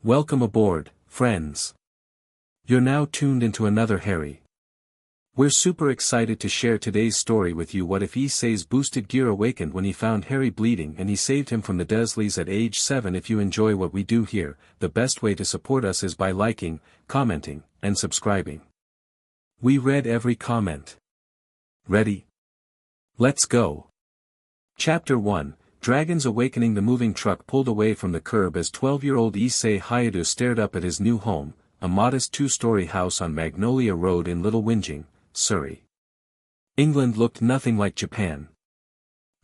Welcome aboard, friends. You're now tuned into another Harry. We're super excited to share today's story with you. What if Issei's boosted gear awakened when he found Harry bleeding and he saved him from the Dursleys at age 7? If you enjoy what we do here, the best way to support us is by liking, commenting, and subscribing. We read every comment. Ready? Let's go. Chapter 1, Dragons Awakening. The moving truck pulled away from the curb as 12-year-old Issei Hayadu stared up at his new home, a modest two-story house on Magnolia Road in Little Whinging, Surrey. England looked nothing like Japan.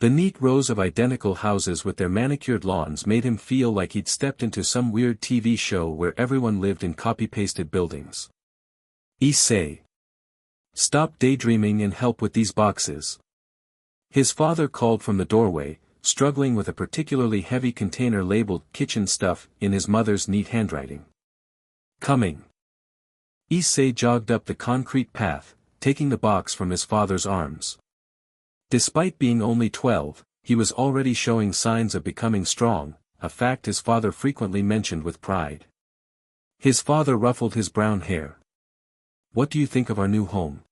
The neat rows of identical houses with their manicured lawns made him feel like he'd stepped into some weird TV show where everyone lived in copy-pasted buildings. Issei. Stop daydreaming and help with these boxes. His father called from the doorway, struggling with a particularly heavy container labeled kitchen stuff in his mother's neat handwriting. Coming. Issei jogged up the concrete path, taking the box from his father's arms. Despite being only 12, he was already showing signs of becoming strong, a fact his father frequently mentioned with pride. His father ruffled his brown hair. What do you think of our new home?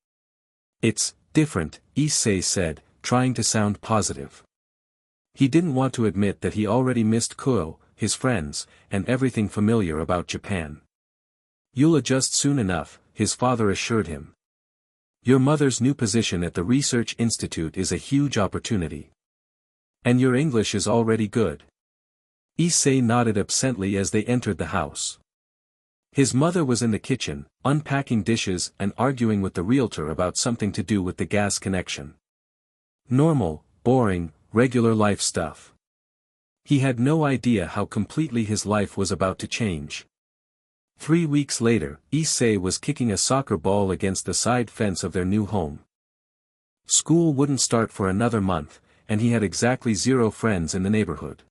It's different, Issei said, trying to sound positive. He didn't want to admit that he already missed Kuo, his friends, and everything familiar about Japan. You'll adjust soon enough, his father assured him. Your mother's new position at the research institute is a huge opportunity. And your English is already good. Issei nodded absently as they entered the house. His mother was in the kitchen, unpacking dishes and arguing with the realtor about something to do with the gas connection. Normal, boring, regular life stuff. He had no idea how completely his life was about to change. 3 weeks later, Issei was kicking a soccer ball against the side fence of their new home. School wouldn't start for another month, and he had exactly 0 friends in the neighborhood.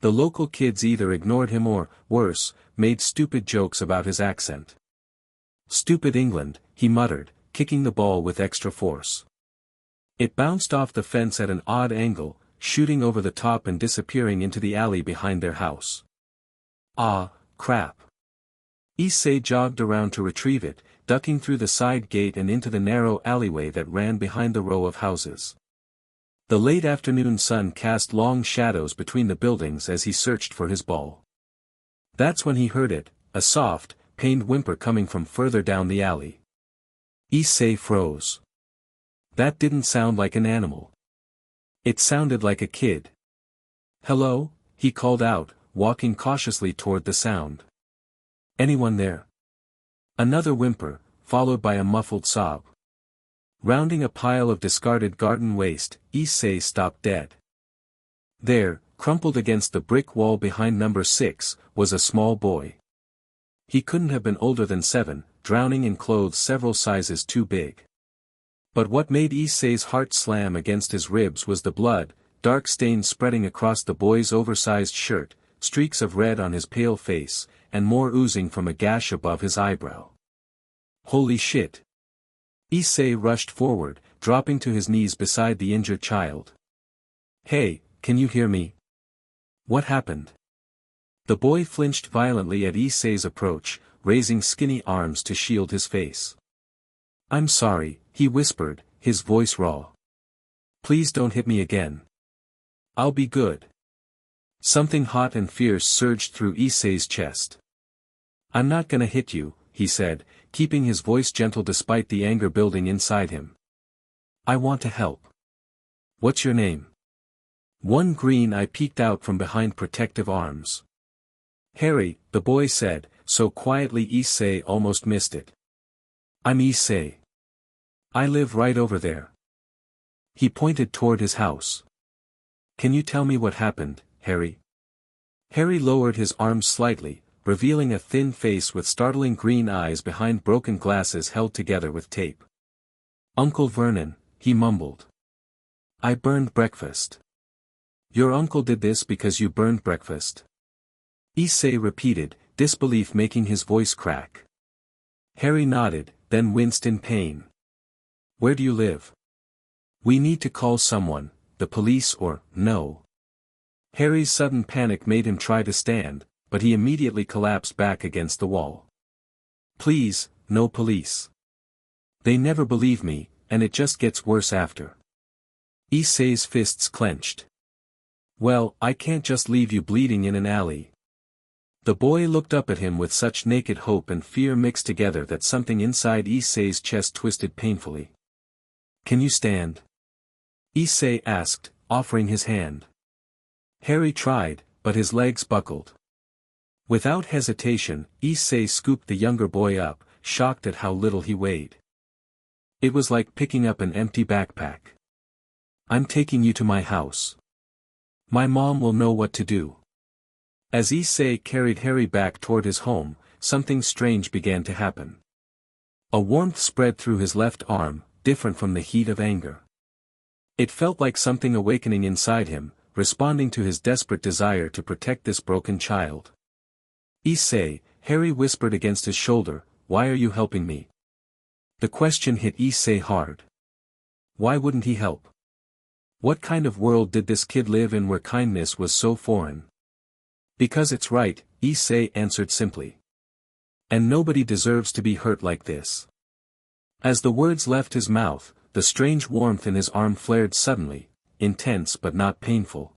The local kids either ignored him or, worse, made stupid jokes about his accent. Stupid England, he muttered, kicking the ball with extra force. It bounced off the fence at an odd angle, shooting over the top and disappearing into the alley behind their house. Ah, crap. Issei jogged around to retrieve it, ducking through the side gate and into the narrow alleyway that ran behind the row of houses. The late afternoon sun cast long shadows between the buildings as he searched for his ball. That's when he heard it, a soft, pained whimper coming from further down the alley. Issei froze. That didn't sound like an animal. It sounded like a kid. Hello, he called out, walking cautiously toward the sound. Anyone there? Another whimper, followed by a muffled sob. Rounding a pile of discarded garden waste, Issei stopped dead. There, crumpled against the brick wall behind number 6, was a small boy. He couldn't have been older than 7, drowning in clothes several sizes too big. But what made Issei's heart slam against his ribs was the blood, dark stains spreading across the boy's oversized shirt, streaks of red on his pale face, and more oozing from a gash above his eyebrow. Holy shit! Issei rushed forward, dropping to his knees beside the injured child. Hey, can you hear me? What happened? The boy flinched violently at Issei's approach, raising skinny arms to shield his face. I'm sorry, he whispered, his voice raw. Please don't hit me again. I'll be good. Something hot and fierce surged through Issei's chest. I'm not gonna hit you, he said, keeping his voice gentle despite the anger building inside him. I want to help. What's your name? One green eye peeked out from behind protective arms. Harry, the boy said, so quietly Issei almost missed it. I'm Issei. I live right over there. He pointed toward his house. Can you tell me what happened, Harry? Harry lowered his arms slightly, revealing a thin face with startling green eyes behind broken glasses held together with tape. Uncle Vernon, he mumbled. I burned breakfast. Your uncle did this because you burned breakfast? Issei repeated, disbelief making his voice crack. Harry nodded, then winced in pain. Where do you live? We need to call someone, the police or, no. Harry's sudden panic made him try to stand, but he immediately collapsed back against the wall. Please, no police. They never believe me, and it just gets worse after. Issei's fists clenched. Well, I can't just leave you bleeding in an alley. The boy looked up at him with such naked hope and fear mixed together that something inside Issei's chest twisted painfully. Can you stand? Issei asked, offering his hand. Harry tried, but his legs buckled. Without hesitation, Issei scooped the younger boy up, shocked at how little he weighed. It was like picking up an empty backpack. I'm taking you to my house. My mom will know what to do. As Issei carried Harry back toward his home, something strange began to happen. A warmth spread through his left arm, different from the heat of anger. It felt like something awakening inside him, responding to his desperate desire to protect this broken child. Issei, Harry whispered against his shoulder, why are you helping me? The question hit Issei hard. Why wouldn't he help? What kind of world did this kid live in where kindness was so foreign? Because it's right, Issei answered simply. And nobody deserves to be hurt like this. As the words left his mouth, the strange warmth in his arm flared suddenly, intense but not painful.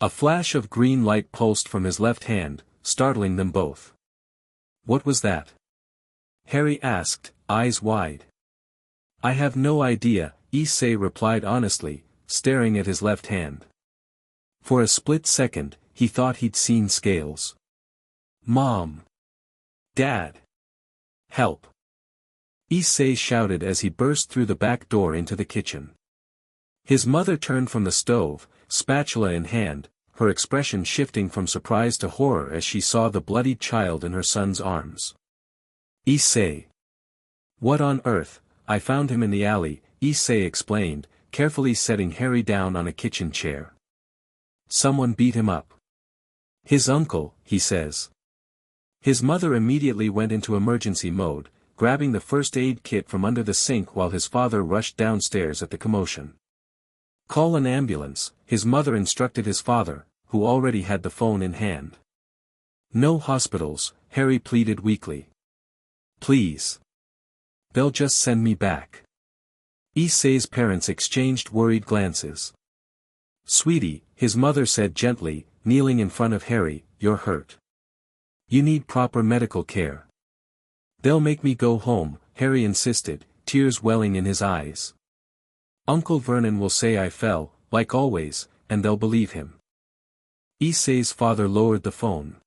A flash of green light pulsed from his left hand, startling them both. What was that? Harry asked, eyes wide. I have no idea, Issei replied honestly, staring at his left hand. For a split second, he thought he'd seen scales. Mom! Dad! Help! Issei shouted as he burst through the back door into the kitchen. His mother turned from the stove, spatula in hand, her expression shifting from surprise to horror as she saw the bloodied child in her son's arms. Issei! What on earth? I found him in the alley, Issei explained, carefully setting Harry down on a kitchen chair. Someone beat him up. His uncle, he says. His mother immediately went into emergency mode, grabbing the first aid kit from under the sink while his father rushed downstairs at the commotion. Call an ambulance, his mother instructed his father, who already had the phone in hand. No hospitals, Harry pleaded weakly. Please. They'll just send me back. Issei's parents exchanged worried glances. Sweetie, his mother said gently, kneeling in front of Harry, you're hurt. You need proper medical care. They'll make me go home, Harry insisted, tears welling in his eyes. Uncle Vernon will say I fell, like always, and they'll believe him. Issei's father lowered the phone.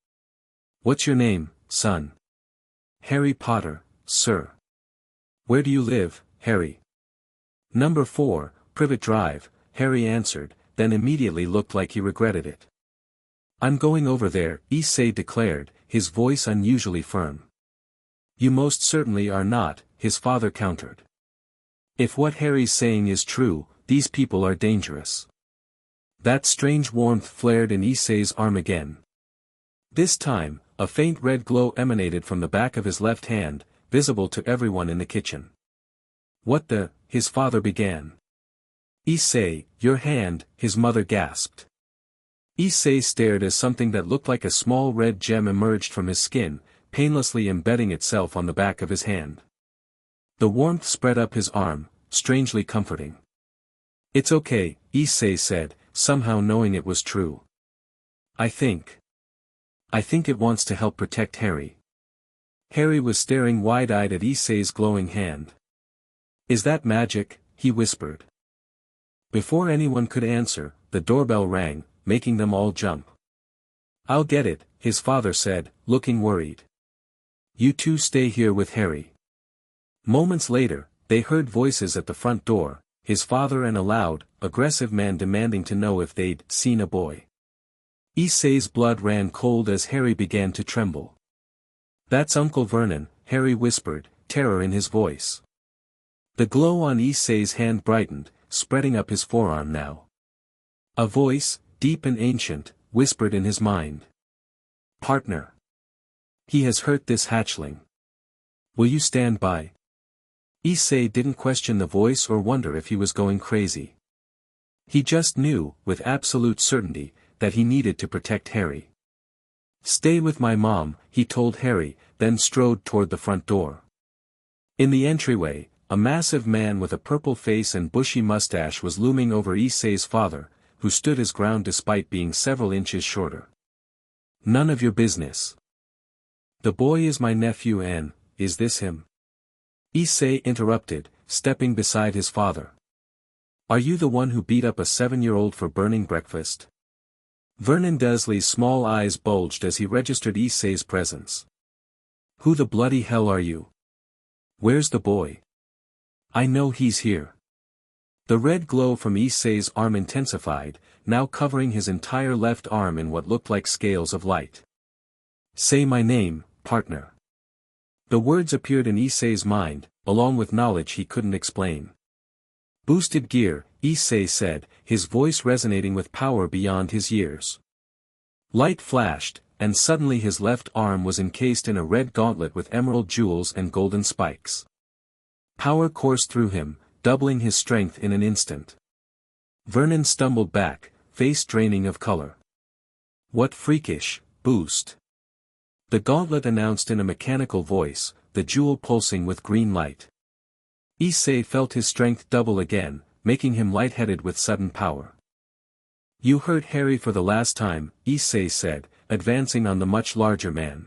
What's your name, son? Harry Potter, sir. Where do you live, Harry? Number 4, Privet Drive, Harry answered, then immediately looked like he regretted it. I'm going over there, Issei declared, his voice unusually firm. You most certainly are not, his father countered. If what Harry's saying is true, these people are dangerous. That strange warmth flared in Issei's arm again. This time, a faint red glow emanated from the back of his left hand, visible to everyone in the kitchen. What the, his father began. Issei, your hand, his mother gasped. Issei stared as something that looked like a small red gem emerged from his skin, painlessly embedding itself on the back of his hand. The warmth spread up his arm, strangely comforting. It's okay, Issei said, somehow knowing it was true. I think it wants to help protect Harry. Harry was staring wide-eyed at Issei's glowing hand. Is that magic? He whispered. Before anyone could answer, the doorbell rang, making them all jump. I'll get it, his father said, looking worried. You two stay here with Harry. Moments later, they heard voices at the front door, his father and a loud, aggressive man demanding to know if they'd seen a boy. Issei's blood ran cold as Harry began to tremble. That's Uncle Vernon, Harry whispered, terror in his voice. The glow on Issei's hand brightened, spreading up his forearm now. A voice, deep and ancient, whispered in his mind. Partner. He has hurt this hatchling. Will you stand by? Issei didn't question the voice or wonder if he was going crazy. He just knew, with absolute certainty, that he needed to protect Harry. Stay with my mom, he told Harry, then strode toward the front door. In the entryway, a massive man with a purple face and bushy mustache was looming over Issei's father, who stood his ground despite being several inches shorter. None of your business. The boy is my nephew and, is this him? Issei interrupted, stepping beside his father. Are you the one who beat up a 7-year-old for burning breakfast? Vernon Dursley's small eyes bulged as he registered Issei's presence. Who the bloody hell are you? Where's the boy? I know he's here. The red glow from Issei's arm intensified, now covering his entire left arm in what looked like scales of light. Say my name, partner. The words appeared in Issei's mind, along with knowledge he couldn't explain. Boosted gear, Issei said, his voice resonating with power beyond his years. Light flashed, and suddenly his left arm was encased in a red gauntlet with emerald jewels and golden spikes. Power coursed through him, doubling his strength in an instant. Vernon stumbled back, face draining of color. What freakish boost! The gauntlet announced in a mechanical voice, the jewel pulsing with green light. Issei felt his strength double again, making him lightheaded with sudden power. You hurt Harry for the last time, Issei said, advancing on the much larger man.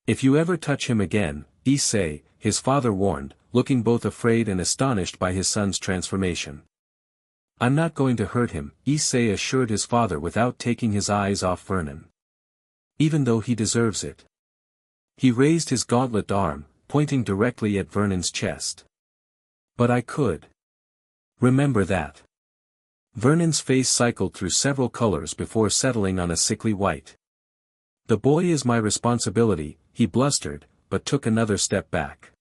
If you ever touch him again, Issei, his father warned, looking both afraid and astonished by his son's transformation. I'm not going to hurt him, Issei assured his father without taking his eyes off Vernon. Even though he deserves it. He raised his gauntlet arm, pointing directly at Vernon's chest. But I could. Remember that. Vernon's face cycled through several colors before settling on a sickly white. The boy is my responsibility, he blustered, but took another step back.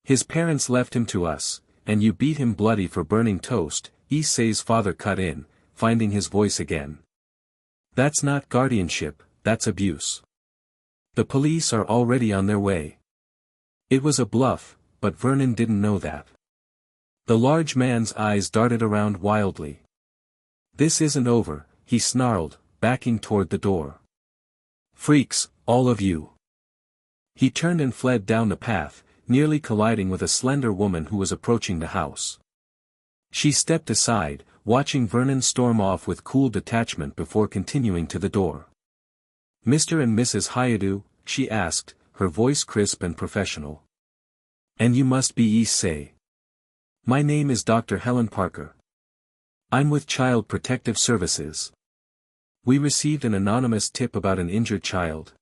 His parents left him to us, and you beat him bloody for burning toast, Issei's father cut in, finding his voice again. That's not guardianship, that's abuse. The police are already on their way. It was a bluff, but Vernon didn't know that. The large man's eyes darted around wildly. This isn't over, he snarled, backing toward the door. Freaks, all of you. He turned and fled down the path, nearly colliding with a slender woman who was approaching the house. She stepped aside, watching Vernon storm off with cool detachment before continuing to the door. Mr. and Mrs. Hayadu, she asked, her voice crisp and professional. And you must be Issei. My name is Dr. Helen Parker. I'm with Child Protective Services. We received an anonymous tip about an injured child.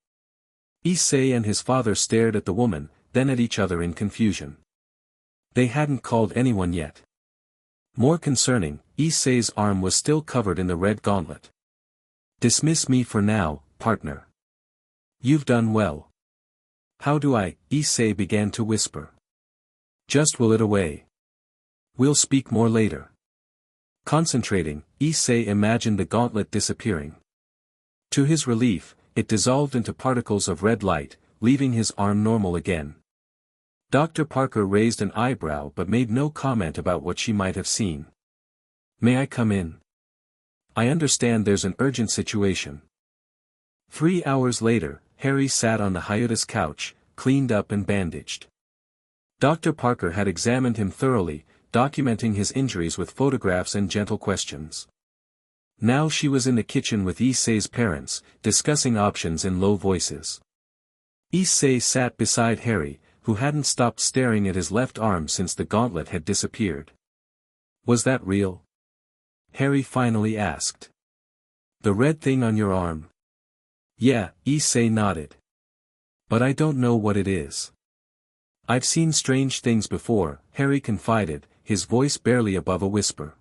Issei and his father stared at the woman, then at each other in confusion. They hadn't called anyone yet. More concerning, Issei's arm was still covered in the red gauntlet. Dismiss me for now, partner. You've done well. How do I? Issei began to whisper. Just will it away. We'll speak more later. Concentrating, Issei imagined the gauntlet disappearing. To his relief, it dissolved into particles of red light, leaving his arm normal again. Dr. Parker raised an eyebrow but made no comment about what she might have seen. May I come in? I understand there's an urgent situation. 3 hours later, Harry sat on the hiatus couch, cleaned up and bandaged. Dr. Parker had examined him thoroughly, documenting his injuries with photographs and gentle questions. Now she was in the kitchen with Issei's parents, discussing options in low voices. Issei sat beside Harry, who hadn't stopped staring at his left arm since the gauntlet had disappeared. Was that real? Harry finally asked. The red thing on your arm? Yeah, Issei nodded. But I don't know what it is. I've seen strange things before, Harry confided, his voice barely above a whisper.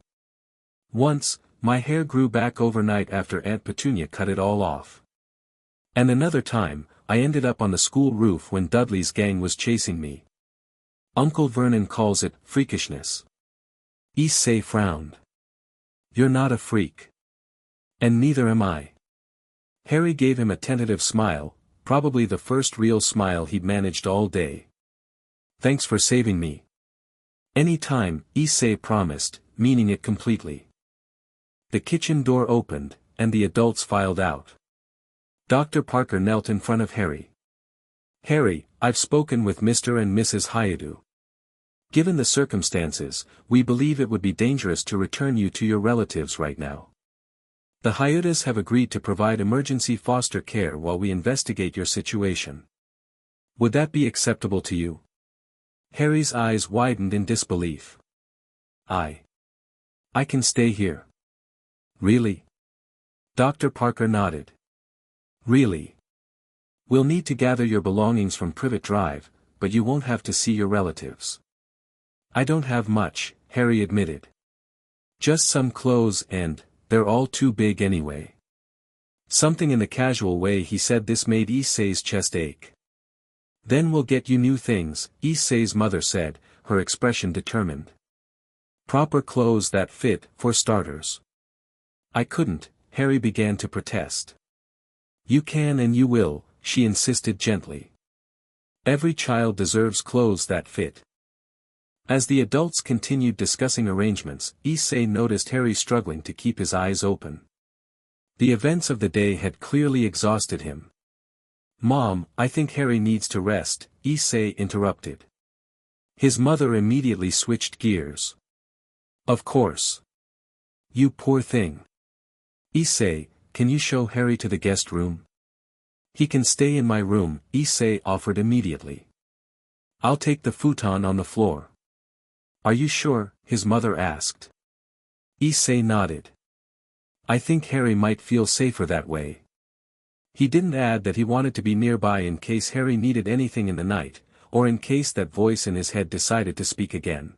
Once, my hair grew back overnight after Aunt Petunia cut it all off. And another time, I ended up on the school roof when Dudley's gang was chasing me. Uncle Vernon calls it freakishness. Issei frowned. You're not a freak. And neither am I. Harry gave him a tentative smile, probably the first real smile he'd managed all day. Thanks for saving me. Any time, Issei promised, meaning it completely. The kitchen door opened, and the adults filed out. Dr. Parker knelt in front of Harry. Harry, I've spoken with Mr. and Mrs. Hyadu. Given the circumstances, we believe it would be dangerous to return you to your relatives right now. The Hyudas have agreed to provide emergency foster care while we investigate your situation. Would that be acceptable to you? Harry's eyes widened in disbelief. I can stay here. Really? Dr. Parker nodded. Really? We'll need to gather your belongings from Privet Drive, but you won't have to see your relatives. I don't have much, Harry admitted. Just some clothes and, they're all too big anyway. Something in the casual way he said this made Issei's chest ache. Then we'll get you new things, Issei's mother said, her expression determined. Proper clothes that fit, for starters. I couldn't, Harry began to protest. You can and you will, she insisted gently. Every child deserves clothes that fit. As the adults continued discussing arrangements, Issei noticed Harry struggling to keep his eyes open. The events of the day had clearly exhausted him. Mom, I think Harry needs to rest, Issei interrupted. His mother immediately switched gears. Of course. You poor thing. Issei, can you show Harry to the guest room? He can stay in my room, Issei offered immediately. I'll take the futon on the floor. Are you sure? His mother asked. Issei nodded. I think Harry might feel safer that way. He didn't add that he wanted to be nearby in case Harry needed anything in the night, or in case that voice in his head decided to speak again.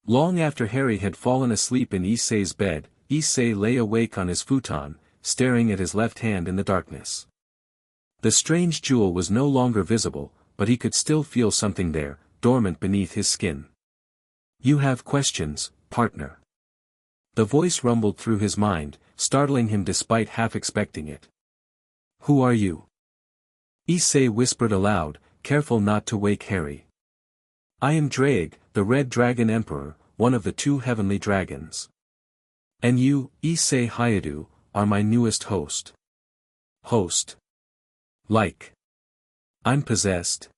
Long after Harry had fallen asleep in Issei's bed, Issei lay awake on his futon, staring at his left hand in the darkness. The strange jewel was no longer visible, but he could still feel something there, dormant beneath his skin. You have questions, partner. The voice rumbled through his mind, startling him despite half expecting it. Who are you? Issei whispered aloud, careful not to wake Harry. I am Drake, the Red Dragon Emperor, one of the 2 heavenly dragons. And you, Issei Hyadu, are my newest host. Host? Like. I'm possessed?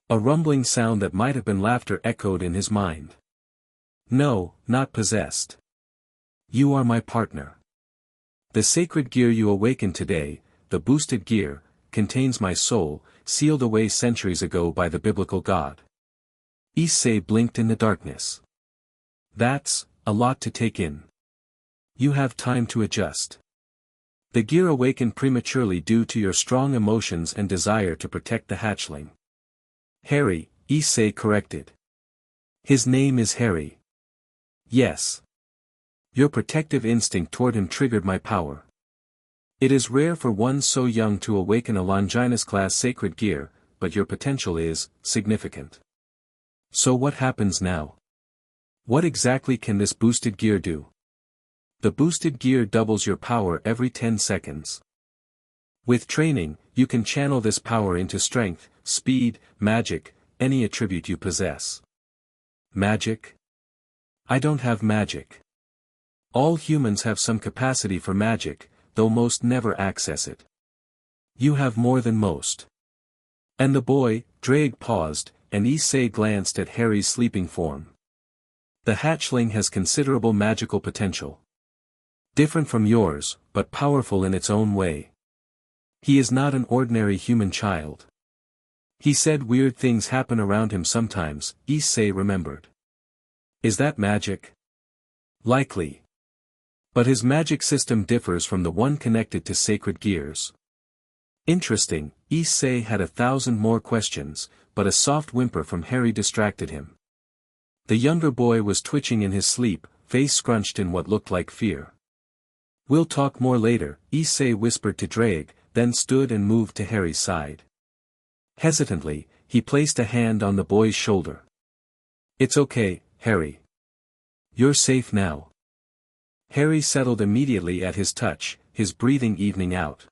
A rumbling sound that might have been laughter echoed in his mind. No, not possessed. You are my partner. The sacred gear you awakened today, the boosted gear, contains my soul, sealed away centuries ago by the biblical God. Issei blinked in the darkness. That's a lot to take in. You have time to adjust. The gear awakened prematurely due to your strong emotions and desire to protect the hatchling. Harry, Issei corrected. His name is Harry. Yes. Your protective instinct toward him triggered my power. It is rare for one so young to awaken a Longinus-class sacred gear, but your potential is significant. So what happens now? What exactly can this boosted gear do? The boosted gear doubles your power every 10 seconds. With training, you can channel this power into strength, speed, magic, any attribute you possess. Magic? I don't have magic. All humans have some capacity for magic, though most never access it. You have more than most. And the boy, Drake paused, and Issei glanced at Harry's sleeping form. The hatchling has considerable magical potential. Different from yours, but powerful in its own way. He is not an ordinary human child. He said weird things happen around him sometimes, Issei remembered. Is that magic? Likely. But his magic system differs from the one connected to sacred gears. Interesting, Issei had 1,000 more questions, but a soft whimper from Harry distracted him. The younger boy was twitching in his sleep, face scrunched in what looked like fear. We'll talk more later, Issei whispered to Drake, then stood and moved to Harry's side. Hesitantly, he placed a hand on the boy's shoulder. It's okay, Harry. You're safe now. Harry settled immediately at his touch, his breathing evening out.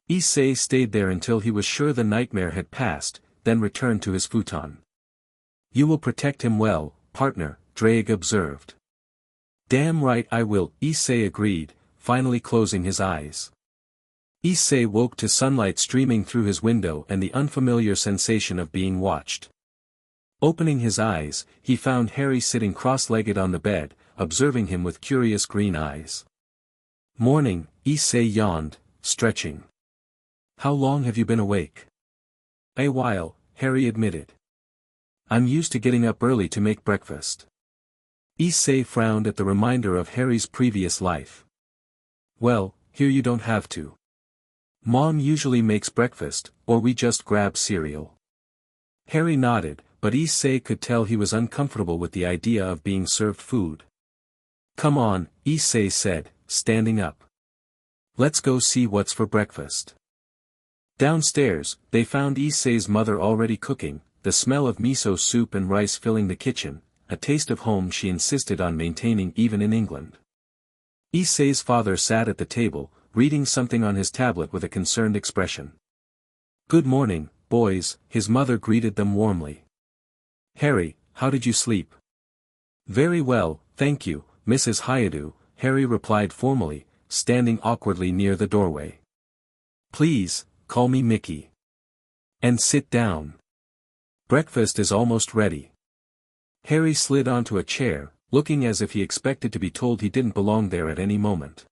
Issei stayed there until he was sure the nightmare had passed, then returned to his futon. You will protect him well, partner, Drake observed. Damn right I will, Issei agreed, finally closing his eyes. Issei woke to sunlight streaming through his window and the unfamiliar sensation of being watched. Opening his eyes, he found Harry sitting cross-legged on the bed, observing him with curious green eyes. "Morning," Issei yawned, stretching. "How long have you been awake?" "A while," Harry admitted. "I'm used to getting up early to make breakfast." Issei frowned at the reminder of Harry's previous life. "Well, here you don't have to. Mom usually makes breakfast, or we just grab cereal." Harry nodded, but Issei could tell he was uncomfortable with the idea of being served food. "Come on," Issei said, standing up. "Let's go see what's for breakfast." Downstairs, they found Issei's mother already cooking, the smell of miso soup and rice filling the kitchen, a taste of home she insisted on maintaining even in England. Issei's father sat at the table, reading something on his tablet with a concerned expression. "Good morning, boys," his mother greeted them warmly. "Harry, how did you sleep?" "Very well, thank you, Mrs. Hayadu," Harry replied formally, standing awkwardly near the doorway. "Please, call me Mickey. And sit down. Breakfast is almost ready." Harry slid onto a chair, looking as if he expected to be told he didn't belong there at any moment.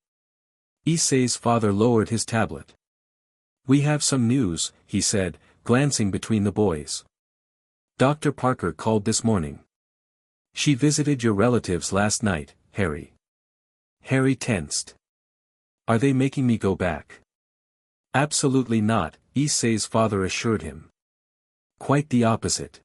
Issei's father lowered his tablet. "We have some news," he said, glancing between the boys. "Dr. Parker called this morning. She visited your relatives last night, Harry." Harry tensed. "Are they making me go back?" "Absolutely not," Issei's father assured him. "Quite the opposite.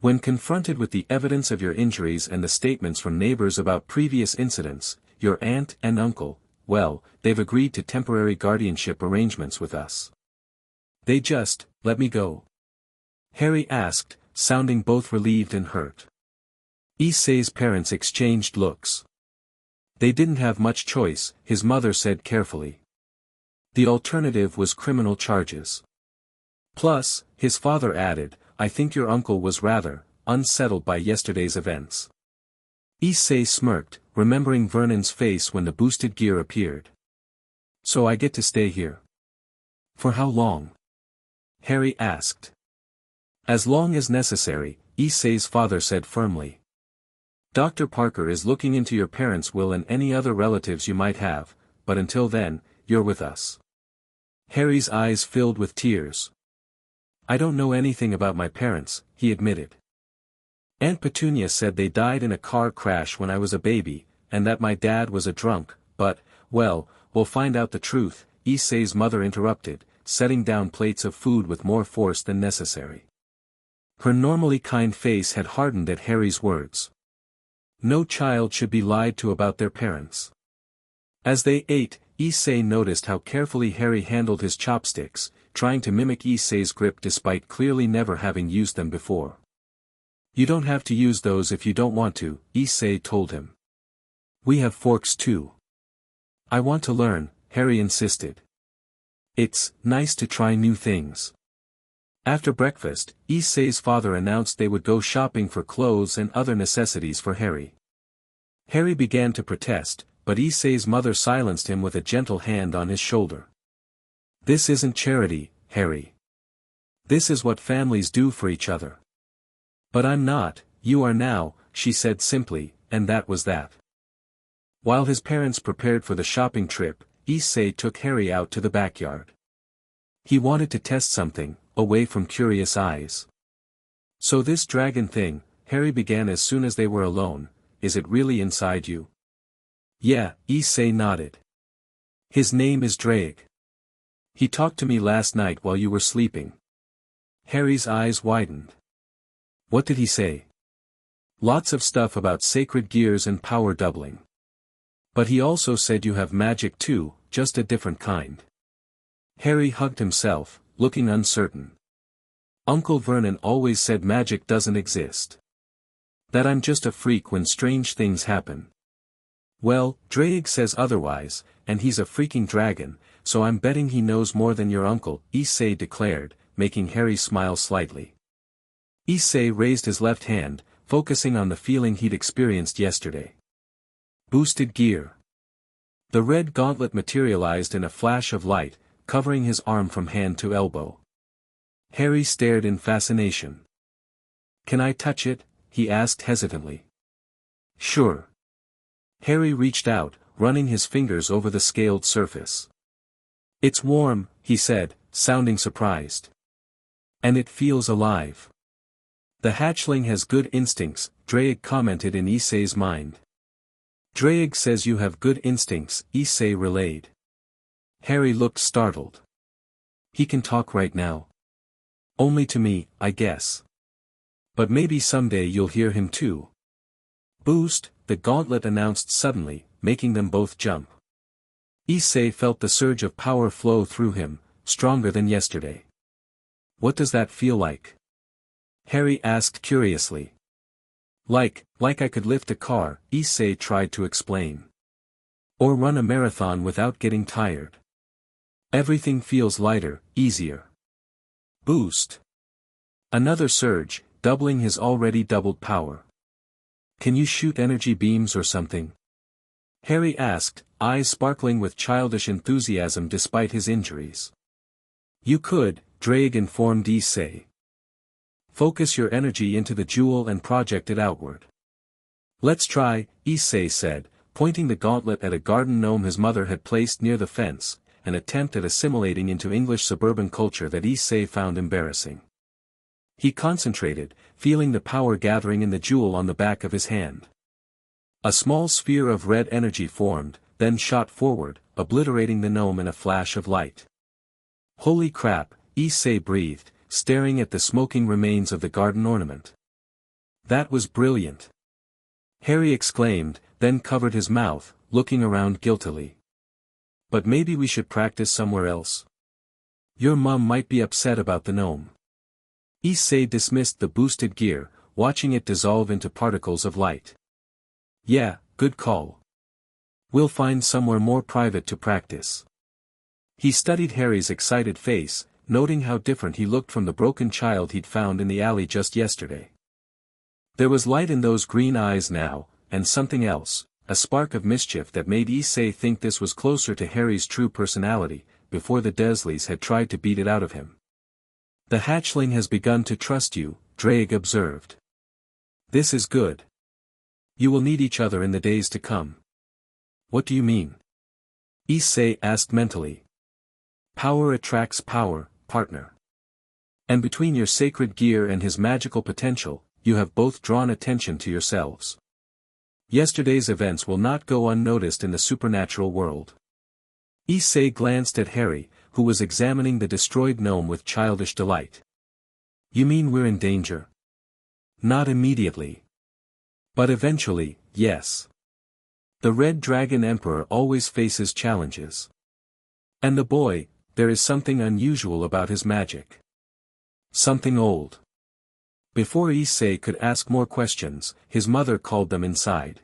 When confronted with the evidence of your injuries and the statements from neighbors about previous incidents, your aunt and uncle, well, they've agreed to temporary guardianship arrangements with us." "They just let me go?" Harry asked, sounding both relieved and hurt. Issei's parents exchanged looks. "They didn't have much choice," his mother said carefully. "The alternative was criminal charges. Plus," his father added, "I think your uncle was rather unsettled by yesterday's events." Issei smirked, remembering Vernon's face when the boosted gear appeared. "So I get to stay here? For how long?" Harry asked. "As long as necessary," Issei's father said firmly. "Dr. Parker is looking into your parents' will and any other relatives you might have, but until then, you're with us." Harry's eyes filled with tears. "I don't know anything about my parents," he admitted. "Aunt Petunia said they died in a car crash when I was a baby, and that my dad was a drunk, but, well, we'll find out the truth," Issei's mother interrupted, setting down plates of food with more force than necessary. Her normally kind face had hardened at Harry's words. No child should be lied to about their parents. As they ate, Issei noticed how carefully Harry handled his chopsticks, trying to mimic Issei's grip despite clearly never having used them before. "You don't have to use those if you don't want to," Issei told him. "We have forks too." "I want to learn," Harry insisted. "It's nice to try new things." After breakfast, Issei's father announced they would go shopping for clothes and other necessities for Harry. Harry began to protest, but Issei's mother silenced him with a gentle hand on his shoulder. "This isn't charity, Harry. This is what families do for each other." "But I'm not, you are now," she said simply, and that was that. While his parents prepared for the shopping trip, Issei took Harry out to the backyard. He wanted to test something, away from curious eyes. "So this dragon thing," Harry began as soon as they were alone, "is it really inside you?" "Yeah," Issei nodded. "His name is Drake. He talked to me last night while you were sleeping." Harry's eyes widened. "What did he say?" "Lots of stuff about sacred gears and power doubling. But he also said you have magic too, just a different kind." Harry hugged himself, looking uncertain. "Uncle Vernon always said magic doesn't exist. That I'm just a freak when strange things happen." "Well, Drake says otherwise, and he's a freaking dragon, so I'm betting he knows more than your uncle," Issei declared, making Harry smile slightly. Issei raised his left hand, focusing on the feeling he'd experienced yesterday. Boosted gear. The red gauntlet materialized in a flash of light, covering his arm from hand to elbow. Harry stared in fascination. "Can I touch it?" he asked hesitantly. "Sure." Harry reached out, running his fingers over the scaled surface. "It's warm," he said, sounding surprised. "And it feels alive." "The hatchling has good instincts," Draig commented in Issei's mind. "Draig says you have good instincts," Issei relayed. Harry looked startled. "He can talk right now." "Only to me, I guess. But maybe someday you'll hear him too." "Boost," the gauntlet announced suddenly, making them both jump. Issei felt the surge of power flow through him, stronger than yesterday. "What does that feel like?" Harry asked curiously. Like I could lift a car," Issei tried to explain. "Or run a marathon without getting tired. Everything feels lighter, easier." Boost. Another surge, doubling his already doubled power. "Can you shoot energy beams or something?" Harry asked, eyes sparkling with childish enthusiasm despite his injuries. "You could," Draig informed Issei. "Focus your energy into the jewel and project it outward." "Let's try," Issei said, pointing the gauntlet at a garden gnome his mother had placed near the fence, an attempt at assimilating into English suburban culture that Issei found embarrassing. He concentrated, feeling the power gathering in the jewel on the back of his hand. A small sphere of red energy formed, then shot forward, obliterating the gnome in a flash of light. "Holy crap," Issei breathed, staring at the smoking remains of the garden ornament. "That was brilliant." Harry exclaimed, then covered his mouth, looking around guiltily. "But maybe we should practice somewhere else. Your mum might be upset about the gnome." Issei dismissed the boosted gear, watching it dissolve into particles of light. "Yeah, good call. We'll find somewhere more private to practice." He studied Harry's excited face, noting how different he looked from the broken child he'd found in the alley just yesterday. There was light in those green eyes now, and something else, a spark of mischief that made Issei think this was closer to Harry's true personality, before the Dursleys had tried to beat it out of him. "The hatchling has begun to trust you," Draig observed. "This is good. You will need each other in the days to come." "What do you mean?" Issei asked mentally. "Power attracts power, partner. And between your sacred gear and his magical potential, you have both drawn attention to yourselves. Yesterday's events will not go unnoticed in the supernatural world." Issei glanced at Harry, who was examining the destroyed gnome with childish delight. "You mean we're in danger?" "Not immediately. But eventually, yes. The Red Dragon Emperor always faces challenges. And the boy, there is something unusual about his magic. Something old." Before Issei could ask more questions, his mother called them inside.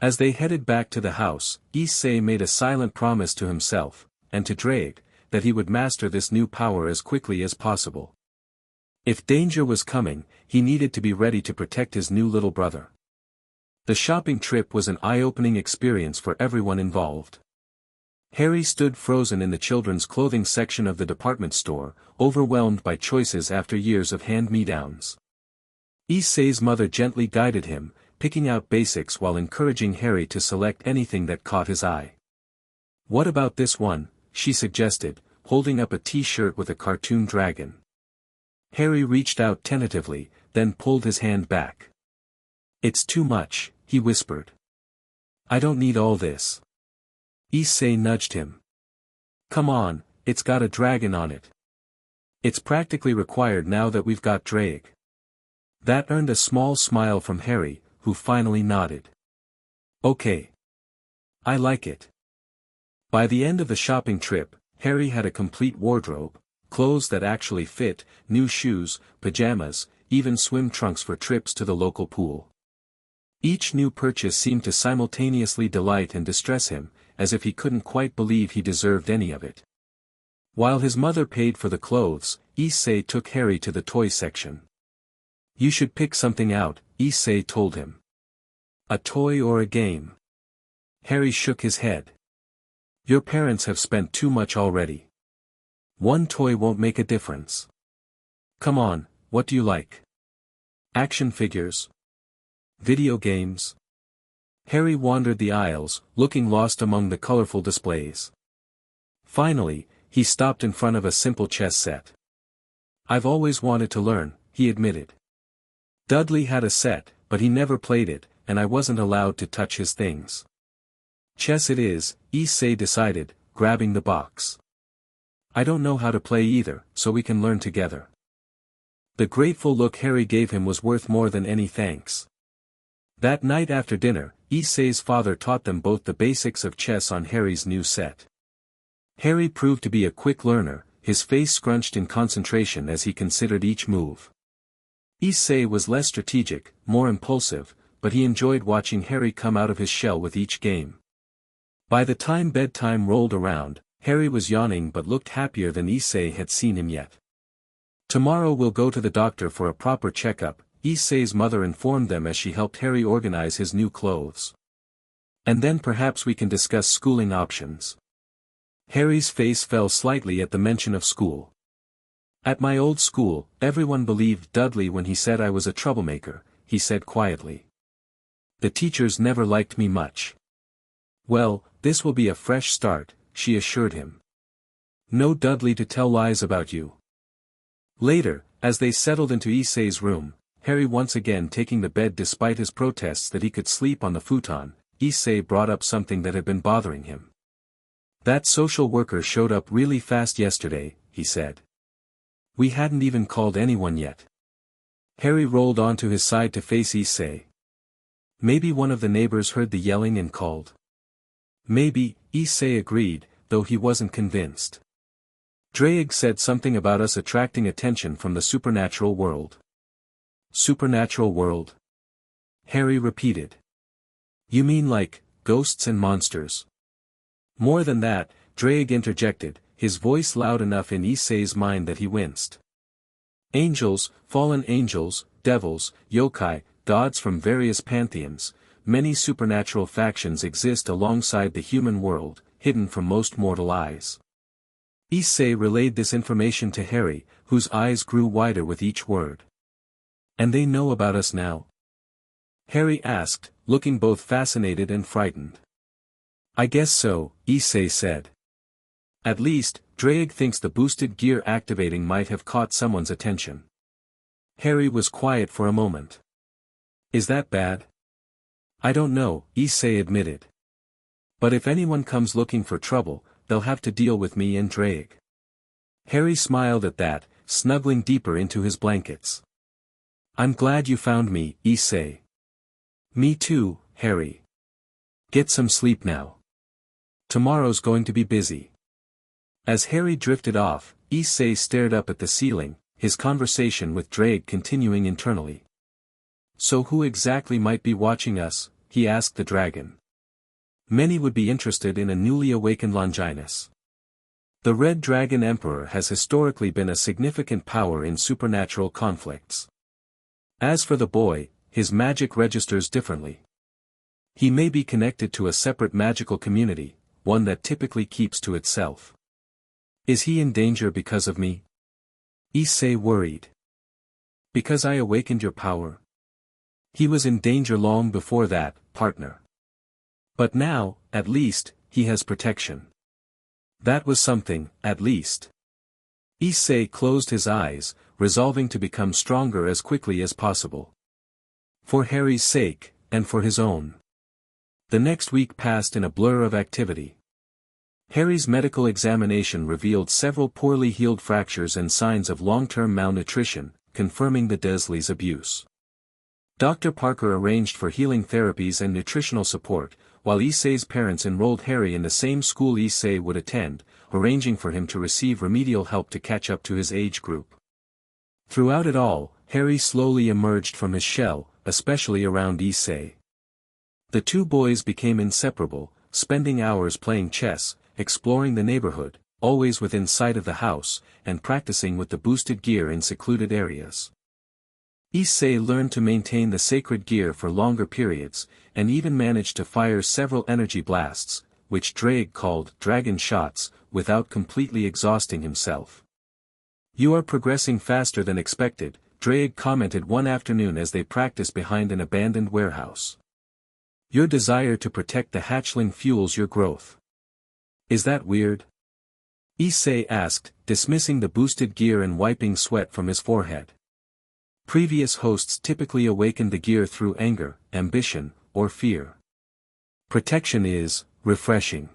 As they headed back to the house, Issei made a silent promise to himself, and to Draig, that he would master this new power as quickly as possible. If danger was coming, he needed to be ready to protect his new little brother. The shopping trip was an eye-opening experience for everyone involved. Harry stood frozen in the children's clothing section of the department store, overwhelmed by choices after years of hand-me-downs. Issei's mother gently guided him, picking out basics while encouraging Harry to select anything that caught his eye. "What about this one?" she suggested, holding up a T-shirt with a cartoon dragon. Harry reached out tentatively, then pulled his hand back. "It's too much," he whispered. "I don't need all this." Issei nudged him. "Come on, it's got a dragon on it. It's practically required now that we've got Draig." That earned a small smile from Harry, who finally nodded. "Okay. I like it." By the end of the shopping trip, Harry had a complete wardrobe, clothes that actually fit, new shoes, pajamas, even swim trunks for trips to the local pool. Each new purchase seemed to simultaneously delight and distress him, as if he couldn't quite believe he deserved any of it. While his mother paid for the clothes, Issei took Harry to the toy section. "You should pick something out," Issei told him. "A toy or a game?" Harry shook his head. Your parents have spent too much already. One toy won't make a difference. Come on, what do you like? Action figures? Video games? Harry wandered the aisles, looking lost among the colorful displays. Finally, he stopped in front of a simple chess set. I've always wanted to learn, he admitted. Dudley had a set, but he never played it, and I wasn't allowed to touch his things. Chess it is, Issei decided, grabbing the box. I don't know how to play either, so we can learn together. The grateful look Harry gave him was worth more than any thanks. That night after dinner, Issei's father taught them both the basics of chess on Harry's new set. Harry proved to be a quick learner, his face scrunched in concentration as he considered each move. Issei was less strategic, more impulsive, but he enjoyed watching Harry come out of his shell with each game. By the time bedtime rolled around, Harry was yawning but looked happier than Issei had seen him yet. Tomorrow we'll go to the doctor for a proper checkup, Issei's mother informed them as she helped Harry organize his new clothes. And then perhaps we can discuss schooling options. Harry's face fell slightly at the mention of school. At my old school, everyone believed Dudley when he said I was a troublemaker, he said quietly. The teachers never liked me much. Well, this will be a fresh start, she assured him. No Dudley to tell lies about you. Later, as they settled into Issei's room, Harry once again taking the bed despite his protests that he could sleep on the futon, Issei brought up something that had been bothering him. That social worker showed up really fast yesterday, he said. We hadn't even called anyone yet. Harry rolled onto his side to face Issei. Maybe one of the neighbors heard the yelling and called. Maybe, Issei agreed, though he wasn't convinced. Drake said something about us attracting attention from the supernatural world. Supernatural world? Harry repeated. You mean like, ghosts and monsters? More than that, Drake interjected, his voice loud enough in Issei's mind that he winced. Angels, fallen angels, devils, yokai, gods from various pantheons, many supernatural factions exist alongside the human world, hidden from most mortal eyes. Issei relayed this information to Harry, whose eyes grew wider with each word. And they know about us now? Harry asked, looking both fascinated and frightened. I guess so, Issei said. At least, Drake thinks the boosted gear activating might have caught someone's attention. Harry was quiet for a moment. Is that bad? I don't know, Issei admitted. But if anyone comes looking for trouble, they'll have to deal with me and Drake. Harry smiled at that, snuggling deeper into his blankets. I'm glad you found me, Issei. Me too, Harry. Get some sleep now. Tomorrow's going to be busy. As Harry drifted off, Issei stared up at the ceiling, his conversation with Drake continuing internally. So who exactly might be watching us? He asked the dragon. Many would be interested in a newly awakened Longinus. The Red Dragon Emperor has historically been a significant power in supernatural conflicts. As for the boy, his magic registers differently. He may be connected to a separate magical community, one that typically keeps to itself. Is he in danger because of me? Issei worried. Because I awakened your power? He was in danger long before that, partner. But now, at least, he has protection. That was something, at least. Issei closed his eyes, resolving to become stronger as quickly as possible. For Harry's sake, and for his own. The next week passed in a blur of activity. Harry's medical examination revealed several poorly healed fractures and signs of long-term malnutrition, confirming the Dursleys' abuse. Dr. Parker arranged for healing therapies and nutritional support, while Issei's parents enrolled Harry in the same school Issei would attend, arranging for him to receive remedial help to catch up to his age group. Throughout it all, Harry slowly emerged from his shell, especially around Issei. The two boys became inseparable, spending hours playing chess, exploring the neighborhood, always within sight of the house, and practicing with the boosted gear in secluded areas. Issei learned to maintain the sacred gear for longer periods, and even managed to fire several energy blasts, which Drake called dragon shots, without completely exhausting himself. "You are progressing faster than expected," Drake commented one afternoon as they practiced behind an abandoned warehouse. "Your desire to protect the hatchling fuels your growth. Is that weird?" Issei asked, dismissing the boosted gear and wiping sweat from his forehead. Previous hosts typically awakened the gear through anger, ambition, or fear. Protection is refreshing.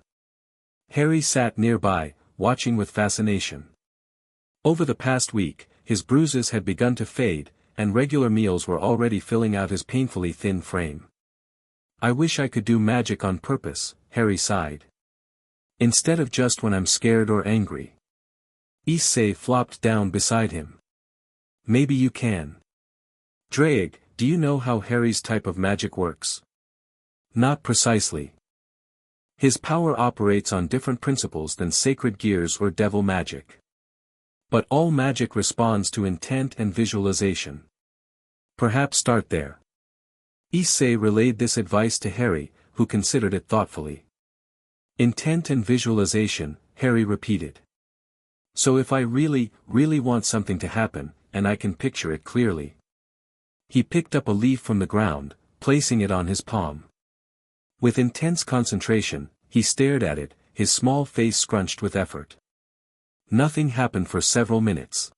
Harry sat nearby, watching with fascination. Over the past week, his bruises had begun to fade, and regular meals were already filling out his painfully thin frame. "I wish I could do magic on purpose," Harry sighed. "Instead of just when I'm scared or angry." Issei flopped down beside him. "Maybe you can." "Drake, do you know how Harry's type of magic works?" "Not precisely. His power operates on different principles than sacred gears or devil magic. But all magic responds to intent and visualization. Perhaps start there." Issei relayed this advice to Harry, who considered it thoughtfully. "Intent and visualization," Harry repeated. "So if I really, really want something to happen, and I can picture it clearly." He picked up a leaf from the ground, placing it on his palm. With intense concentration, he stared at it, his small face scrunched with effort. Nothing happened for several minutes.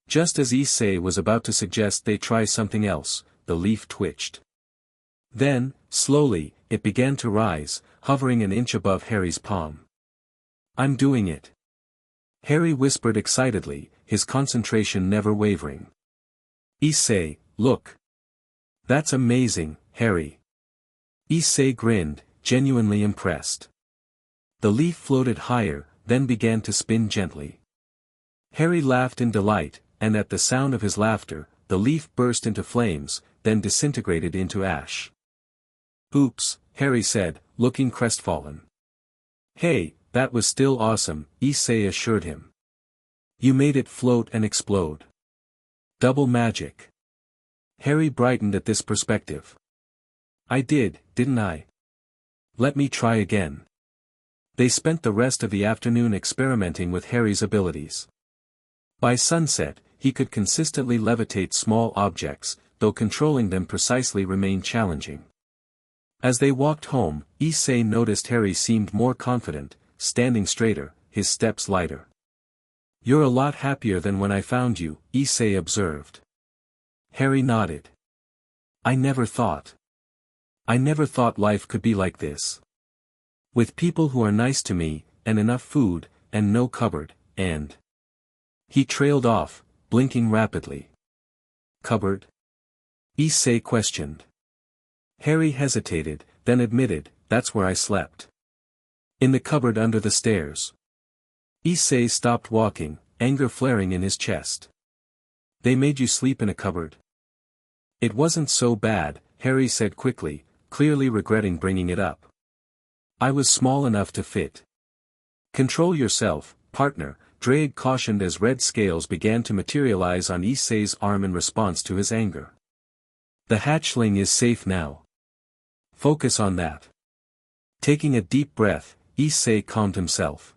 Just as Issei was about to suggest they try something else, the leaf twitched. Then, slowly, it began to rise, hovering an inch above Harry's palm. "I'm doing it." Harry whispered excitedly, his concentration never wavering. "Issei, look. That's amazing, Harry." Issei grinned, genuinely impressed. The leaf floated higher, then began to spin gently. Harry laughed in delight, and at the sound of his laughter, the leaf burst into flames, then disintegrated into ash. "Oops," Harry said, looking crestfallen. "Hey, that was still awesome," Issei assured him. "You made it float and explode. Double magic." Harry brightened at this perspective. "I did, didn't I? Let me try again." They spent the rest of the afternoon experimenting with Harry's abilities. By sunset, he could consistently levitate small objects, though controlling them precisely remained challenging. As they walked home, Issei noticed Harry seemed more confident, standing straighter, his steps lighter. "You're a lot happier than when I found you," Issei observed. Harry nodded. I never thought life could be like this. With people who are nice to me, and enough food, and no cupboard, and..." He trailed off, blinking rapidly. "Cupboard?" Issei questioned. Harry hesitated, then admitted, "That's where I slept. In the cupboard under the stairs." Issei stopped walking, anger flaring in his chest. "They made you sleep in a cupboard?" "It wasn't so bad," Harry said quickly, clearly regretting bringing it up. "I was small enough to fit." "Control yourself, partner," Drake cautioned as red scales began to materialize on Issei's arm in response to his anger. "The hatchling is safe now. Focus on that." Taking a deep breath, Issei calmed himself.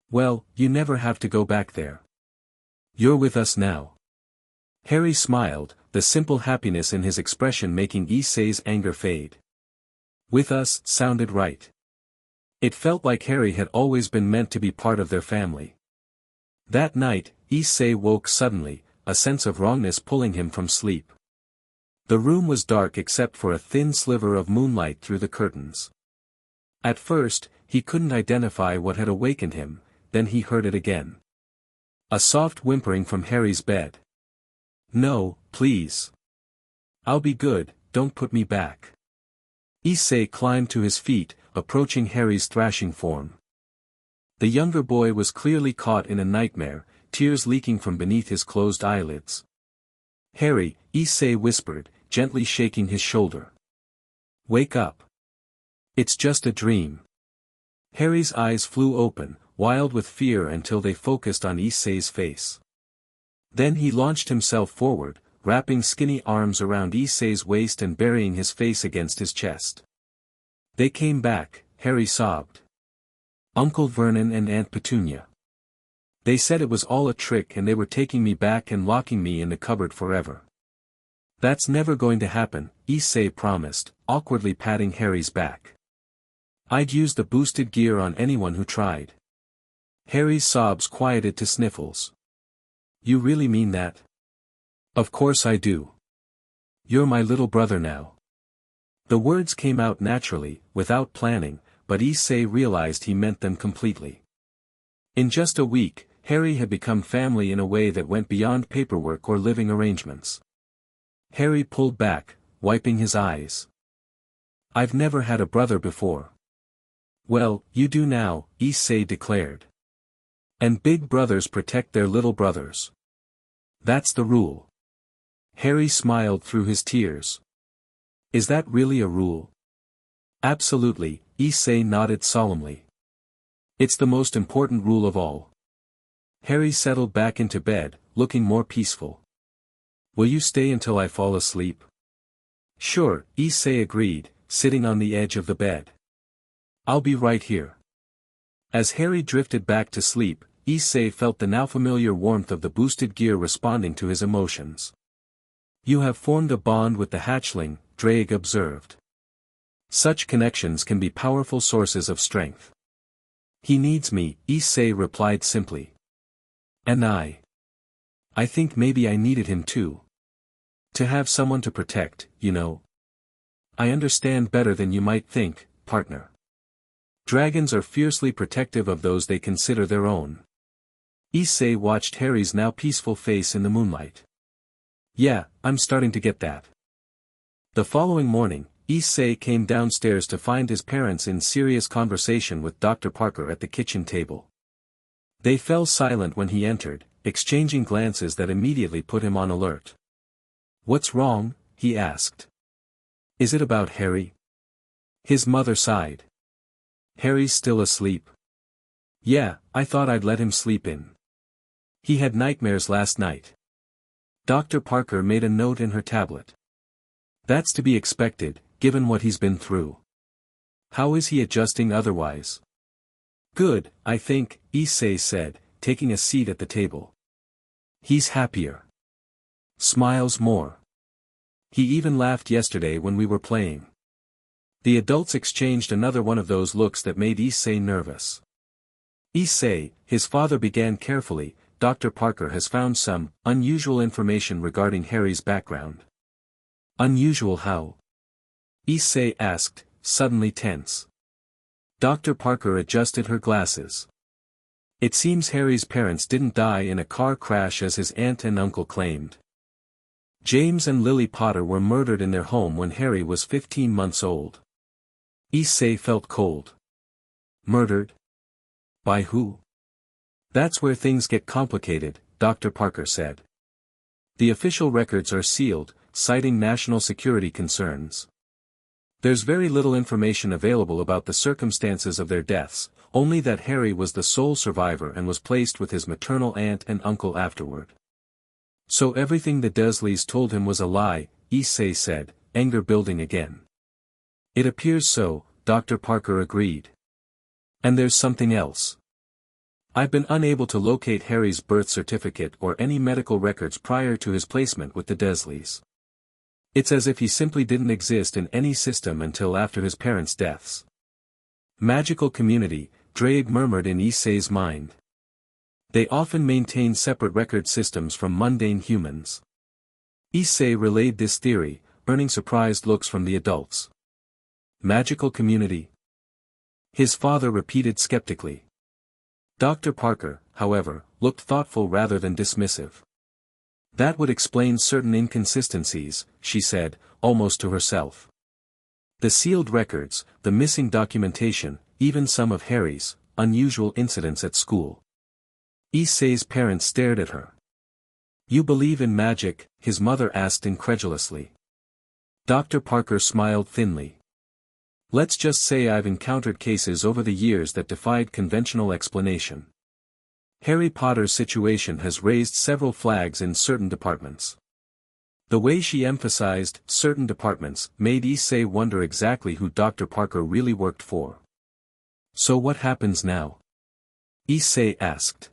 "Well, you never have to go back there. You're with us now." Harry smiled, the simple happiness in his expression making Issei's anger fade. "With us" sounded right. It felt like Harry had always been meant to be part of their family. That night, Issei woke suddenly, a sense of wrongness pulling him from sleep. The room was dark except for a thin sliver of moonlight through the curtains. At first, he couldn't identify what had awakened him, then he heard it again. A soft whimpering from Harry's bed. "No, please. I'll be good, don't put me back." Issei climbed to his feet, approaching Harry's thrashing form. The younger boy was clearly caught in a nightmare, tears leaking from beneath his closed eyelids. "Harry," Issei whispered, gently shaking his shoulder. "Wake up. It's just a dream." Harry's eyes flew open, wild with fear until they focused on Issei's face. Then he launched himself forward, wrapping skinny arms around Issei's waist and burying his face against his chest. "They came back," Harry sobbed. "Uncle Vernon and Aunt Petunia. They said it was all a trick and they were taking me back and locking me in the cupboard forever." "That's never going to happen," Issei promised, awkwardly patting Harry's back. "I'd use the boosted gear on anyone who tried." Harry's sobs quieted to sniffles. "You really mean that?" "Of course I do. You're my little brother now." The words came out naturally, without planning, but Issei realized he meant them completely. In just a week, Harry had become family in a way that went beyond paperwork or living arrangements. Harry pulled back, wiping his eyes. "I've never had a brother before." "Well, you do now," Issei declared. "And big brothers protect their little brothers. That's the rule." Harry smiled through his tears. "Is that really a rule?" "Absolutely," Issei nodded solemnly. "It's the most important rule of all." Harry settled back into bed, looking more peaceful. "Will you stay until I fall asleep?" "Sure," Issei agreed, sitting on the edge of the bed. "I'll be right here." As Harry drifted back to sleep, Issei felt the now familiar warmth of the boosted gear responding to his emotions. "You have formed a bond with the hatchling," Drake observed. "Such connections can be powerful sources of strength." "He needs me," Issei replied simply. "And I think maybe I needed him too. To have someone to protect, you know. I understand better than you might think, partner. Dragons are fiercely protective of those they consider their own." Issei watched Harry's now peaceful face in the moonlight. "Yeah, I'm starting to get that." The following morning, Issei came downstairs to find his parents in serious conversation with Dr. Parker at the kitchen table. They fell silent when he entered, exchanging glances that immediately put him on alert. "What's wrong?" he asked. "Is it about Harry?" His mother sighed. "Harry's still asleep?" "Yeah, I thought I'd let him sleep in. He had nightmares last night." Dr. Parker made a note in her tablet. "That's to be expected, given what he's been through. How is he adjusting otherwise?" "Good, I think," Issei said, taking a seat at the table. "He's happier. Smiles more. He even laughed yesterday when we were playing." The adults exchanged another one of those looks that made Issei nervous. "Issei," his father began carefully, "Dr. Parker has found some unusual information regarding Harry's background." "Unusual how?" Issei asked, suddenly tense. Dr. Parker adjusted her glasses. "It seems Harry's parents didn't die in a car crash as his aunt and uncle claimed. James and Lily Potter were murdered in their home when Harry was 15 months old." Issei felt cold. "Murdered? By who?" "That's where things get complicated," Dr. Parker said. "The official records are sealed, citing national security concerns. There's very little information available about the circumstances of their deaths, only that Harry was the sole survivor and was placed with his maternal aunt and uncle afterward." "So everything the Dursleys told him was a lie," Issei said, anger building again. "It appears so," Dr. Parker agreed. "And there's something else. I've been unable to locate Harry's birth certificate or any medical records prior to his placement with the Dursleys. It's as if he simply didn't exist in any system until after his parents' deaths." "Magical community," Drake murmured in Issei's mind. "They often maintain separate record systems from mundane humans." Issei relayed this theory, earning surprised looks from the adults. "Magical community?" his father repeated skeptically. Dr. Parker, however, looked thoughtful rather than dismissive. "That would explain certain inconsistencies," she said, almost to herself. "The sealed records, the missing documentation, even some of Harry's unusual incidents at school." Issei's parents stared at her. "You believe in magic?" his mother asked incredulously. Dr. Parker smiled thinly. "Let's just say I've encountered cases over the years that defied conventional explanation. Harry Potter's situation has raised several flags in certain departments. The way she emphasized certain departments made Issei wonder exactly who Dr. Parker really worked for. "So what happens now?" Issei asked.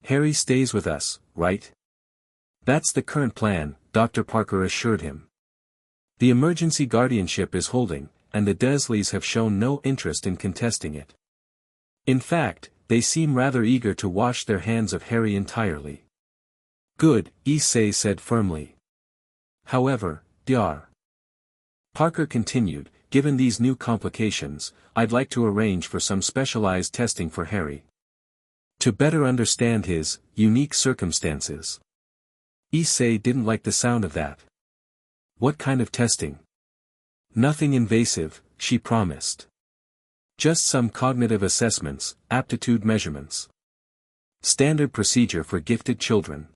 "Harry stays with us, right?" "That's the current plan," Dr. Parker assured him. "The emergency guardianship is holding, and the Dursleys have shown no interest in contesting it. In fact, they seem rather eager to wash their hands of Harry entirely." "Good," Issei said firmly. "However, Dr. Parker continued, given these new complications, I'd like to arrange for some specialized testing for Harry. To better understand his unique circumstances." Issei didn't like the sound of that. "What kind of testing?" "Nothing invasive," she promised. "Just some cognitive assessments, aptitude measurements. Standard procedure for gifted children."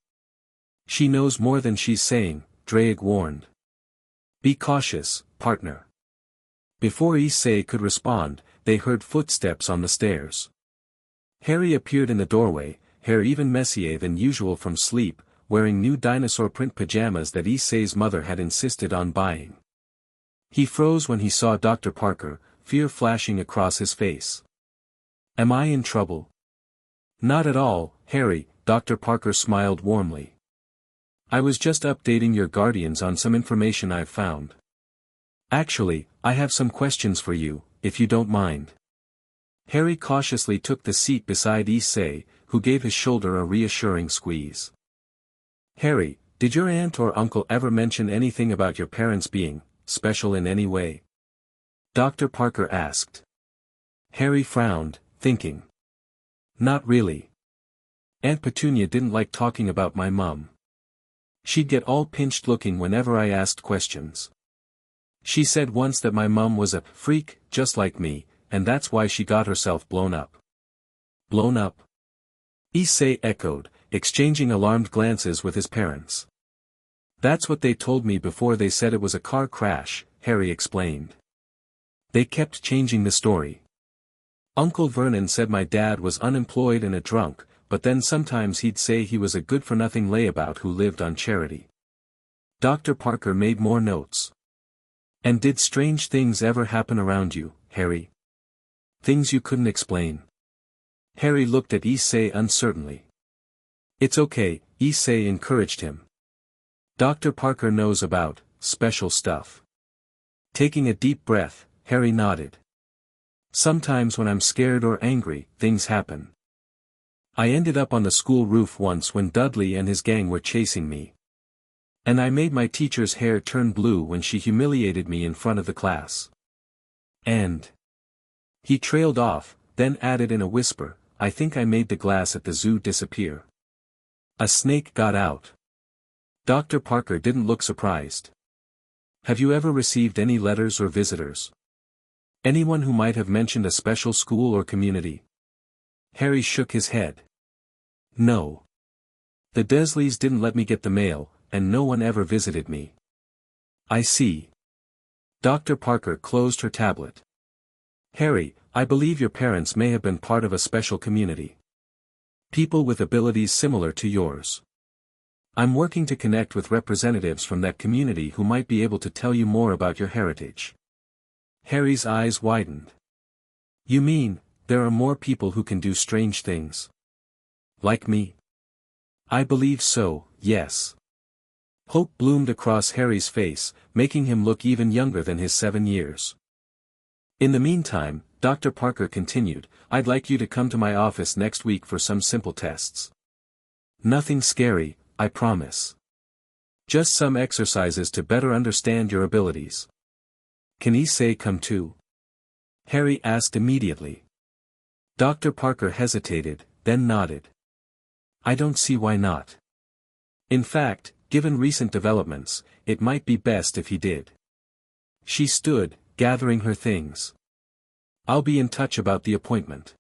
"She knows more than she's saying," Drake warned. "Be cautious, partner." Before Issei could respond, they heard footsteps on the stairs. Harry appeared in the doorway, hair even messier than usual from sleep, wearing new dinosaur print pajamas that Issei's mother had insisted on buying. He froze when he saw Dr. Parker, fear flashing across his face. "Am I in trouble?" "Not at all, Harry," Dr. Parker smiled warmly. "I was just updating your guardians on some information I've found. Actually, I have some questions for you, if you don't mind." Harry cautiously took the seat beside Issei, who gave his shoulder a reassuring squeeze. "Harry, did your aunt or uncle ever mention anything about your parents being special in any way?" Dr. Parker asked. Harry frowned, thinking. "Not really. Aunt Petunia didn't like talking about my mum. She'd get all pinched looking whenever I asked questions. She said once that my mum was a freak, just like me, and that's why she got herself blown up." "Blown up?" Issei echoed, exchanging alarmed glances with his parents. "That's what they told me before they said it was a car crash," Harry explained. They kept changing the story. "Uncle Vernon said my dad was unemployed and a drunk, but then sometimes he'd say he was a good-for-nothing layabout who lived on charity." Dr. Parker made more notes. "And did strange things ever happen around you, Harry? Things you couldn't explain?" Harry looked at Issei uncertainly. "It's okay," Issei encouraged him. "Dr. Parker knows about special stuff." Taking a deep breath, Harry nodded. "Sometimes when I'm scared or angry, things happen. I ended up on the school roof once when Dudley and his gang were chasing me. And I made my teacher's hair turn blue when she humiliated me in front of the class. And..." He trailed off, then added in a whisper, "I think I made the glass at the zoo disappear. A snake got out." Dr. Parker didn't look surprised. "Have you ever received any letters or visitors? Anyone who might have mentioned a special school or community?" Harry shook his head. "No. The Dursleys didn't let me get the mail, and no one ever visited me." "I see." Dr. Parker closed her tablet. "Harry, I believe your parents may have been part of a special community. People with abilities similar to yours. I'm working to connect with representatives from that community who might be able to tell you more about your heritage." Harry's eyes widened. "You mean, there are more people who can do strange things? Like me?" "I believe so, yes." Hope bloomed across Harry's face, making him look even younger than his 7 years. "In the meantime," Dr. Parker continued, "I'd like you to come to my office next week for some simple tests. Nothing scary, I promise. Just some exercises to better understand your abilities." "Can Issei come too?" Harry asked immediately. Dr. Parker hesitated, then nodded. "I don't see why not. In fact, given recent developments, it might be best if he did." She stood, gathering her things. "I'll be in touch about the appointment.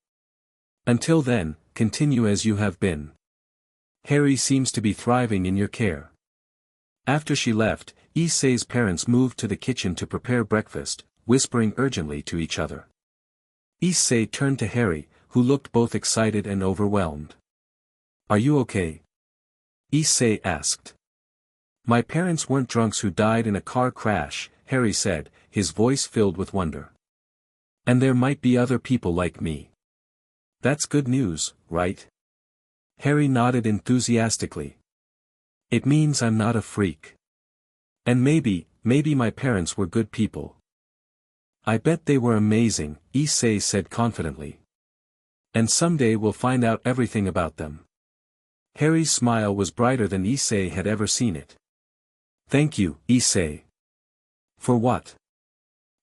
Until then, continue as you have been. Harry seems to be thriving in your care." After she left, Issei's parents moved to the kitchen to prepare breakfast, whispering urgently to each other. Issei turned to Harry, who looked both excited and overwhelmed. "Are you okay?" Issei asked. My parents weren't drunks who died in a car crash, Harry said, his voice filled with wonder. And there might be other people like me. That's good news, right? Harry nodded enthusiastically. It means I'm not a freak. And maybe my parents were good people. I bet they were amazing, Issei said confidently. And someday we'll find out everything about them. Harry's smile was brighter than Issei had ever seen it. Thank you, Issei. For what?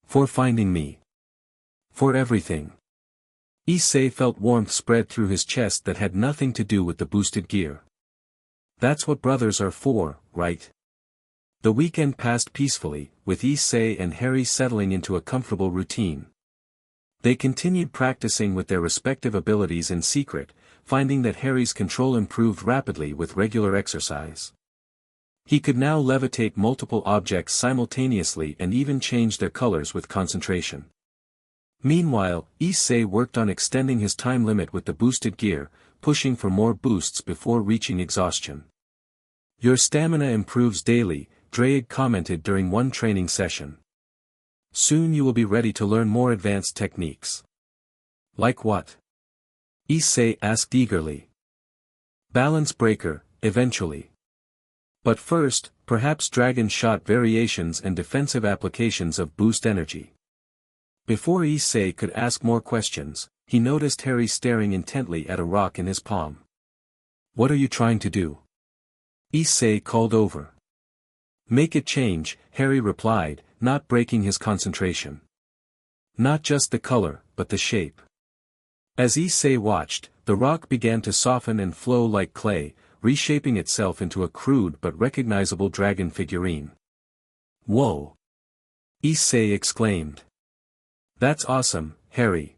For finding me. For everything. Issei felt warmth spread through his chest that had nothing to do with the boosted gear. That's what brothers are for, right? The weekend passed peacefully, with Issei and Harry settling into a comfortable routine. They continued practicing with their respective abilities in secret, finding that Harry's control improved rapidly with regular exercise. He could now levitate multiple objects simultaneously and even change their colors with concentration. Meanwhile, Issei worked on extending his time limit with the boosted gear, pushing for more boosts before reaching exhaustion. Your stamina improves daily, Draig commented during one training session. Soon you will be ready to learn more advanced techniques. Like what? Issei asked eagerly. Balance breaker, eventually. But first, perhaps dragon shot variations and defensive applications of boost energy. Before Issei could ask more questions, he noticed Harry staring intently at a rock in his palm. What are you trying to do? Issei called over. Make it change, Harry replied, not breaking his concentration. Not just the color, but the shape. As Issei watched, the rock began to soften and flow like clay, reshaping itself into a crude but recognizable dragon figurine. Whoa! Issei exclaimed. That's awesome, Harry.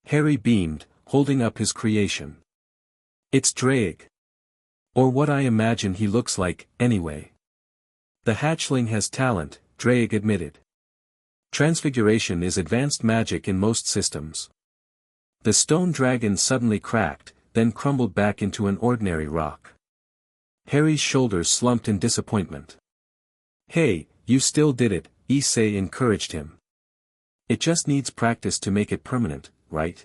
Harry beamed, holding up his creation. It's Draig. Or what I imagine he looks like, anyway. The hatchling has talent, Draig admitted. Transfiguration is advanced magic in most systems. The stone dragon suddenly cracked, then crumbled back into an ordinary rock. Harry's shoulders slumped in disappointment. Hey, you still did it, Issei encouraged him. It just needs practice to make it permanent, right?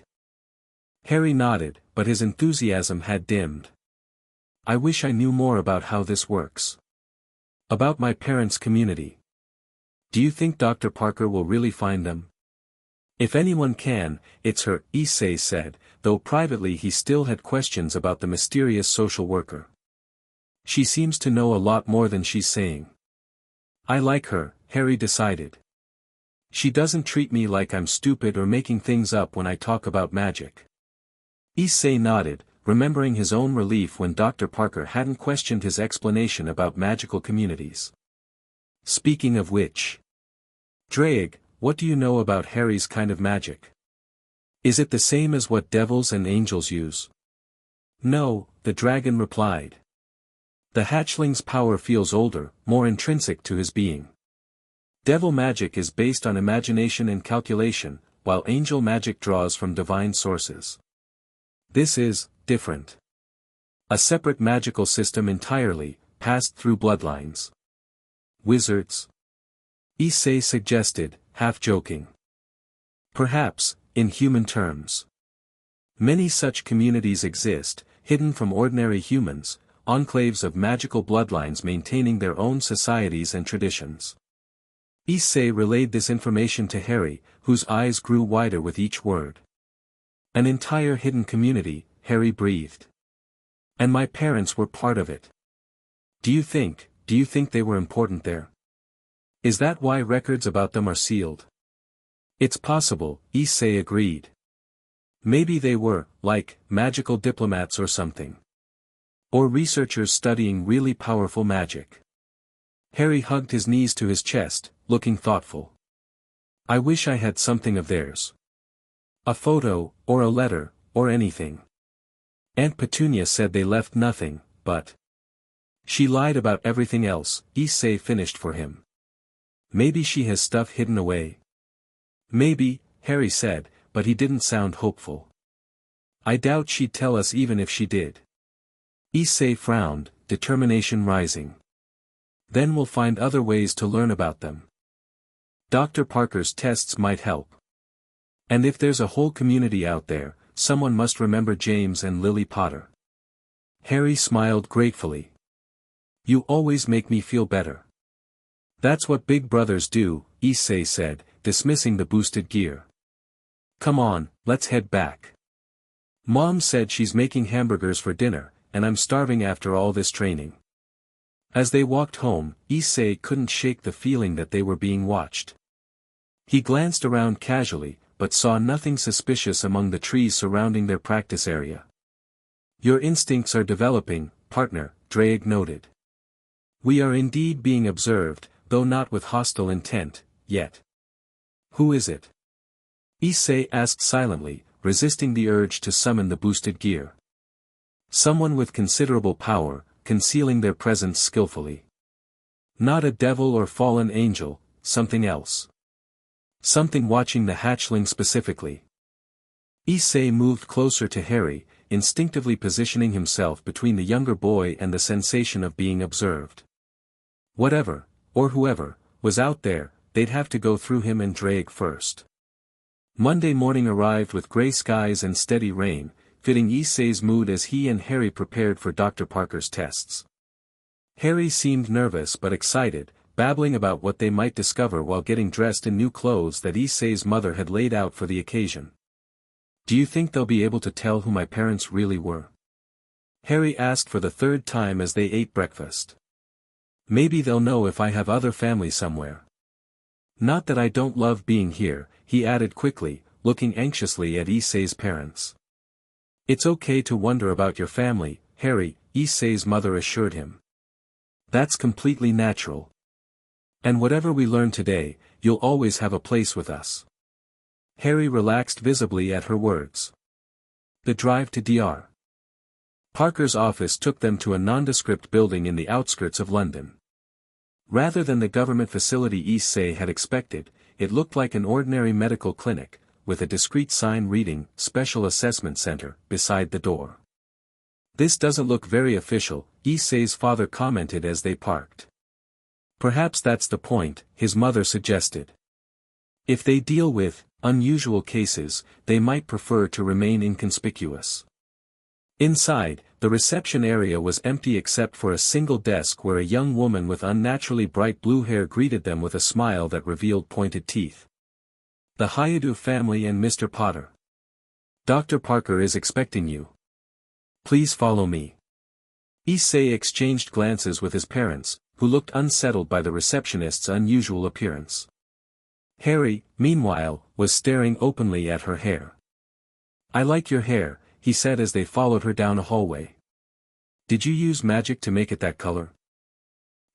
Harry nodded, but his enthusiasm had dimmed. I wish I knew more about how this works. About my parents' community. Do you think Dr. Parker will really find them? If anyone can, it's her, Issei said, though privately he still had questions about the mysterious social worker. She seems to know a lot more than she's saying. I like her, Harry decided. She doesn't treat me like I'm stupid or making things up when I talk about magic. Issei nodded, remembering his own relief when Dr. Parker hadn't questioned his explanation about magical communities. Speaking of which. Draig, what do you know about Harry's kind of magic? Is it the same as what devils and angels use? No, the dragon replied. The hatchling's power feels older, more intrinsic to his being. Devil magic is based on imagination and calculation, while angel magic draws from divine sources. This is different. A separate magical system entirely, passed through bloodlines. Wizards? Issei suggested, half joking. Perhaps, in human terms. Many such communities exist, hidden from ordinary humans, enclaves of magical bloodlines maintaining their own societies and traditions. Issei relayed this information to Harry, whose eyes grew wider with each word. An entire hidden community, Harry breathed. And my parents were part of it. Do you think they were important there? Is that why records about them are sealed? It's possible, Issei agreed. Maybe they were, like, magical diplomats or something. Or researchers studying really powerful magic. Harry hugged his knees to his chest, looking thoughtful. I wish I had something of theirs. A photo, or a letter, or anything. Aunt Petunia said they left nothing, but... She lied about everything else, Issei finished for him. Maybe she has stuff hidden away. Maybe, Harry said, but he didn't sound hopeful. I doubt she'd tell us even if she did. Issei frowned, determination rising. Then we'll find other ways to learn about them. Dr. Parker's tests might help. And if there's a whole community out there, someone must remember James and Lily Potter. Harry smiled gratefully. You always make me feel better. That's what big brothers do, Issei said, dismissing the boosted gear. Come on, let's head back. Mom said she's making hamburgers for dinner, and I'm starving after all this training. As they walked home, Issei couldn't shake the feeling that they were being watched. He glanced around casually, but saw nothing suspicious among the trees surrounding their practice area. Your instincts are developing, partner, Drake noted. We are indeed being observed, though not with hostile intent, yet. Who is it? Issei asked silently, resisting the urge to summon the boosted gear. Someone with considerable power, concealing their presence skillfully. Not a devil or fallen angel, something else. Something watching the hatchling specifically. Issei moved closer to Harry, instinctively positioning himself between the younger boy and the sensation of being observed. Whatever, or whoever, was out there, they'd have to go through him and Drake first. Monday morning arrived with gray skies and steady rain, fitting Issei's mood as he and Harry prepared for Dr. Parker's tests. Harry seemed nervous but excited, babbling about what they might discover while getting dressed in new clothes that Issei's mother had laid out for the occasion. Do you think they'll be able to tell who my parents really were? Harry asked for the third time as they ate breakfast. Maybe they'll know if I have other family somewhere. Not that I don't love being here, he added quickly, looking anxiously at Issei's parents. It's okay to wonder about your family, Harry, Issei's mother assured him. That's completely natural. And whatever we learn today, you'll always have a place with us. Harry relaxed visibly at her words. The drive to Dr. Parker's office took them to a nondescript building in the outskirts of London. Rather than the government facility Issei had expected, it looked like an ordinary medical clinic, with a discreet sign reading, Special Assessment Center, beside the door. This doesn't look very official, Issei's father commented as they parked. Perhaps that's the point, his mother suggested. If they deal with unusual cases, they might prefer to remain inconspicuous. Inside, the reception area was empty except for a single desk where a young woman with unnaturally bright blue hair greeted them with a smile that revealed pointed teeth. The Hayadu family and Mr. Potter. Dr. Parker is expecting you. Please follow me. Issei exchanged glances with his parents, who looked unsettled by the receptionist's unusual appearance. Harry, meanwhile, was staring openly at her hair. I like your hair, he said as they followed her down a hallway. Did you use magic to make it that color?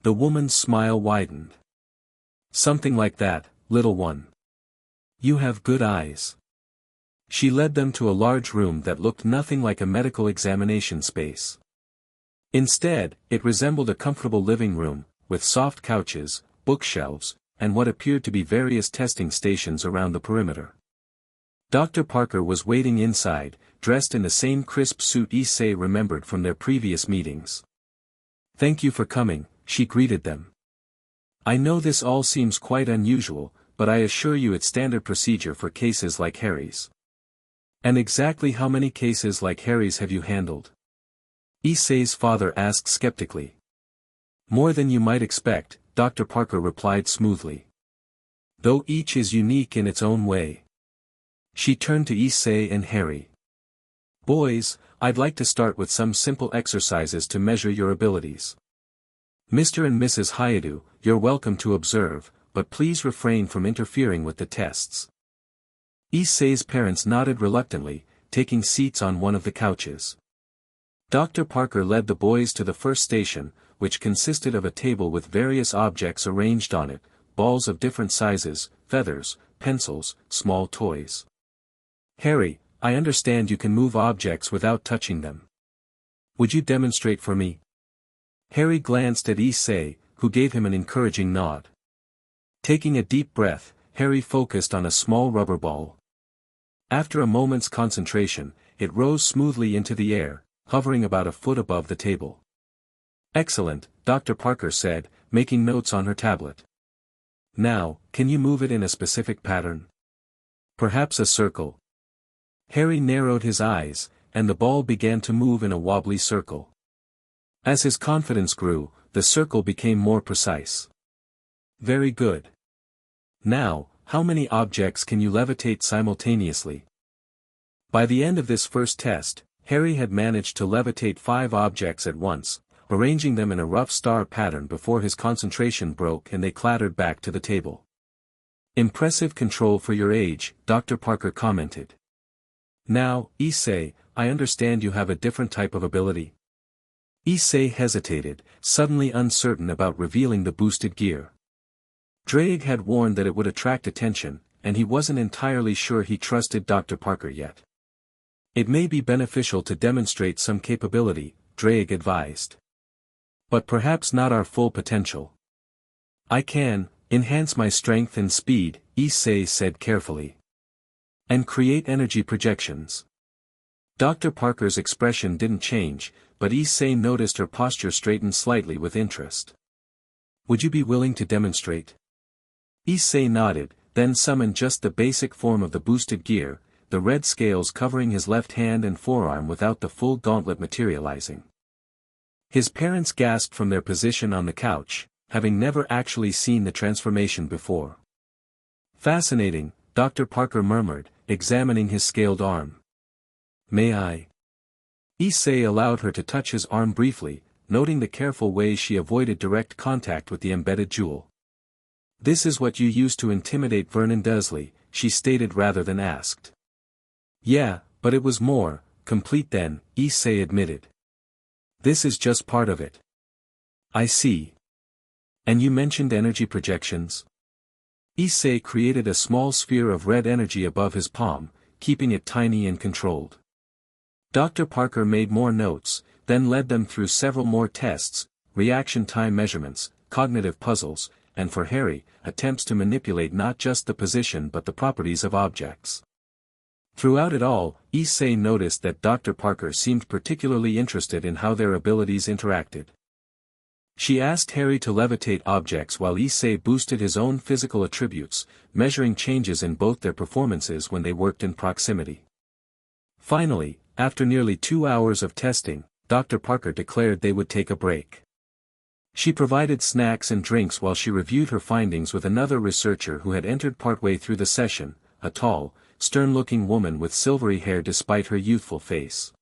The woman's smile widened. Something like that, little one. You have good eyes. She led them to a large room that looked nothing like a medical examination space. Instead, it resembled a comfortable living room, with soft couches, bookshelves, and what appeared to be various testing stations around the perimeter. Dr. Parker was waiting inside, dressed in the same crisp suit Issei remembered from their previous meetings. Thank you for coming, she greeted them. I know this all seems quite unusual, but I assure you it's standard procedure for cases like Harry's. And exactly how many cases like Harry's have you handled? Issei's father asked skeptically. More than you might expect, Dr. Parker replied smoothly. Though each is unique in its own way. She turned to Issei and Harry. Boys, I'd like to start with some simple exercises to measure your abilities. Mr. and Mrs. Hayadu, you're welcome to observe, but please refrain from interfering with the tests. Issei's parents nodded reluctantly, taking seats on one of the couches. Dr. Parker led the boys to the first station, which consisted of a table with various objects arranged on it, balls of different sizes, feathers, pencils, small toys. Harry, I understand you can move objects without touching them. Would you demonstrate for me? Harry glanced at Issei, who gave him an encouraging nod. Taking a deep breath, Harry focused on a small rubber ball. After a moment's concentration, it rose smoothly into the air, hovering about a foot above the table. Excellent, Dr. Parker said, making notes on her tablet. Now, can you move it in a specific pattern? Perhaps a circle. Harry narrowed his eyes, and the ball began to move in a wobbly circle. As his confidence grew, the circle became more precise. Very good. Now, how many objects can you levitate simultaneously? By the end of this first test, Harry had managed to levitate 5 objects at once, arranging them in a rough star pattern before his concentration broke and they clattered back to the table. Impressive control for your age, Dr. Parker commented. Now, Issei, I understand you have a different type of ability. Issei hesitated, suddenly uncertain about revealing the boosted gear. Drake had warned that it would attract attention, and he wasn't entirely sure he trusted Dr. Parker yet. It may be beneficial to demonstrate some capability, Drake advised. But perhaps not our full potential. I can enhance my strength and speed, Issei said carefully. And create energy projections. Dr. Parker's expression didn't change, but Issei noticed her posture straighten slightly with interest. Would you be willing to demonstrate? Issei nodded, then summoned just the basic form of the boosted gear, the red scales covering his left hand and forearm without the full gauntlet materializing. His parents gasped from their position on the couch, having never actually seen the transformation before. Fascinating, Dr. Parker murmured, examining his scaled arm. May I? Issei allowed her to touch his arm briefly, noting the careful way she avoided direct contact with the embedded jewel. This is what you used to intimidate Vernon Dursley, she stated rather than asked. Yeah, but it was more complete than, Issei admitted. This is just part of it. I see. And you mentioned energy projections? Issei created a small sphere of red energy above his palm, keeping it tiny and controlled. Dr. Parker made more notes, then led them through several more tests, reaction time measurements, cognitive puzzles, and for Harry, attempts to manipulate not just the position but the properties of objects. Throughout it all, Issei noticed that Dr. Parker seemed particularly interested in how their abilities interacted. She asked Harry to levitate objects while Issei boosted his own physical attributes, measuring changes in both their performances when they worked in proximity. Finally, after nearly 2 hours of testing, Dr. Parker declared they would take a break. She provided snacks and drinks while she reviewed her findings with another researcher who had entered partway through the session, a tall, stern-looking woman with silvery hair despite her youthful face.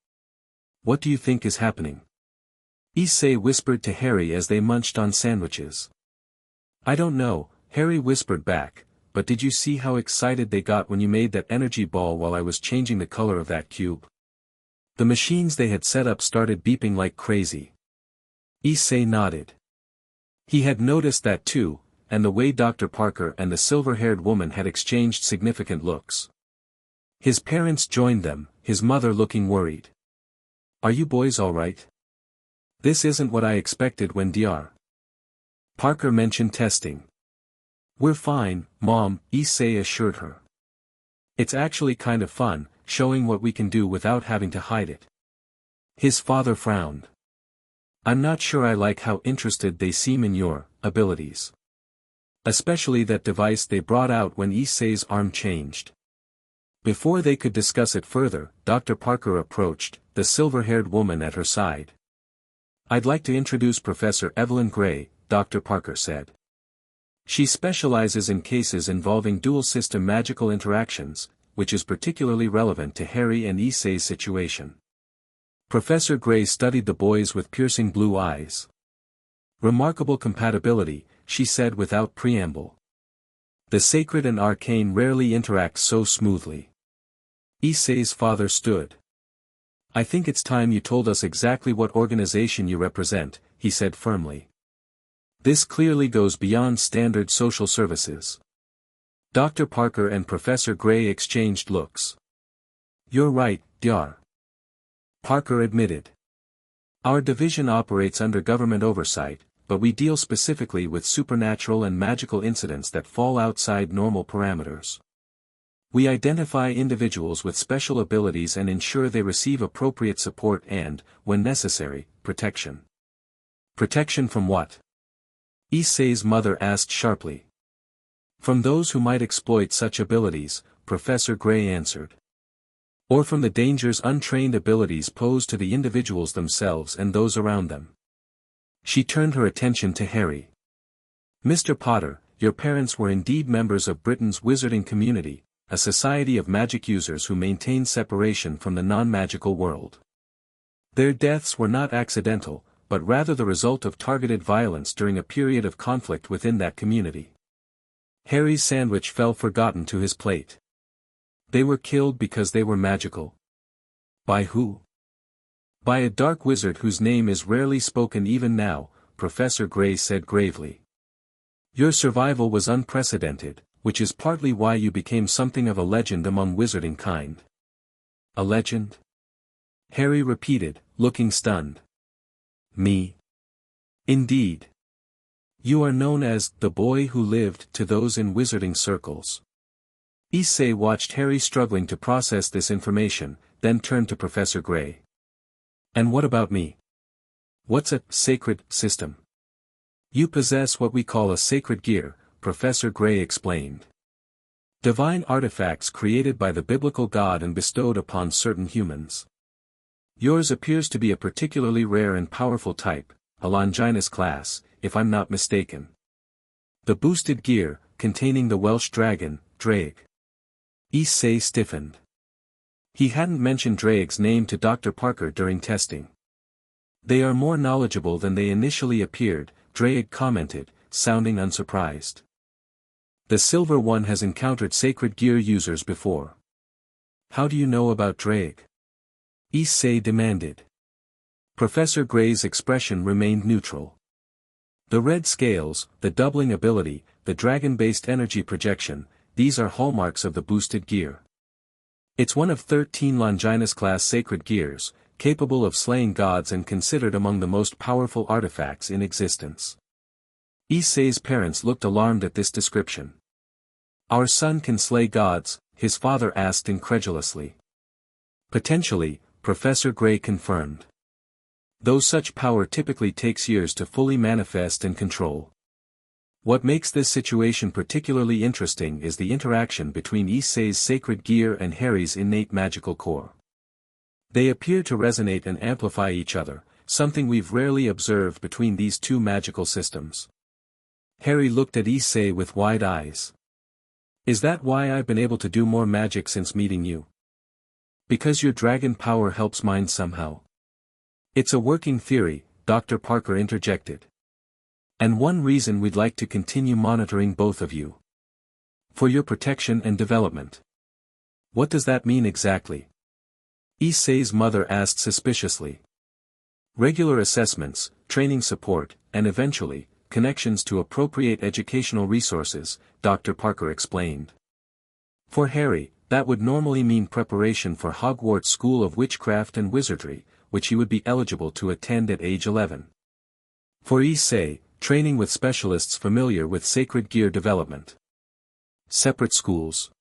What do you think is happening? Issei whispered to Harry as they munched on sandwiches. I don't know, Harry whispered back, but did you see how excited they got when you made that energy ball while I was changing the color of that cube? The machines they had set up started beeping like crazy. Issei nodded. He had noticed that too, and the way Dr. Parker and the silver-haired woman had exchanged significant looks. His parents joined them, his mother looking worried. Are you boys all right? This isn't what I expected when Dr. Parker mentioned testing. We're fine, Mom, Issei assured her. It's actually kind of fun, showing what we can do without having to hide it. His father frowned. I'm not sure I like how interested they seem in your abilities. Especially that device they brought out when Issei's arm changed. Before they could discuss it further, Dr. Parker approached, the silver-haired woman at her side. I'd like to introduce Professor Evelyn Gray, Dr. Parker said. She specializes in cases involving dual-system magical interactions, which is particularly relevant to Harry and Issei's situation. Professor Gray studied the boys with piercing blue eyes. Remarkable compatibility, she said without preamble. The sacred and arcane rarely interact so smoothly. Issei's father stood. I think it's time you told us exactly what organization you represent, he said firmly. This clearly goes beyond standard social services. Dr. Parker and Professor Gray exchanged looks. You're right, Dr. Parker admitted. Our division operates under government oversight, but we deal specifically with supernatural and magical incidents that fall outside normal parameters. We identify individuals with special abilities and ensure they receive appropriate support and, when necessary, protection. Protection from what? Issei's mother asked sharply. From those who might exploit such abilities, Professor Gray answered. Or from the dangers untrained abilities pose to the individuals themselves and those around them. She turned her attention to Harry. Mr. Potter, your parents were indeed members of Britain's wizarding community, a society of magic users who maintain separation from the non-magical world. Their deaths were not accidental, but rather the result of targeted violence during a period of conflict within that community. Harry's sandwich fell forgotten to his plate. They were killed because they were magical. By who? By a dark wizard whose name is rarely spoken even now, Professor Gray said gravely. Your survival was unprecedented, which is partly why you became something of a legend among wizarding kind. A legend? Harry repeated, looking stunned. Me? Indeed. You are known as the boy who lived to those in wizarding circles. Issei watched Harry struggling to process this information, then turned to Professor Gray. And what about me? What's a sacred system? You possess what we call a sacred gear, Professor Gray explained. Divine artifacts created by the biblical God and bestowed upon certain humans. Yours appears to be a particularly rare and powerful type, a Longinus class, if I'm not mistaken. The boosted gear, containing the Welsh dragon, Draig. Issei stiffened. He hadn't mentioned Draig's name to Dr. Parker during testing. They are more knowledgeable than they initially appeared, Draig commented, sounding unsurprised. The Silver One has encountered sacred gear users before. How do you know about Draig? Issei demanded. Professor Gray's expression remained neutral. The red scales, the doubling ability, the dragon-based energy projection, these are hallmarks of the boosted gear. It's one of 13 Longinus-class sacred gears, capable of slaying gods and considered among the most powerful artifacts in existence. Issei's parents looked alarmed at this description. Our son can slay gods, his father asked incredulously. Potentially, Professor Gray confirmed. Though such power typically takes years to fully manifest and control. What makes this situation particularly interesting is the interaction between Issei's sacred gear and Harry's innate magical core. They appear to resonate and amplify each other, something we've rarely observed between these two magical systems. Harry looked at Issei with wide eyes. Is that why I've been able to do more magic since meeting you? Because your dragon power helps mine somehow. It's a working theory, Dr. Parker interjected. And one reason we'd like to continue monitoring both of you. For your protection and development. What does that mean exactly? Issei's mother asked suspiciously. Regular assessments, training support, and eventually, connections to appropriate educational resources, Dr. Parker explained. For Harry, that would normally mean preparation for Hogwarts School of Witchcraft and Wizardry, which he would be eligible to attend at age 11. For Issei, training with specialists familiar with sacred gear development. Separate schools?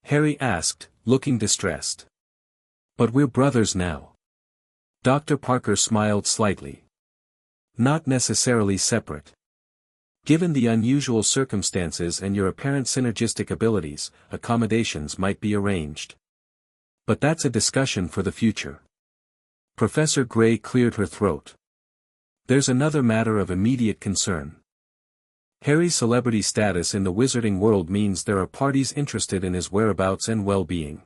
Harry asked, looking distressed. But we're brothers now. Dr. Parker smiled slightly. Not necessarily separate. Given the unusual circumstances and your apparent synergistic abilities, accommodations might be arranged. But that's a discussion for the future. Professor Gray cleared her throat. There's another matter of immediate concern. Harry's celebrity status in the wizarding world means there are parties interested in his whereabouts and well-being.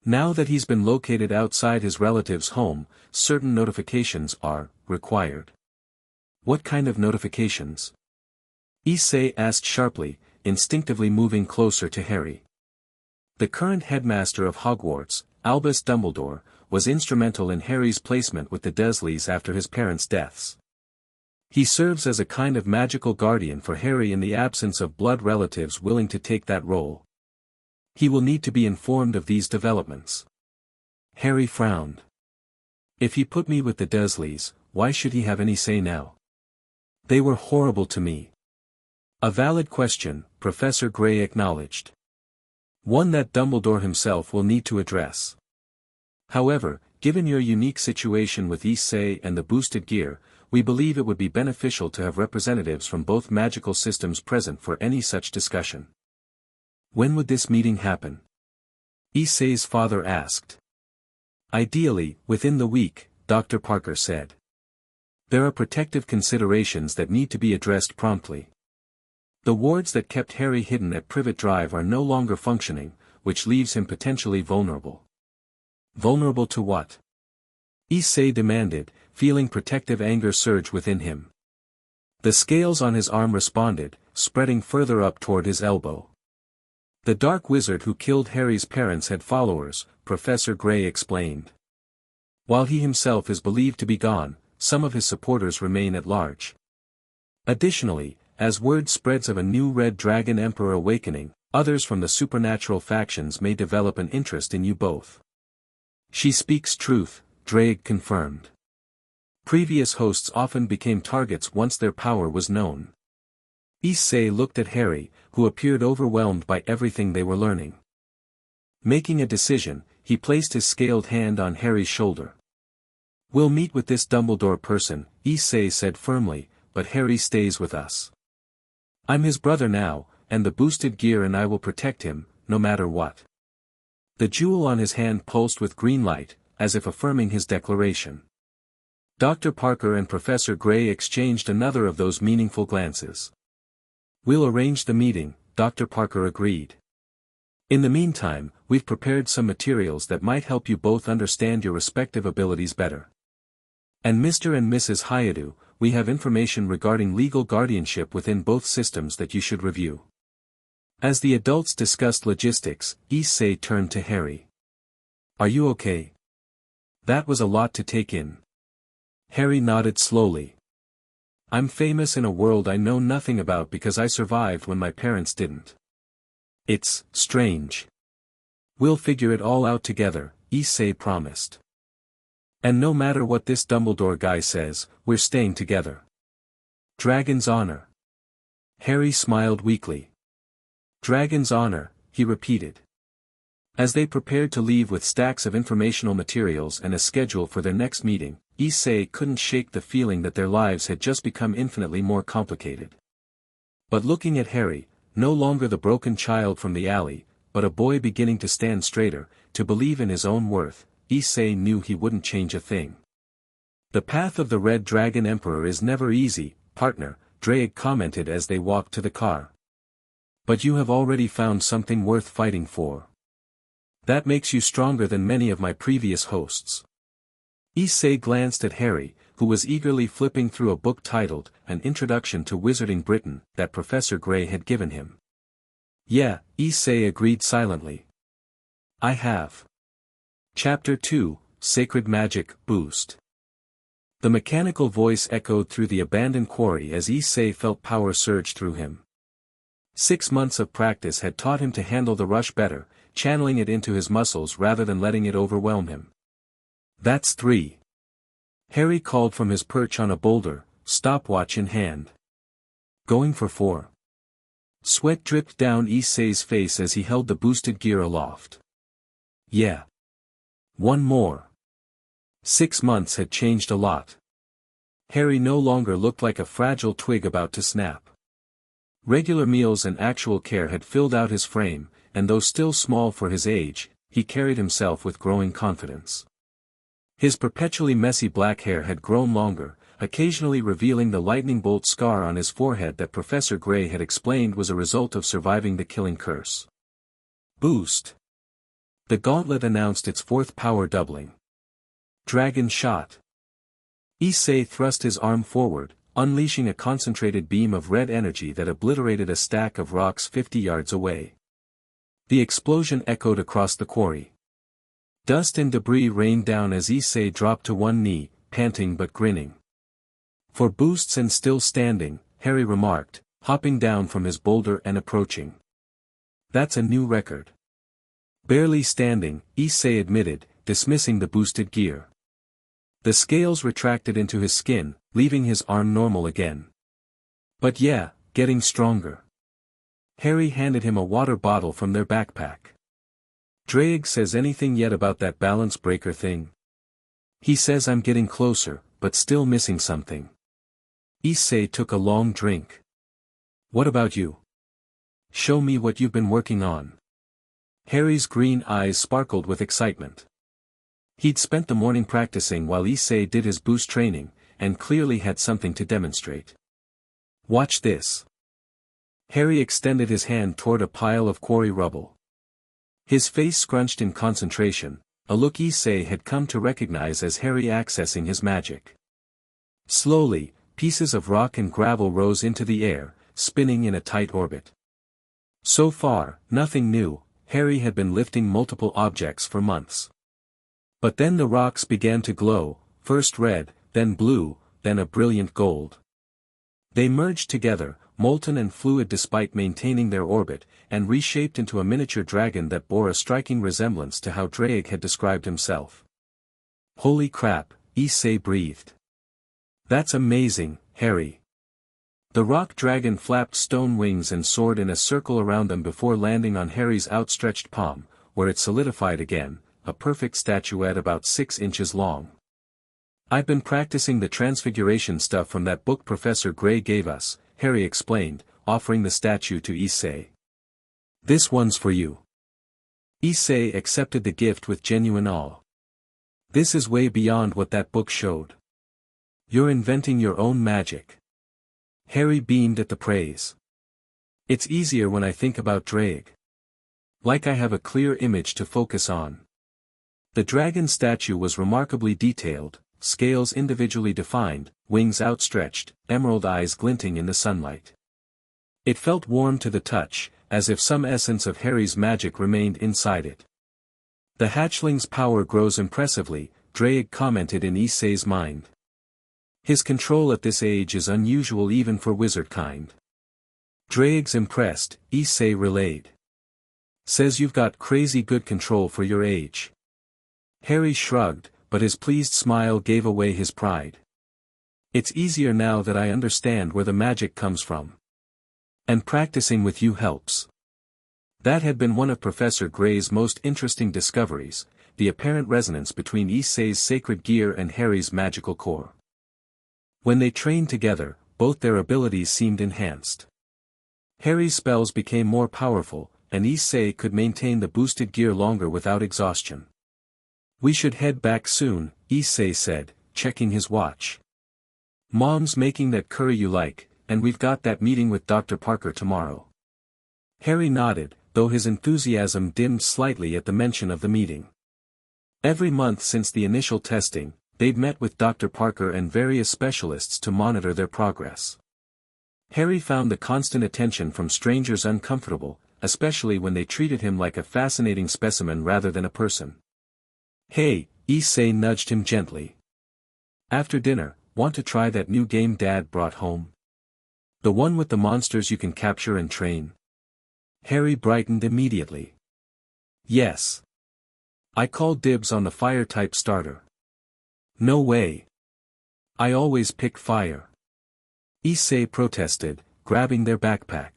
Now that he's been located outside his relative's home, certain notifications are required. What kind of notifications? Issei asked sharply, instinctively moving closer to Harry. The current headmaster of Hogwarts, Albus Dumbledore, was instrumental in Harry's placement with the Dursleys after his parents' deaths. He serves as a kind of magical guardian for Harry in the absence of blood relatives willing to take that role. He will need to be informed of these developments. Harry frowned. If he put me with the Dursleys, why should he have any say now? They were horrible to me. A valid question, Professor Gray acknowledged. One that Dumbledore himself will need to address. However, given your unique situation with Issei and the boosted gear, we believe it would be beneficial to have representatives from both magical systems present for any such discussion. When would this meeting happen? Issei's father asked. Ideally, within the week, Dr. Parker said. There are protective considerations that need to be addressed promptly. The wards that kept Harry hidden at Privet Drive are no longer functioning, which leaves him potentially vulnerable. Vulnerable to what? Issei demanded, feeling protective anger surge within him. The scales on his arm responded, spreading further up toward his elbow. The dark wizard who killed Harry's parents had followers, Professor Gray explained. While he himself is believed to be gone, some of his supporters remain at large. Additionally, as word spreads of a new Red Dragon Emperor awakening, others from the supernatural factions may develop an interest in you both. She speaks truth, Drake confirmed. Previous hosts often became targets once their power was known. Issei looked at Harry, who appeared overwhelmed by everything they were learning. Making a decision, he placed his scaled hand on Harry's shoulder. We'll meet with this Dumbledore person, Issei said firmly, but Harry stays with us. I'm his brother now, and the boosted gear and I will protect him, no matter what. The jewel on his hand pulsed with green light, as if affirming his declaration. Dr. Parker and Professor Gray exchanged another of those meaningful glances. We'll arrange the meeting, Dr. Parker agreed. In the meantime, we've prepared some materials that might help you both understand your respective abilities better. And Mr. and Mrs. Hayadu, we have information regarding legal guardianship within both systems that you should review. As the adults discussed logistics, Issei turned to Harry. Are you okay? That was a lot to take in. Harry nodded slowly. I'm famous in a world I know nothing about because I survived when my parents didn't. It's strange. We'll figure it all out together, Issei promised. And no matter what this Dumbledore guy says, we're staying together. Dragon's honor. Harry smiled weakly. Dragon's honor, he repeated. As they prepared to leave with stacks of informational materials and a schedule for their next meeting, Issei couldn't shake the feeling that their lives had just become infinitely more complicated. But looking at Harry, no longer the broken child from the alley, but a boy beginning to stand straighter, to believe in his own worth, Issei knew he wouldn't change a thing. The path of the Red Dragon Emperor is never easy, partner, Drake commented as they walked to the car. But you have already found something worth fighting for. That makes you stronger than many of my previous hosts. Issei glanced at Harry, who was eagerly flipping through a book titled, An Introduction to Wizarding Britain, that Professor Gray had given him. Yeah, Issei agreed silently. I have. Chapter 2, Sacred Magic, Boost. The mechanical voice echoed through the abandoned quarry as Issei felt power surge through him. 6 months of practice had taught him to handle the rush better, channeling it into his muscles rather than letting it overwhelm him. That's 3. Harry called from his perch on a boulder, stopwatch in hand. Going for 4. Sweat dripped down Issei's face as he held the boosted gear aloft. Yeah. 1 more. 6 months had changed a lot. Harry no longer looked like a fragile twig about to snap. Regular meals and actual care had filled out his frame, and though still small for his age, he carried himself with growing confidence. His perpetually messy black hair had grown longer, occasionally revealing the lightning bolt scar on his forehead that Professor Gray had explained was a result of surviving the killing curse. Boost. The gauntlet announced its 4th power doubling. Dragon shot. Issei thrust his arm forward, unleashing a concentrated beam of red energy that obliterated a stack of rocks 50 yards away. The explosion echoed across the quarry. Dust and debris rained down as Issei dropped to one knee, panting but grinning. For boosts and still standing, Harry remarked, hopping down from his boulder and approaching. That's a new record. Barely standing, Issei admitted, dismissing the boosted gear. The scales retracted into his skin, leaving his arm normal again. But yeah, getting stronger. Harry handed him a water bottle from their backpack. Drake says anything yet about that balance breaker thing? He says I'm getting closer, but still missing something. Issei took a long drink. What about you? Show me what you've been working on. Harry's green eyes sparkled with excitement. He'd spent the morning practicing while Issei did his boost training, and clearly had something to demonstrate. Watch this. Harry extended his hand toward a pile of quarry rubble. His face scrunched in concentration, a look Issei had come to recognize as Harry accessing his magic. Slowly, pieces of rock and gravel rose into the air, spinning in a tight orbit. So far, nothing new. Harry had been lifting multiple objects for months. But then the rocks began to glow, first red, then blue, then a brilliant gold. They merged together, molten and fluid despite maintaining their orbit, and reshaped into a miniature dragon that bore a striking resemblance to how Drake had described himself. Holy crap, Issei breathed. That's amazing, Harry. The rock dragon flapped stone wings and soared in a circle around them before landing on Harry's outstretched palm, where it solidified again, a perfect statuette about 6 inches long. I've been practicing the transfiguration stuff from that book Professor Gray gave us, Harry explained, offering the statue to Issei. This one's for you. Issei accepted the gift with genuine awe. This is way beyond what that book showed. You're inventing your own magic. Harry beamed at the praise. It's easier when I think about Drake. Like I have a clear image to focus on. The dragon statue was remarkably detailed, scales individually defined, wings outstretched, emerald eyes glinting in the sunlight. It felt warm to the touch, as if some essence of Harry's magic remained inside it. The hatchling's power grows impressively, Drake commented in Issei's mind. His control at this age is unusual even for wizard kind. Drake's impressed, Issei relayed. Says you've got crazy good control for your age. Harry shrugged, but his pleased smile gave away his pride. It's easier now that I understand where the magic comes from. And practicing with you helps. That had been one of Professor Gray's most interesting discoveries, the apparent resonance between Issei's sacred gear and Harry's magical core. When they trained together, both their abilities seemed enhanced. Harry's spells became more powerful, and Issei could maintain the boosted gear longer without exhaustion. We should head back soon, Issei said, checking his watch. Mom's making that curry you like, and we've got that meeting with Dr. Parker tomorrow. Harry nodded, though his enthusiasm dimmed slightly at the mention of the meeting. Every month since the initial testing, they'd met with Dr. Parker and various specialists to monitor their progress. Harry found the constant attention from strangers uncomfortable, especially when they treated him like a fascinating specimen rather than a person. Hey, Issei nudged him gently. After dinner, want to try that new game Dad brought home? The one with the monsters you can capture and train? Harry brightened immediately. Yes. I called dibs on the fire-type starter. No way. I always pick fire. Issei protested, grabbing their backpack.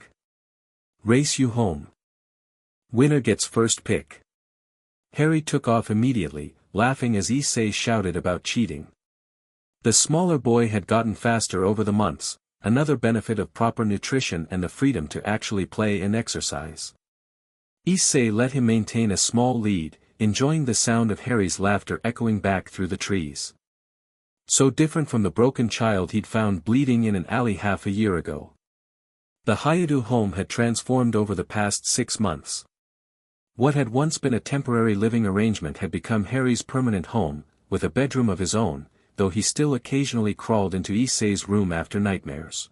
Race you home. Winner gets first pick. Harry took off immediately, laughing as Issei shouted about cheating. The smaller boy had gotten faster over the months, another benefit of proper nutrition and the freedom to actually play and exercise. Issei let him maintain a small lead, enjoying the sound of Harry's laughter echoing back through the trees. So different from the broken child he'd found bleeding in an alley half a year ago. The Hayadu home had transformed over the past 6 months. What had once been a temporary living arrangement had become Harry's permanent home, with a bedroom of his own, though he still occasionally crawled into Issei's room after nightmares.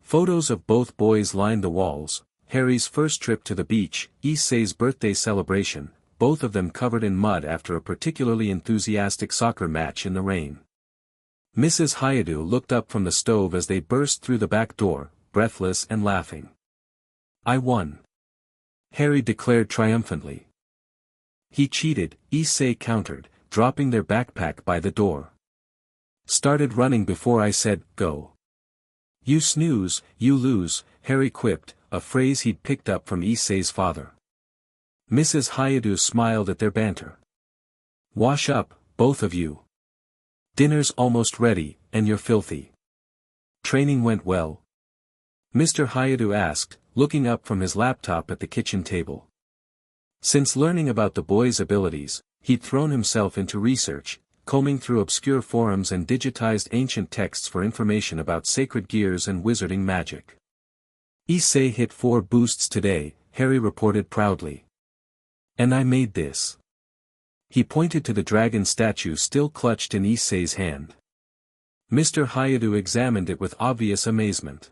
Photos of both boys lined the walls, Harry's first trip to the beach, Issei's birthday celebration, both of them covered in mud after a particularly enthusiastic soccer match in the rain. Mrs. Hayadu looked up from the stove as they burst through the back door, breathless and laughing. I won. Harry declared triumphantly. He cheated, Issei countered, dropping their backpack by the door. Started running before I said, go. You snooze, you lose, Harry quipped, a phrase he'd picked up from Issei's father. Mrs. Hayadu smiled at their banter. Wash up, both of you. Dinner's almost ready, and you're filthy. Training went well? Mr. Hayatu asked, looking up from his laptop at the kitchen table. Since learning about the boy's abilities, he'd thrown himself into research, combing through obscure forums and digitized ancient texts for information about sacred gears and wizarding magic. Issei hit 4 boosts today, Harry reported proudly. And I made this. He pointed to the dragon statue still clutched in Issei's hand. Mr. Hayatu examined it with obvious amazement.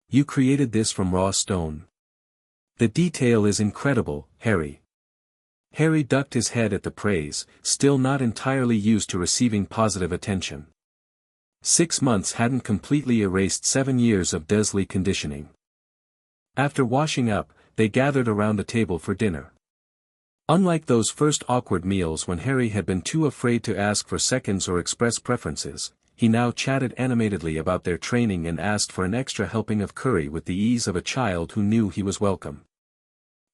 You created this from raw stone. The detail is incredible, Harry. Harry ducked his head at the praise, still not entirely used to receiving positive attention. 6 months hadn't completely erased 7 years of Dursley conditioning. After washing up, they gathered around the table for dinner. Unlike those first awkward meals when Harry had been too afraid to ask for seconds or express preferences, he now chatted animatedly about their training and asked for an extra helping of curry with the ease of a child who knew he was welcome.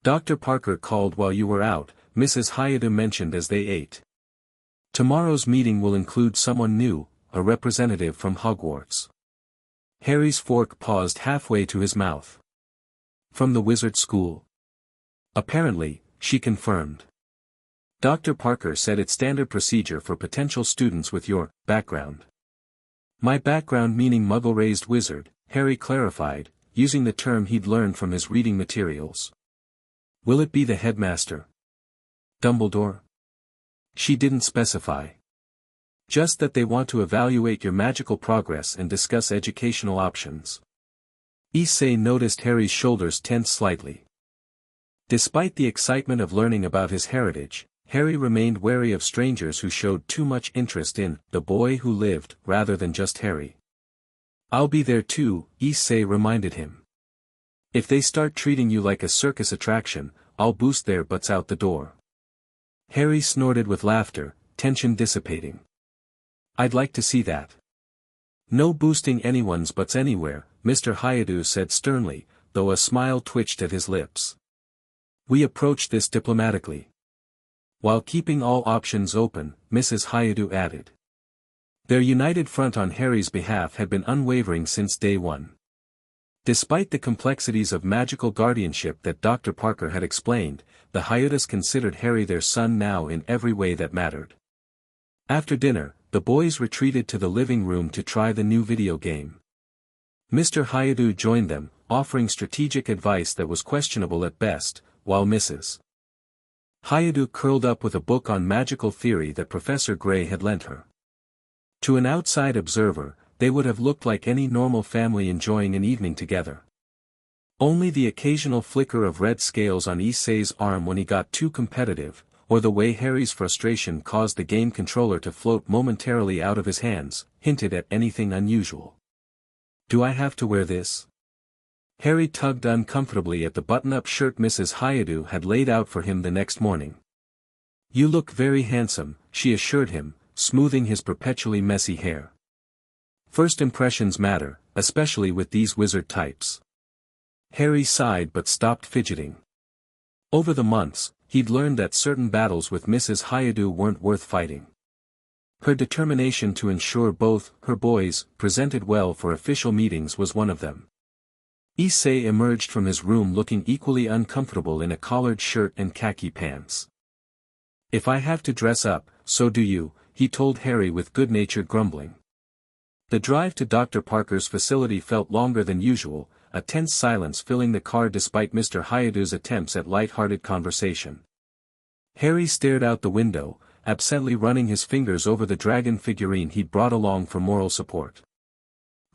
Dr. Parker called while you were out, Mrs. Hayatu mentioned as they ate. Tomorrow's meeting will include someone new, a representative from Hogwarts. Harry's fork paused halfway to his mouth. From the wizard school? Apparently, she confirmed. Dr. Parker said it's standard procedure for potential students with your background. My background meaning muggle-raised wizard, Harry clarified, using the term he'd learned from his reading materials. Will it be the headmaster? Dumbledore? She didn't specify. Just that they want to evaluate your magical progress and discuss educational options. Issei noticed Harry's shoulders tense slightly. Despite the excitement of learning about his heritage, Harry remained wary of strangers who showed too much interest in the boy who lived, rather than just Harry. I'll be there too, Issei reminded him. If they start treating you like a circus attraction, I'll boost their butts out the door. Harry snorted with laughter, tension dissipating. I'd like to see that. No boosting anyone's butts anywhere, Mr. Hayatu said sternly, though a smile twitched at his lips. We approached this diplomatically. While keeping all options open, Mrs. Hayatu added. Their united front on Harry's behalf had been unwavering since day one. Despite the complexities of magical guardianship that Dr. Parker had explained, the Hayatus considered Harry their son now in every way that mattered. After dinner, the boys retreated to the living room to try the new video game. Mr. Hayatu joined them, offering strategic advice that was questionable at best, while Mrs. Hayatu curled up with a book on magical theory that Professor Gray had lent her. To an outside observer, they would have looked like any normal family enjoying an evening together. Only the occasional flicker of red scales on Issei's arm when he got too competitive, or the way Harry's frustration caused the game controller to float momentarily out of his hands, hinted at anything unusual. Do I have to wear this? Harry tugged uncomfortably at the button-up shirt Mrs. Hayatu had laid out for him the next morning. You look very handsome, she assured him, smoothing his perpetually messy hair. First impressions matter, especially with these wizard types. Harry sighed but stopped fidgeting. Over the months, he'd learned that certain battles with Mrs. Hayatu weren't worth fighting. Her determination to ensure both her boys presented well for official meetings was one of them. Issei emerged from his room looking equally uncomfortable in a collared shirt and khaki pants. If I have to dress up, so do you, he told Harry with good-natured grumbling. The drive to Dr. Parker's facility felt longer than usual, a tense silence filling the car despite Mr. Hayatu's attempts at light-hearted conversation. Harry stared out the window, absently running his fingers over the dragon figurine he'd brought along for moral support.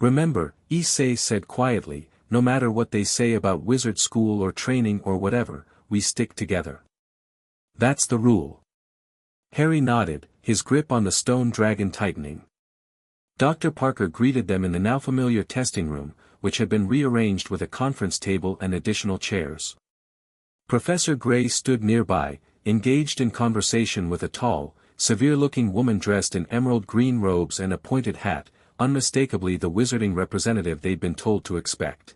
Remember, Issei said quietly, no matter what they say about wizard school or training or whatever, we stick together. That's the rule. Harry nodded, his grip on the stone dragon tightening. Dr. Parker greeted them in the now familiar testing room, which had been rearranged with a conference table and additional chairs. Professor Gray stood nearby, engaged in conversation with a tall, severe-looking woman dressed in emerald green robes and a pointed hat, unmistakably the wizarding representative they'd been told to expect.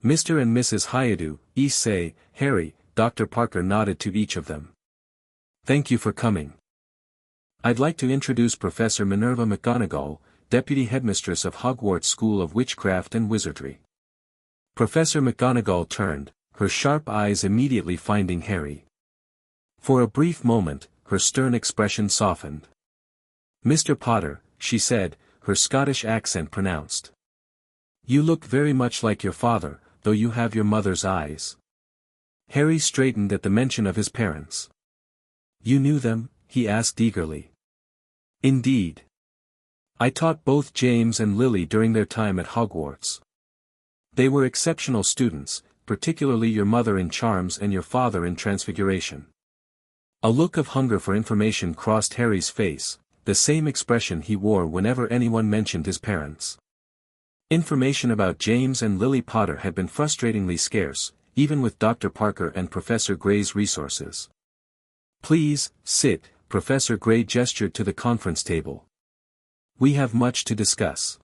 Mr. and Mrs. Hayatu, Issei, Harry, Dr. Parker nodded to each of them. Thank you for coming. I'd like to introduce Professor Minerva McGonagall, Deputy Headmistress of Hogwarts School of Witchcraft and Wizardry. Professor McGonagall turned, her sharp eyes immediately finding Harry. For a brief moment, her stern expression softened. "Mr. Potter," she said, her Scottish accent pronounced. "You look very much like your father, though you have your mother's eyes." Harry straightened at the mention of his parents. "You knew them?" he asked eagerly. "Indeed. I taught both James and Lily during their time at Hogwarts. They were exceptional students, particularly your mother in charms and your father in transfiguration." A look of hunger for information crossed Harry's face, the same expression he wore whenever anyone mentioned his parents. Information about James and Lily Potter had been frustratingly scarce, even with Dr. Parker and Professor Gray's resources. "Please, sit," Professor Gray gestured to the conference table. "We have much to discuss."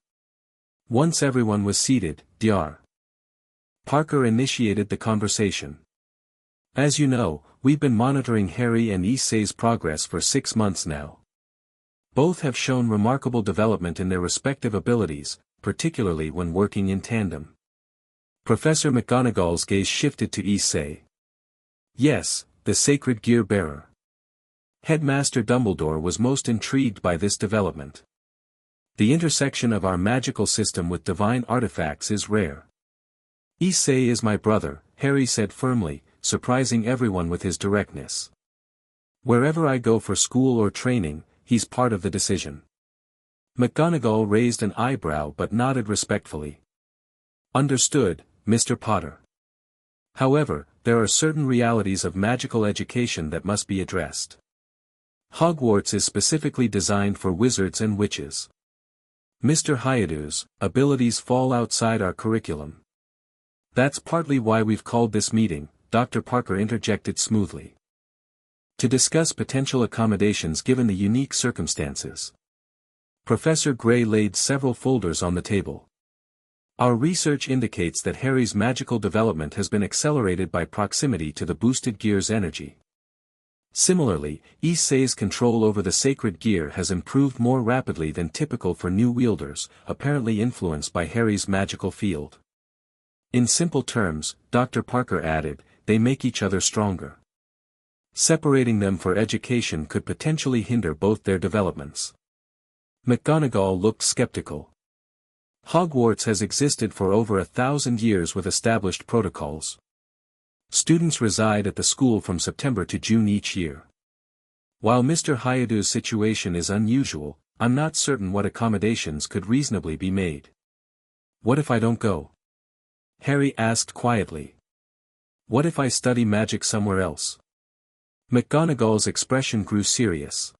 Once everyone was seated, Dr. Parker initiated the conversation. "As you know, we've been monitoring Harry and Issei's progress for 6 months now. Both have shown remarkable development in their respective abilities, particularly when working in tandem." Professor McGonagall's gaze shifted to Issei. "Yes, the sacred gear-bearer. Headmaster Dumbledore was most intrigued by this development. The intersection of our magical system with divine artifacts is rare." "Issei is my brother," Harry said firmly, surprising everyone with his directness. "Wherever I go for school or training, he's part of the decision." McGonagall raised an eyebrow but nodded respectfully. "Understood, Mr. Potter. However, there are certain realities of magical education that must be addressed. Hogwarts is specifically designed for wizards and witches. Mr. Hyde's abilities fall outside our curriculum. That's partly why we've called this meeting," Dr. Parker interjected smoothly. "To discuss potential accommodations given the unique circumstances." Professor Gray laid several folders on the table. "Our research indicates that Harry's magical development has been accelerated by proximity to the boosted gear's energy. Similarly, Issei's control over the sacred gear has improved more rapidly than typical for new wielders, apparently influenced by Harry's magical field. In simple terms," Dr. Parker added, "they make each other stronger. Separating them for education could potentially hinder both their developments." McGonagall looked skeptical. "Hogwarts has existed for over 1,000 years with established protocols. Students reside at the school from September to June each year. While Mr. Hyde's situation is unusual, I'm not certain what accommodations could reasonably be made." "What if I don't go?" Harry asked quietly. "What if I study magic somewhere else?" McGonagall's expression grew serious.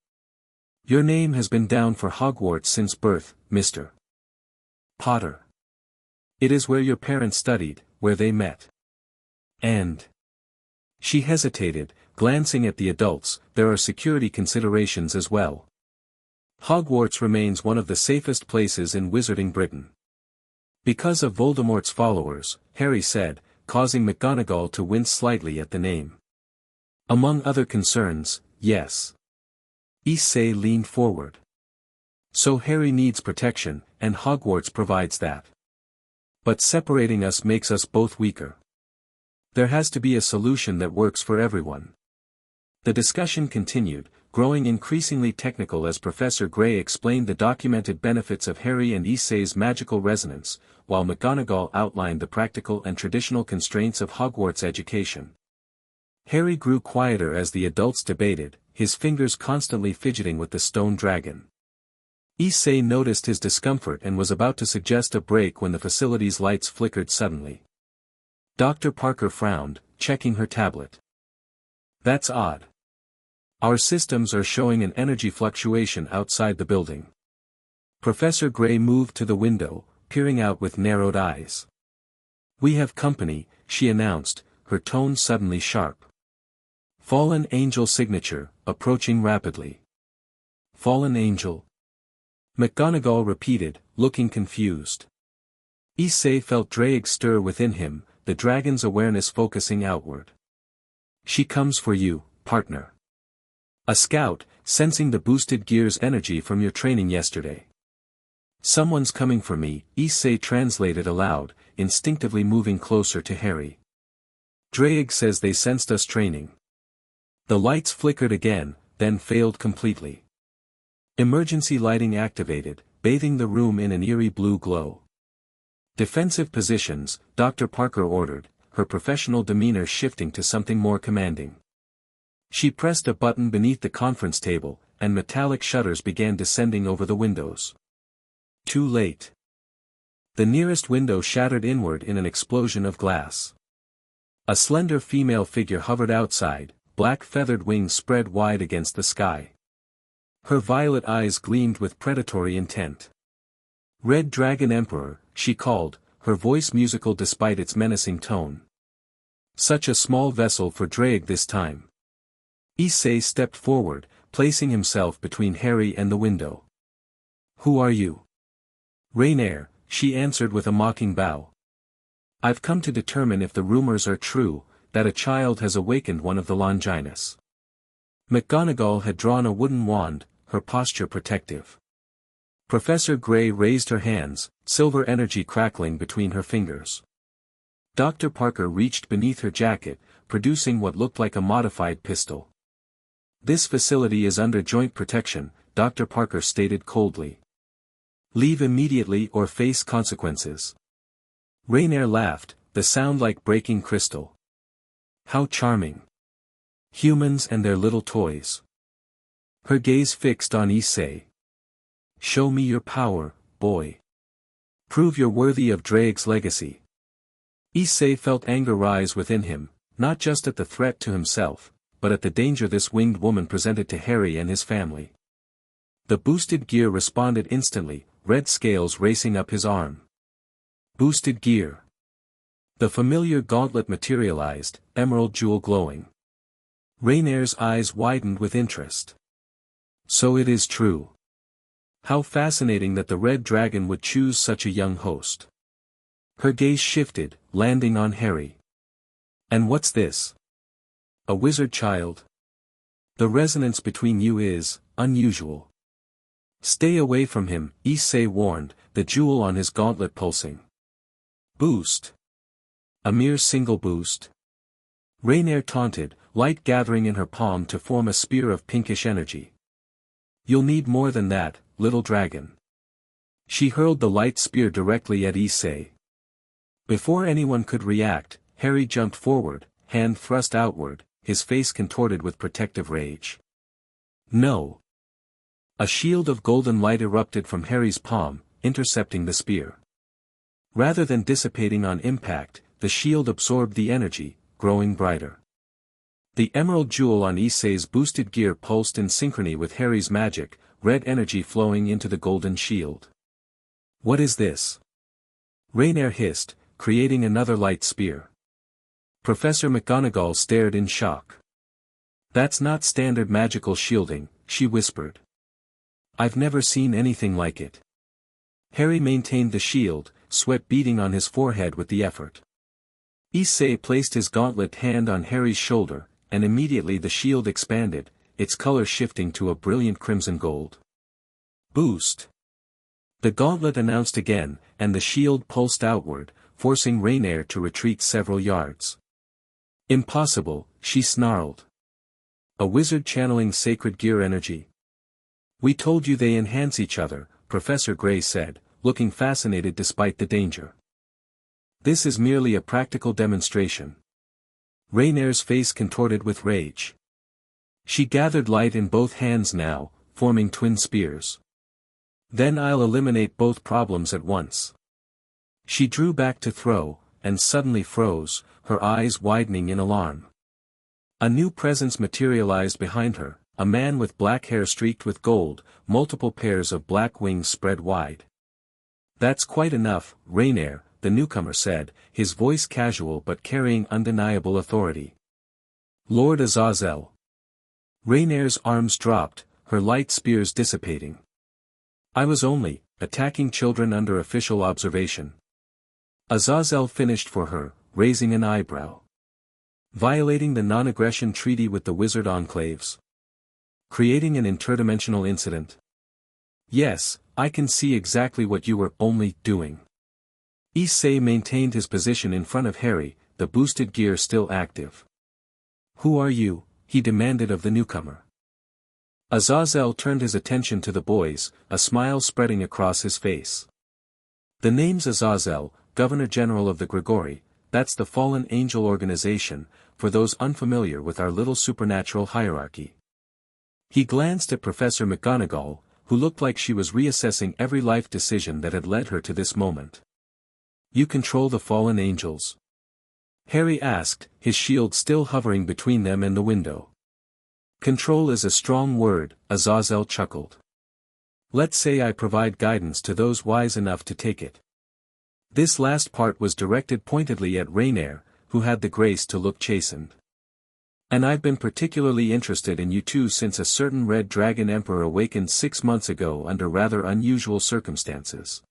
"Your name has been down for Hogwarts since birth, Mr. Potter. It is where your parents studied, where they met. And..." She hesitated, glancing at the adults. "There are security considerations as well. Hogwarts remains one of the safest places in Wizarding Britain." "Because of Voldemort's followers," Harry said, causing McGonagall to wince slightly at the name. "Among other concerns, yes." Issei leaned forward. "So Harry needs protection, and Hogwarts provides that. But separating us makes us both weaker. There has to be a solution that works for everyone." The discussion continued, growing increasingly technical as Professor Gray explained the documented benefits of Harry and Issei's magical resonance, while McGonagall outlined the practical and traditional constraints of Hogwarts education. Harry grew quieter as the adults debated, his fingers constantly fidgeting with the stone dragon. Issei noticed his discomfort and was about to suggest a break when the facility's lights flickered suddenly. Dr. Parker frowned, checking her tablet. "That's odd. Our systems are showing an energy fluctuation outside the building." Professor Gray moved to the window, peering out with narrowed eyes. "We have company," she announced, her tone suddenly sharp. "Fallen angel signature, approaching rapidly." "Fallen angel?" McGonagall repeated, looking confused. Issei felt Drake stir within him, the dragon's awareness focusing outward. "She comes for you, partner. A scout, sensing the boosted gear's energy from your training yesterday." Someone's coming for me, Issei translated aloud, instinctively moving closer to Harry. Draig says they sensed us training. The lights flickered again, then failed completely. Emergency lighting activated, bathing the room in an eerie blue glow. Defensive positions, Dr. Parker ordered, her professional demeanor shifting to something more commanding. She pressed a button beneath the conference table, and metallic shutters began descending over the windows. Too late. The nearest window shattered inward in an explosion of glass. A slender female figure hovered outside, black feathered wings spread wide against the sky. Her violet eyes gleamed with predatory intent. "Red Dragon Emperor," she called, her voice musical despite its menacing tone. Such a small vessel for Draig this time. Issei stepped forward, placing himself between Harry and the window. "Who are you?" "Rainier," she answered with a mocking bow. "I've come to determine if the rumors are true, that a child has awakened one of the Longinus." McGonagall had drawn a wooden wand, her posture protective. Professor Gray raised her hands, silver energy crackling between her fingers. Dr. Parker reached beneath her jacket, producing what looked like a modified pistol. "This facility is under joint protection," Dr. Parker stated coldly. "Leave immediately or face consequences." Rainier laughed, the sound like breaking crystal. "How charming. Humans and their little toys." Her gaze fixed on Issei. "Show me your power, boy. Prove you're worthy of Draig's legacy." Issei felt anger rise within him, not just at the threat to himself, but at the danger this winged woman presented to Harry and his family. The boosted gear responded instantly, red scales racing up his arm. Boosted gear. The familiar gauntlet materialized, emerald jewel glowing. Rainier's eyes widened with interest. So it is true. How fascinating that the Red Dragon would choose such a young host. Her gaze shifted, landing on Harry. "And what's this? A wizard child? The resonance between you is unusual." "Stay away from him," Issei warned, the jewel on his gauntlet pulsing. "Boost. A mere single boost?" Rainier taunted, light gathering in her palm to form a spear of pinkish energy. "You'll need more than that, little dragon." She hurled the light spear directly at Issei. Before anyone could react, Harry jumped forward, hand thrust outward, his face contorted with protective rage. "No." A shield of golden light erupted from Harry's palm, intercepting the spear. Rather than dissipating on impact, the shield absorbed the energy, growing brighter. The emerald jewel on Issei's boosted gear pulsed in synchrony with Harry's magic, red energy flowing into the golden shield. "What is this?" Rainier hissed, creating another light spear. Professor McGonagall stared in shock. "That's not standard magical shielding," she whispered. "I've never seen anything like it." Harry maintained the shield, sweat beading on his forehead with the effort. Issei placed his gauntlet hand on Harry's shoulder, and immediately the shield expanded, its color shifting to a brilliant crimson gold. "Boost." The gauntlet announced again, and the shield pulsed outward, forcing Rainier to retreat several yards. "Impossible," she snarled. "A wizard channeling sacred gear energy?" "We told you they enhance each other," Professor Gray said, looking fascinated despite the danger. "This is merely a practical demonstration." Rainier's face contorted with rage. She gathered light in both hands now, forming twin spears. "Then I'll eliminate both problems at once." She drew back to throw, and suddenly froze, her eyes widening in alarm. A new presence materialized behind her, a man with black hair streaked with gold, multiple pairs of black wings spread wide. "That's quite enough, Rainier," the newcomer said, his voice casual but carrying undeniable authority. "Lord Azazel." Rainier's arms dropped, her light spears dissipating. "I was only attacking children under official observation." Azazel finished for her, raising an eyebrow. "Violating the non-aggression treaty with the wizard enclaves? Creating an interdimensional incident?" "Yes, I can see exactly what you were only doing. Issei maintained his position in front of Harry, the boosted gear still active. Who are you? He demanded of the newcomer. Azazel turned his attention to the boys, a smile spreading across his face. The name's Azazel, Governor General of the Gregory, that's the Fallen Angel Organization, for those unfamiliar with our little supernatural hierarchy. He glanced at Professor McGonagall, who looked like she was reassessing every life decision that had led her to this moment. You control the fallen angels? Harry asked, his shield still hovering between them and the window. Control is a strong word, Azazel chuckled. Let's say I provide guidance to those wise enough to take it. This last part was directed pointedly at Rainier, who had the grace to look chastened. And I've been particularly interested in you two since a certain Red Dragon Emperor awakened 6 months ago under rather unusual circumstances.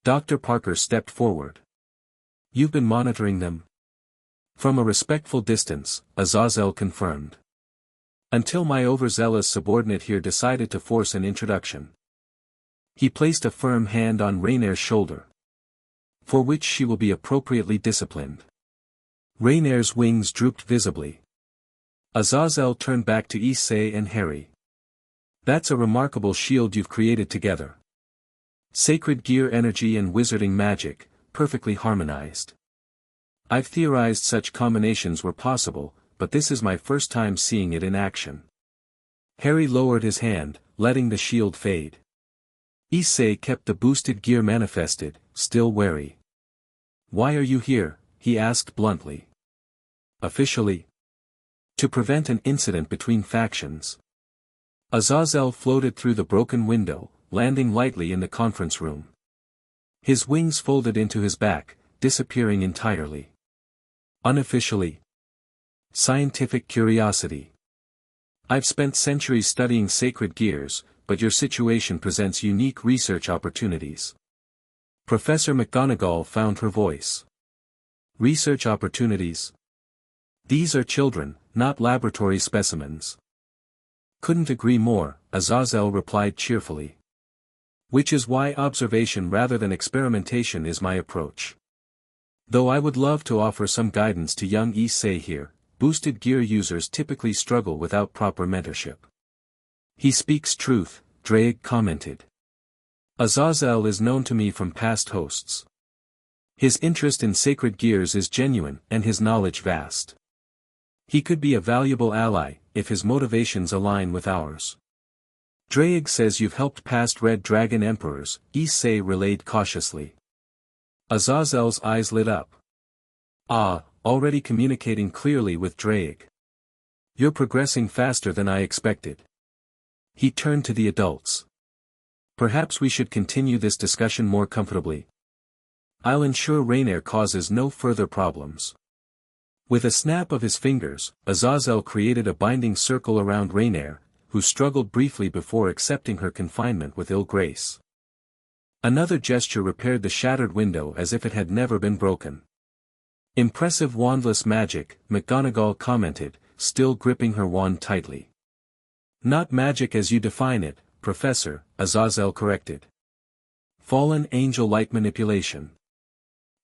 Dr. Parker stepped forward. You've been monitoring them? From a respectful distance, Azazel confirmed. Until my overzealous subordinate here decided to force an introduction. He placed a firm hand on Rainier's shoulder. For which she will be appropriately disciplined. Rainier's wings drooped visibly. Azazel turned back to Issei and Harry. That's a remarkable shield you've created together. Sacred gear energy and wizarding magic, perfectly harmonized. I've theorized such combinations were possible, but this is my first time seeing it in action. Harry lowered his hand, letting the shield fade. Issei kept the boosted gear manifested, still wary. Why are you here? He asked bluntly. Officially? To prevent an incident between factions. Azazel floated through the broken window, landing lightly in the conference room. His wings folded into his back, disappearing entirely. Unofficially. Scientific curiosity. I've spent centuries studying sacred gears, but your situation presents unique research opportunities. Professor McGonagall found her voice. Research opportunities? These are children, not laboratory specimens. Couldn't agree more, Azazel replied cheerfully. Which is why observation rather than experimentation is my approach. Though I would love to offer some guidance to young Issei here, boosted gear users typically struggle without proper mentorship. He speaks truth, Drake commented. Azazel is known to me from past hosts. His interest in sacred gears is genuine and his knowledge vast. He could be a valuable ally, if his motivations align with ours. Drake says you've helped past Red Dragon Emperors, Issei relayed cautiously. Azazel's eyes lit up. Ah, already communicating clearly with Drake. You're progressing faster than I expected. He turned to the adults. Perhaps we should continue this discussion more comfortably. I'll ensure Rainier causes no further problems. With a snap of his fingers, Azazel created a binding circle around Rainier, who struggled briefly before accepting her confinement with ill grace. Another gesture repaired the shattered window as if it had never been broken. Impressive wandless magic, McGonagall commented, still gripping her wand tightly. Not magic as you define it, Professor, Azazel corrected. Fallen angel-like manipulation.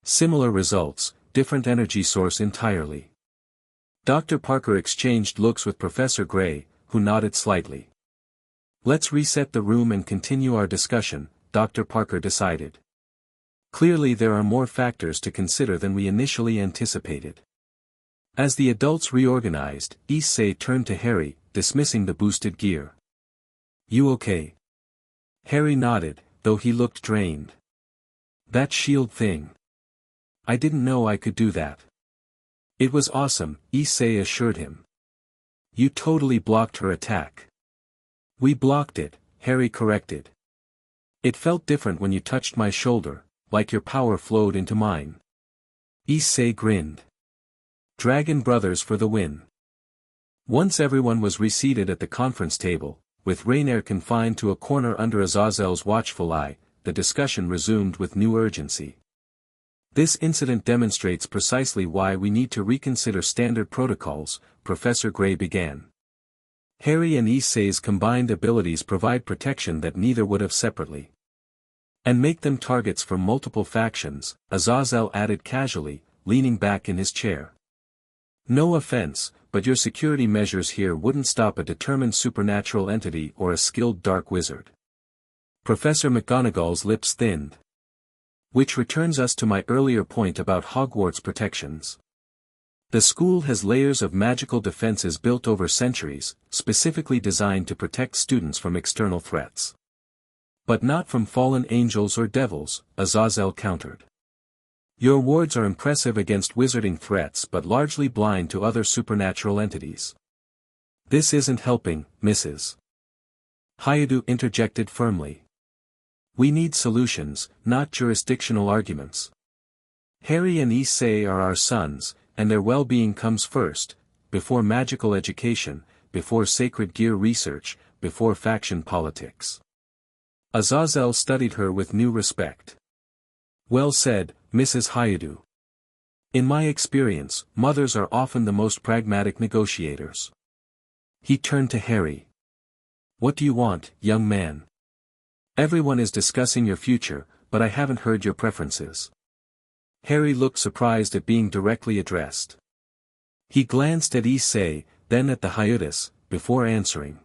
Similar results, different energy source entirely. Dr. Parker exchanged looks with Professor Gray, who nodded slightly. Let's reset the room and continue our discussion, Dr. Parker decided. Clearly there are more factors to consider than we initially anticipated. As the adults reorganized, Issei turned to Harry, dismissing the boosted gear. You okay? Harry nodded, though he looked drained. That shield thing. I didn't know I could do that. It was awesome, Issei assured him. You totally blocked her attack. We blocked it, Harry corrected. It felt different when you touched my shoulder, like your power flowed into mine. Issei grinned. Dragon Brothers for the win. Once everyone was reseated at the conference table, with Rainier confined to a corner under Azazel's watchful eye, the discussion resumed with new urgency. This incident demonstrates precisely why we need to reconsider standard protocols, Professor Gray began. Harry and Issei's combined abilities provide protection that neither would have separately. And make them targets for multiple factions, Azazel added casually, leaning back in his chair. No offense, but your security measures here wouldn't stop a determined supernatural entity or a skilled dark wizard. Professor McGonagall's lips thinned. Which returns us to my earlier point about Hogwarts protections. The school has layers of magical defenses built over centuries, specifically designed to protect students from external threats. But not from fallen angels or devils, Azazel countered. Your wards are impressive against wizarding threats but largely blind to other supernatural entities. This isn't helping, Mrs. Hayadu interjected firmly. We need solutions, not jurisdictional arguments. Harry and Issei are our sons, and their well-being comes first, before magical education, before sacred gear research, before faction politics. Azazel studied her with new respect. Well said, Mrs. Hayadu. In my experience, mothers are often the most pragmatic negotiators. He turned to Harry. What do you want, young man? Everyone is discussing your future, but I haven't heard your preferences. Harry looked surprised at being directly addressed. He glanced at Issei, then at the Hayudis, before answering.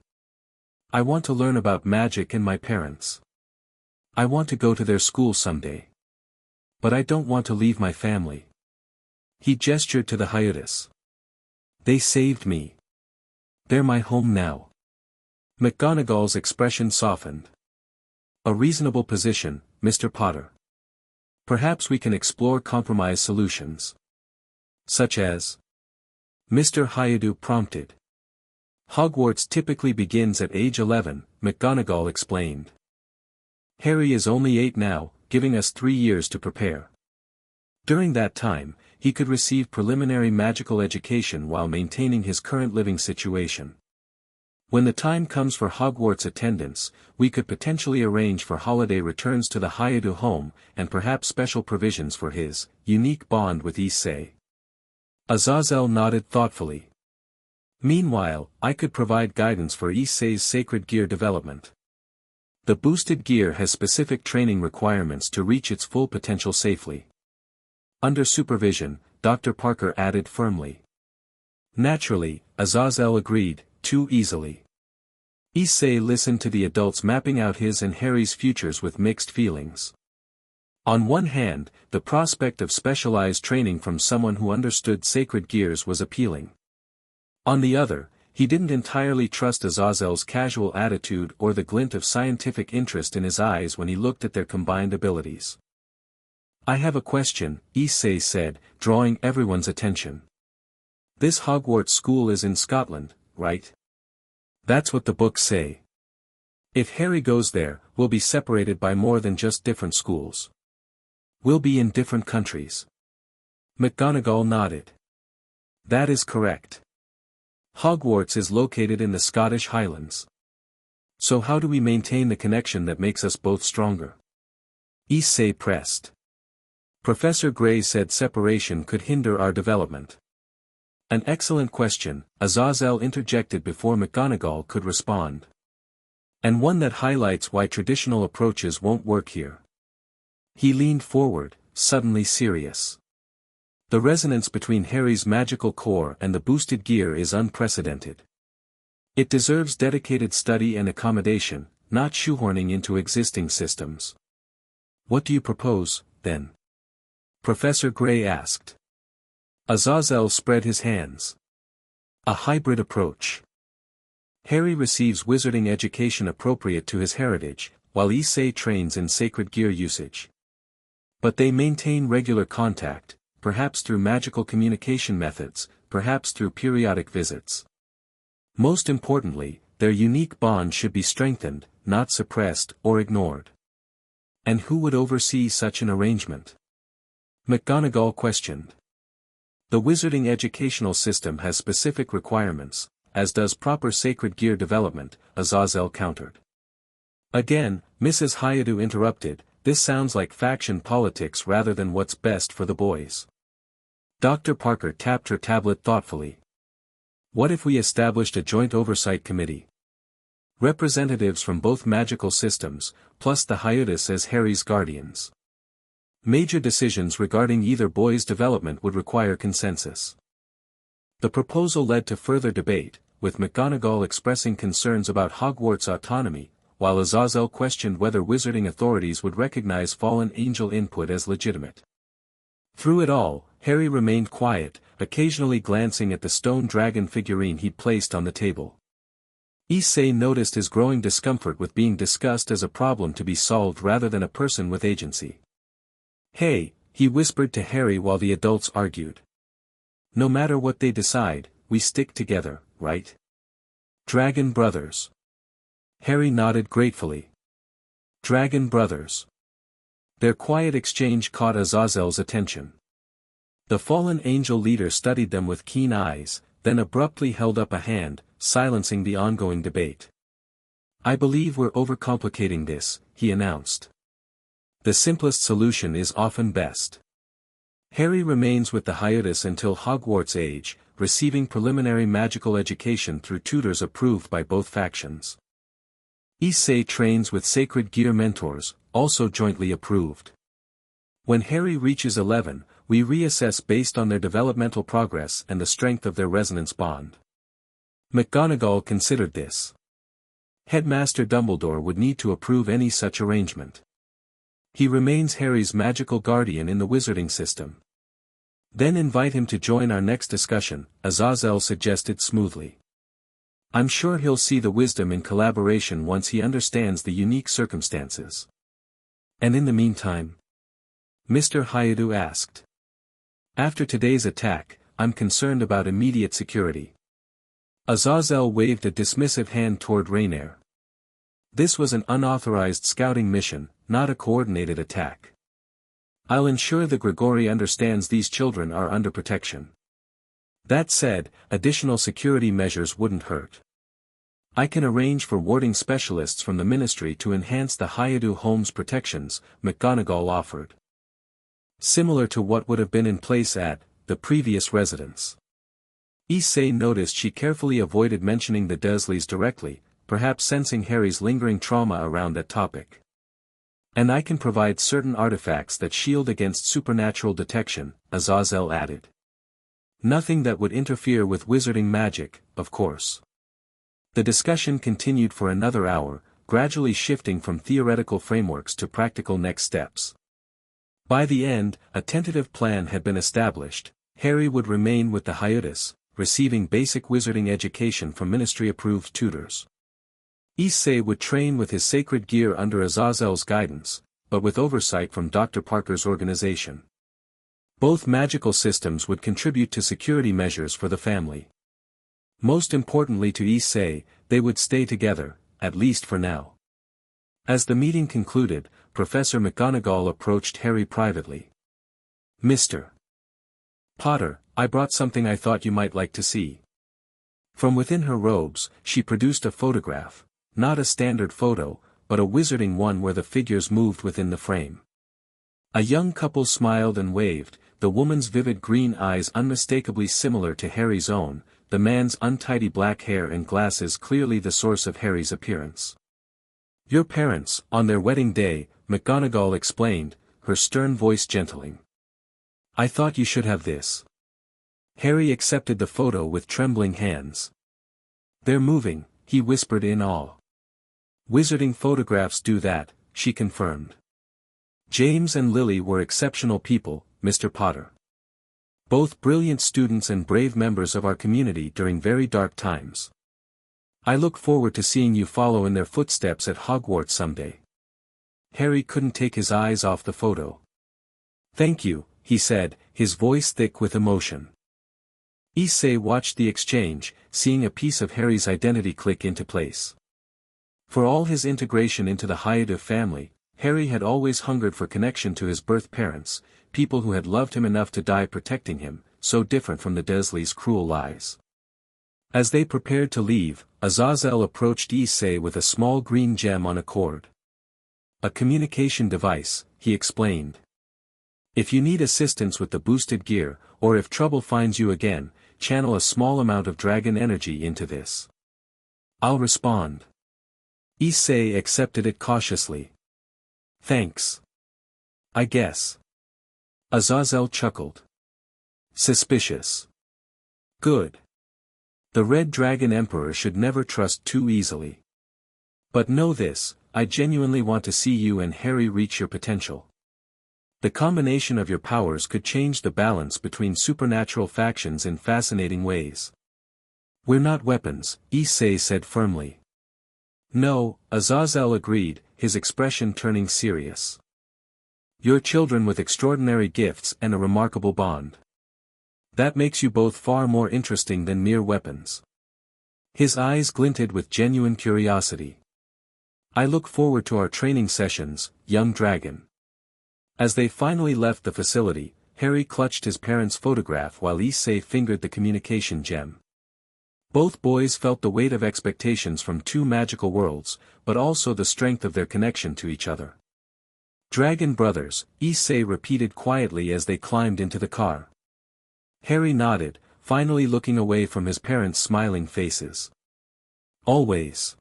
I want to learn about magic and my parents. I want to go to their school someday. But I don't want to leave my family. He gestured to the Hayudis. They saved me. They're my home now. McGonagall's expression softened. A reasonable position, Mr. Potter. Perhaps we can explore compromise solutions. Such as? Mr. Hayadu prompted. Hogwarts typically begins at age 11, McGonagall explained. Harry is only 8 now, giving us 3 years to prepare. During that time, he could receive preliminary magical education while maintaining his current living situation. When the time comes for Hogwarts attendance, we could potentially arrange for holiday returns to the Hayadu home, and perhaps special provisions for his unique bond with Issei. Azazel nodded thoughtfully. Meanwhile, I could provide guidance for Issei's sacred gear development. The boosted gear has specific training requirements to reach its full potential safely. Under supervision, Dr. Parker added firmly. Naturally, Azazel agreed, too easily. Issei listened to the adults mapping out his and Harry's futures with mixed feelings. On one hand, the prospect of specialized training from someone who understood sacred gears was appealing. On the other, he didn't entirely trust Azazel's casual attitude or the glint of scientific interest in his eyes when he looked at their combined abilities. I have a question, Issei said, drawing everyone's attention. This Hogwarts school is in Scotland, right? That's what the books say. If Harry goes there, we'll be separated by more than just different schools. We'll be in different countries. McGonagall nodded. That is correct. Hogwarts is located in the Scottish Highlands. So how do we maintain the connection that makes us both stronger? Issei pressed. Professor Gray said separation could hinder our development. An excellent question, Azazel interjected before McGonagall could respond. And one that highlights why traditional approaches won't work here. He leaned forward, suddenly serious. The resonance between Harry's magical core and the boosted gear is unprecedented. It deserves dedicated study and accommodation, not shoehorning into existing systems. What do you propose, then? Professor Gray asked. Azazel spread his hands. A hybrid approach. Harry receives wizarding education appropriate to his heritage, while Issei trains in sacred gear usage. But they maintain regular contact, perhaps through magical communication methods, perhaps through periodic visits. Most importantly, their unique bond should be strengthened, not suppressed or ignored. And who would oversee such an arrangement? McGonagall questioned. The wizarding educational system has specific requirements, as does proper sacred gear development, Azazel countered. Again, Mrs. Hayadu interrupted, this sounds like faction politics rather than what's best for the boys. Dr. Parker tapped her tablet thoughtfully. What if we established a joint oversight committee? Representatives from both magical systems, plus the hiatus as Harry's guardians. Major decisions regarding either boy's development would require consensus. The proposal led to further debate, with McGonagall expressing concerns about Hogwarts' autonomy, while Azazel questioned whether wizarding authorities would recognize fallen angel input as legitimate. Through it all, Harry remained quiet, occasionally glancing at the stone dragon figurine he'd placed on the table. Issei noticed his growing discomfort with being discussed as a problem to be solved rather than a person with agency. "Hey," he whispered to Harry while the adults argued. "No matter what they decide, we stick together, right? Dragon Brothers." Harry nodded gratefully. Dragon Brothers. Their quiet exchange caught Azazel's attention. The fallen angel leader studied them with keen eyes, then abruptly held up a hand, silencing the ongoing debate. "I believe we're overcomplicating this," he announced. "The simplest solution is often best." Harry remains with the hiatus until Hogwarts age, receiving preliminary magical education through tutors approved by both factions. Issei trains with Sacred Gear mentors, also jointly approved. When Harry reaches 11, we reassess based on their developmental progress and the strength of their resonance bond. McGonagall considered this. Headmaster Dumbledore would need to approve any such arrangement. He remains Harry's magical guardian in the wizarding system. "Then invite him to join our next discussion," Azazel suggested smoothly. "I'm sure he'll see the wisdom in collaboration once he understands the unique circumstances." "And in the meantime?" Mr. Hayadu asked. "After today's attack, I'm concerned about immediate security." Azazel waved a dismissive hand toward Rainier. "This was an unauthorized scouting mission, not a coordinated attack. I'll ensure the Grigori understands these children are under protection. That said, additional security measures wouldn't hurt. I can arrange for warding specialists from the Ministry to enhance the Hayadu home's protections," McGonagall offered. Similar to what would have been in place at the previous residence. Issei noticed she carefully avoided mentioning the Dursleys directly, perhaps sensing Harry's lingering trauma around that topic. "And I can provide certain artifacts that shield against supernatural detection," Azazel added. "Nothing that would interfere with wizarding magic, of course." The discussion continued for another hour, gradually shifting from theoretical frameworks to practical next steps. By the end, a tentative plan had been established. Harry would remain with the hiatus, receiving basic wizarding education from ministry-approved tutors. Issei would train with his sacred gear under Azazel's guidance, but with oversight from Dr. Parker's organization. Both magical systems would contribute to security measures for the family. Most importantly to Issei, they would stay together, at least for now. As the meeting concluded, Professor McGonagall approached Harry privately. "Mr. Potter, I brought something I thought you might like to see." From within her robes, she produced a photograph, not a standard photo, but a wizarding one where the figures moved within the frame. A young couple smiled and waved, the woman's vivid green eyes unmistakably similar to Harry's own, the man's untidy black hair and glasses clearly the source of Harry's appearance. "Your parents, on their wedding day," McGonagall explained, her stern voice gentling. "I thought you should have this." Harry accepted the photo with trembling hands. "They're moving," he whispered in awe. "Wizarding photographs do that," she confirmed. "James and Lily were exceptional people, Mr. Potter. Both brilliant students and brave members of our community during very dark times. I look forward to seeing you follow in their footsteps at Hogwarts someday." Harry couldn't take his eyes off the photo. "Thank you," he said, his voice thick with emotion. Issei watched the exchange, seeing a piece of Harry's identity click into place. For all his integration into the Hayadu family, Harry had always hungered for connection to his birth parents, people who had loved him enough to die protecting him, so different from the Dursleys' cruel lies. As they prepared to leave, Azazel approached Issei with a small green gem on a cord. "A communication device," he explained. "If you need assistance with the boosted gear, or if trouble finds you again, channel a small amount of dragon energy into this. I'll respond." Issei accepted it cautiously. Thanks. I guess. Azazel chuckled. Suspicious. Good. The Red Dragon Emperor should never trust too easily. But know this, I genuinely want to see you and Harry reach your potential. The combination of your powers could change the balance between supernatural factions in fascinating ways. We're not weapons, Issei said firmly. No, Azazel agreed, his expression turning serious. You're children with extraordinary gifts and a remarkable bond. That makes you both far more interesting than mere weapons. His eyes glinted with genuine curiosity. I look forward to our training sessions, young dragon. As they finally left the facility, Harry clutched his parents' photograph while Issei fingered the communication gem. Both boys felt the weight of expectations from two magical worlds, but also the strength of their connection to each other. Dragon brothers, Issei repeated quietly as they climbed into the car. Harry nodded, finally looking away from his parents' smiling faces. Always.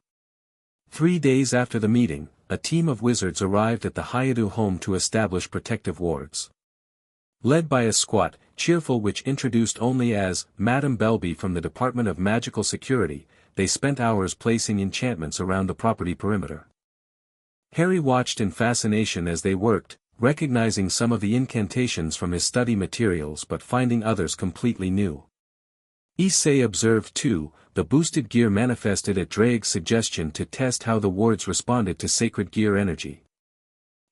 3 days after the meeting, a team of wizards arrived at the Hayadu home to establish protective wards. Led by a squat, cheerful witch introduced only as Madame Belby from the Department of Magical Security, they spent hours placing enchantments around the property perimeter. Harry watched in fascination as they worked, recognizing some of the incantations from his study materials but finding others completely new. Issei observed too, the boosted gear manifested at Drake's suggestion to test how the wards responded to sacred gear energy.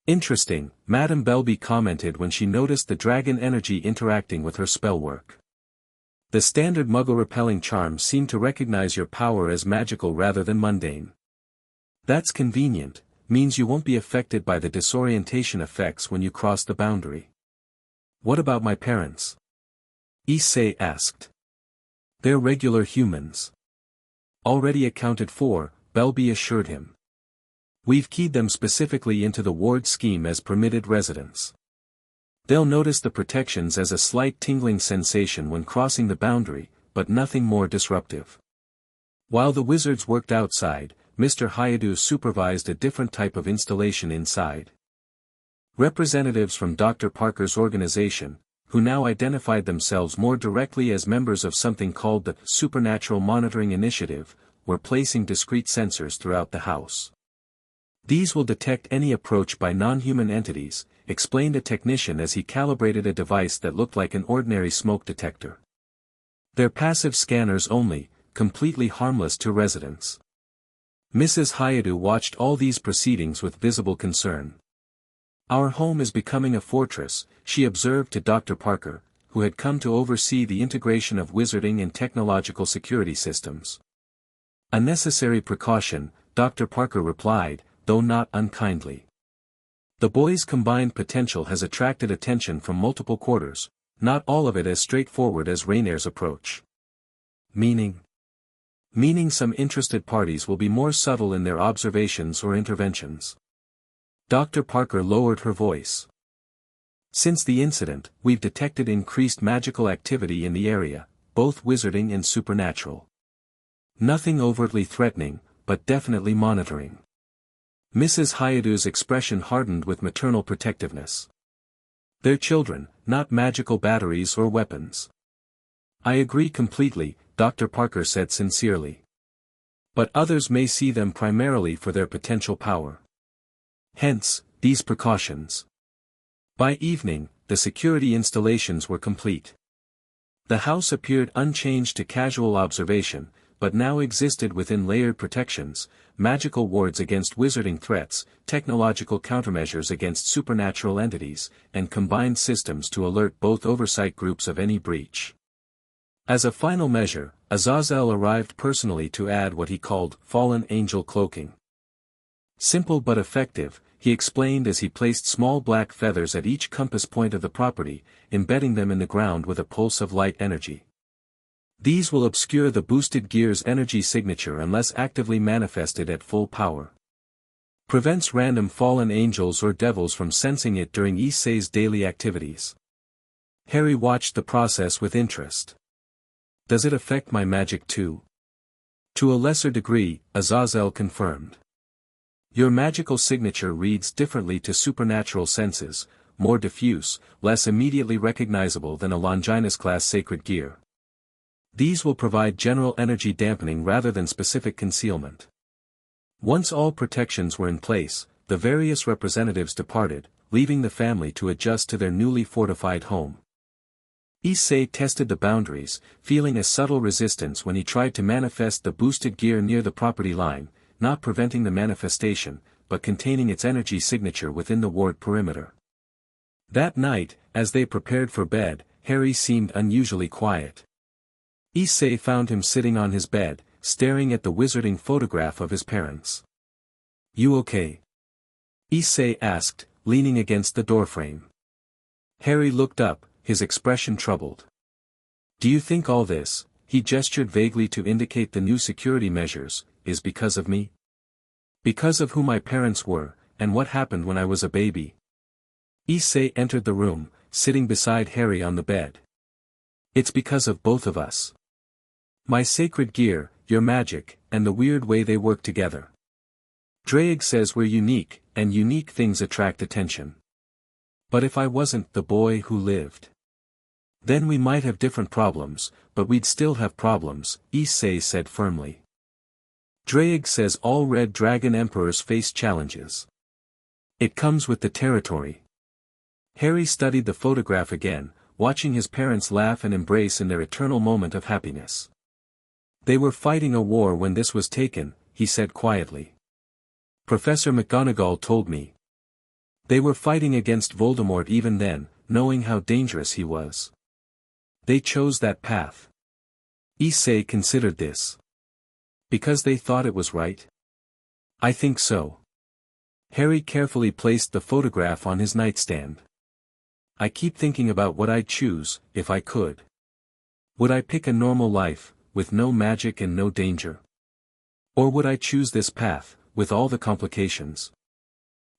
Interesting, Madame Belby commented when she noticed the dragon energy interacting with her spellwork. The standard muggle-repelling charms seem to recognize your power as magical rather than mundane. That's convenient, means you won't be affected by the disorientation effects when you cross the boundary. What about my parents? Issei asked. They're regular humans. Already accounted for, Belby assured him. We've keyed them specifically into the ward scheme as permitted residents. They'll notice the protections as a slight tingling sensation when crossing the boundary, but nothing more disruptive. While the wizards worked outside, Mr. Hayadu supervised a different type of installation inside. Representatives from Dr. Parker's organization, who now identified themselves more directly as members of something called the Supernatural Monitoring Initiative, were placing discrete sensors throughout the house. These will detect any approach by non-human entities, explained a technician as he calibrated a device that looked like an ordinary smoke detector. They're passive scanners only, completely harmless to residents. Mrs. Hayadu watched all these proceedings with visible concern. Our home is becoming a fortress, she observed to Dr. Parker, who had come to oversee the integration of wizarding and technological security systems. A necessary precaution, Dr. Parker replied, though not unkindly. The boys' combined potential has attracted attention from multiple quarters, not all of it as straightforward as Raynier's approach. Meaning some interested parties will be more subtle in their observations or interventions. Dr. Parker lowered her voice. Since the incident, we've detected increased magical activity in the area, both wizarding and supernatural. Nothing overtly threatening, but definitely monitoring. Mrs. Hayadu's expression hardened with maternal protectiveness. They're children, not magical batteries or weapons. I agree completely, Dr. Parker said sincerely. But others may see them primarily for their potential power. Hence, these precautions. By evening, the security installations were complete. The house appeared unchanged to casual observation, but now existed within layered protections, magical wards against wizarding threats, technological countermeasures against supernatural entities, and combined systems to alert both oversight groups of any breach. As a final measure, Azazel arrived personally to add what he called fallen angel cloaking. Simple but effective, he explained as he placed small black feathers at each compass point of the property, embedding them in the ground with a pulse of light energy. These will obscure the boosted gear's energy signature unless actively manifested at full power. Prevents random fallen angels or devils from sensing it during Issei's daily activities. Harry watched the process with interest. Does it affect my magic too? To a lesser degree, Azazel confirmed. Your magical signature reads differently to supernatural senses, more diffuse, less immediately recognizable than a Longinus-class sacred gear. These will provide general energy dampening rather than specific concealment. Once all protections were in place, the various representatives departed, leaving the family to adjust to their newly fortified home. Issei tested the boundaries, feeling a subtle resistance when he tried to manifest the boosted gear near the property line, not preventing the manifestation, but containing its energy signature within the ward perimeter. That night, as they prepared for bed, Harry seemed unusually quiet. Issei found him sitting on his bed, staring at the wizarding photograph of his parents. "You okay?" Issei asked, leaning against the doorframe. Harry looked up, his expression troubled. "Do you think all this," he gestured vaguely to indicate the new security measures, "is because of me? Because of who my parents were, and what happened when I was a baby?" Issei entered the room, sitting beside Harry on the bed. "It's because of both of us. My sacred gear, your magic, and the weird way they work together. Drake says we're unique, and unique things attract attention. But if I wasn't the boy who lived, then we might have different problems, but we'd still have problems," Issei said firmly. Drake says all Red Dragon Emperors face challenges. It comes with the territory. Harry studied the photograph again, watching his parents laugh and embrace in their eternal moment of happiness. "They were fighting a war when this was taken," he said quietly. "Professor McGonagall told me. They were fighting against Voldemort even then, knowing how dangerous he was. They chose that path." Issei considered this. "Because they thought it was right?" "I think so." Harry carefully placed the photograph on his nightstand. "I keep thinking about what I'd choose, if I could. Would I pick a normal life, with no magic and no danger? Or would I choose this path, with all the complications?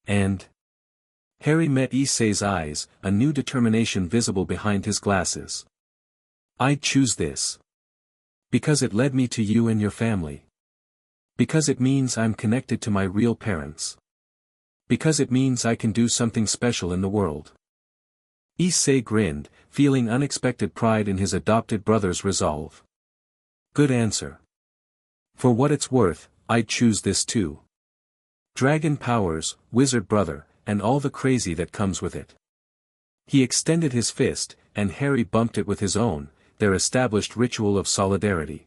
And—" Harry met Issei's eyes, a new determination visible behind his glasses. "I'd choose this. Because it led me to you and your family. Because it means I'm connected to my real parents. Because it means I can do something special in the world." Issei grinned, feeling unexpected pride in his adopted brother's resolve. "Good answer. For what it's worth, I'd choose this too. Dragon powers, wizard brother, and all the crazy that comes with it." He extended his fist, and Harry bumped it with his own, their established ritual of solidarity.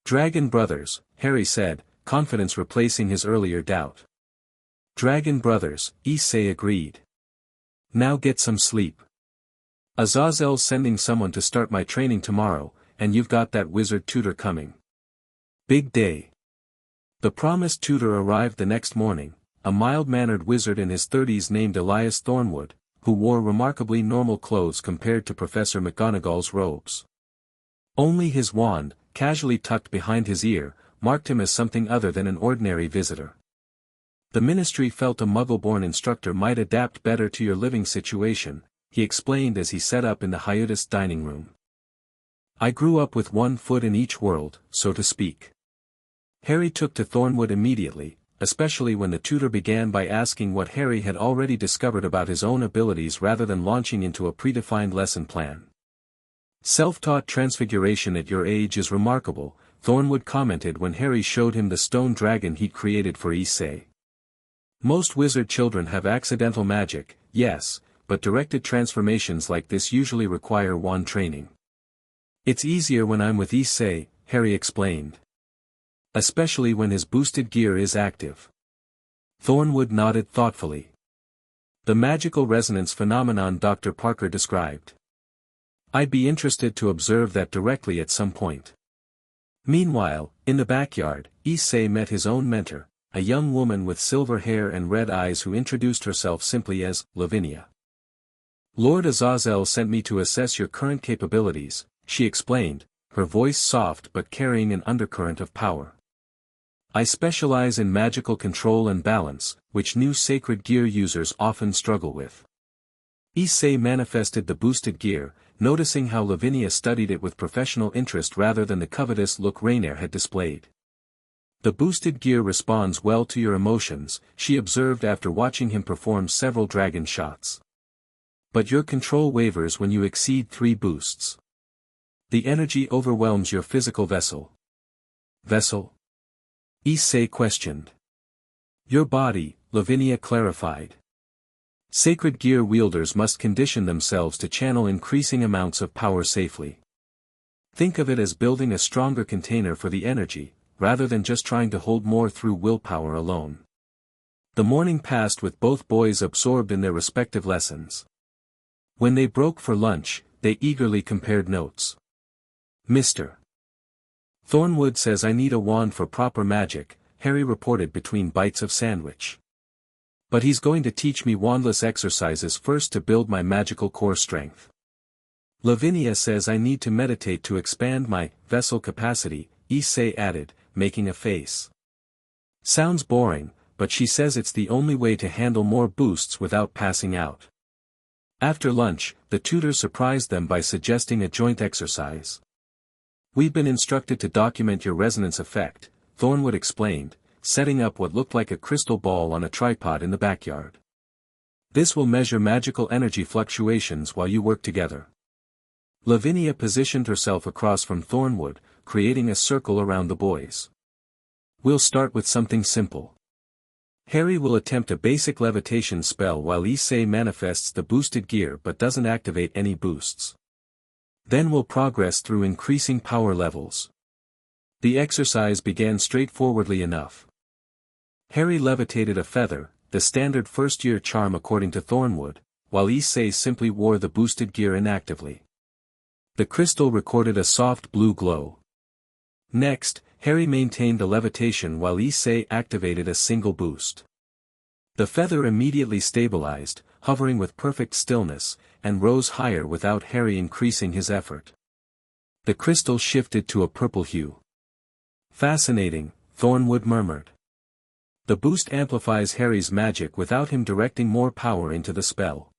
"Dragon brothers," Harry said, confidence replacing his earlier doubt. "Dragon brothers," Issei agreed. "Now get some sleep. Azazel's sending someone to start my training tomorrow, and you've got that wizard tutor coming. Big day." The promised tutor arrived the next morning, a mild-mannered wizard in his 30s named Elias Thornwood, who wore remarkably normal clothes compared to Professor McGonagall's robes. Only his wand, casually tucked behind his ear, marked him as something other than an ordinary visitor. "The Ministry felt a Muggle-born instructor might adapt better to your living situation," he explained as he set up in the hiatus dining room. "I grew up with one foot in each world, so to speak." Harry took to Thornwood immediately, especially when the tutor began by asking what Harry had already discovered about his own abilities rather than launching into a predefined lesson plan. "Self-taught transfiguration at your age is remarkable," Thornwood commented when Harry showed him the stone dragon he'd created for Issei. "Most wizard children have accidental magic, yes, but directed transformations like this usually require wand training. It's easier when I'm with Issei," Harry explained. "Especially when his boosted gear is active." Thornwood nodded thoughtfully. "The magical resonance phenomenon Dr. Parker described. I'd be interested to observe that directly at some point." Meanwhile, in the backyard, Issei met his own mentor, a young woman with silver hair and red eyes who introduced herself simply as Lavinia. "Lord Azazel sent me to assess your current capabilities," she explained, her voice soft but carrying an undercurrent of power. "I specialize in magical control and balance, which new sacred gear users often struggle with." Issei manifested the boosted gear, noticing how Lavinia studied it with professional interest rather than the covetous look Rainier had displayed. The boosted gear responds well to your emotions, she observed after watching him perform several dragon shots. But your control wavers when you exceed 3 boosts. The energy overwhelms your physical vessel. Vessel? Issei questioned. Your body, Lavinia clarified. Sacred gear wielders must condition themselves to channel increasing amounts of power safely. Think of it as building a stronger container for the energy, rather than just trying to hold more through willpower alone. The morning passed with both boys absorbed in their respective lessons. When they broke for lunch, they eagerly compared notes. Mr. Thornwood says I need a wand for proper magic, Harry reported between bites of sandwich. But he's going to teach me wandless exercises first to build my magical core strength. Lavinia says I need to meditate to expand my vessel capacity, Issei added, making a face. Sounds boring, but she says it's the only way to handle more boosts without passing out. After lunch, the tutor surprised them by suggesting a joint exercise. We've been instructed to document your resonance effect, Thornwood explained, setting up what looked like a crystal ball on a tripod in the backyard. This will measure magical energy fluctuations while you work together. Lavinia positioned herself across from Thornwood, creating a circle around the boys. We'll start with something simple. Harry will attempt a basic levitation spell while Issei manifests the boosted gear but doesn't activate any boosts. Then we'll progress through increasing power levels. The exercise began straightforwardly enough. Harry levitated a feather, the standard first-year charm according to Thornwood, while Issei simply wore the boosted gear inactively. The crystal recorded a soft blue glow. Next, Harry maintained the levitation while Issei activated a single boost. The feather immediately stabilized, hovering with perfect stillness, and rose higher without Harry increasing his effort. The crystal shifted to a purple hue. Fascinating, Thornwood murmured. The boost amplifies Harry's magic without him directing more power into the spell.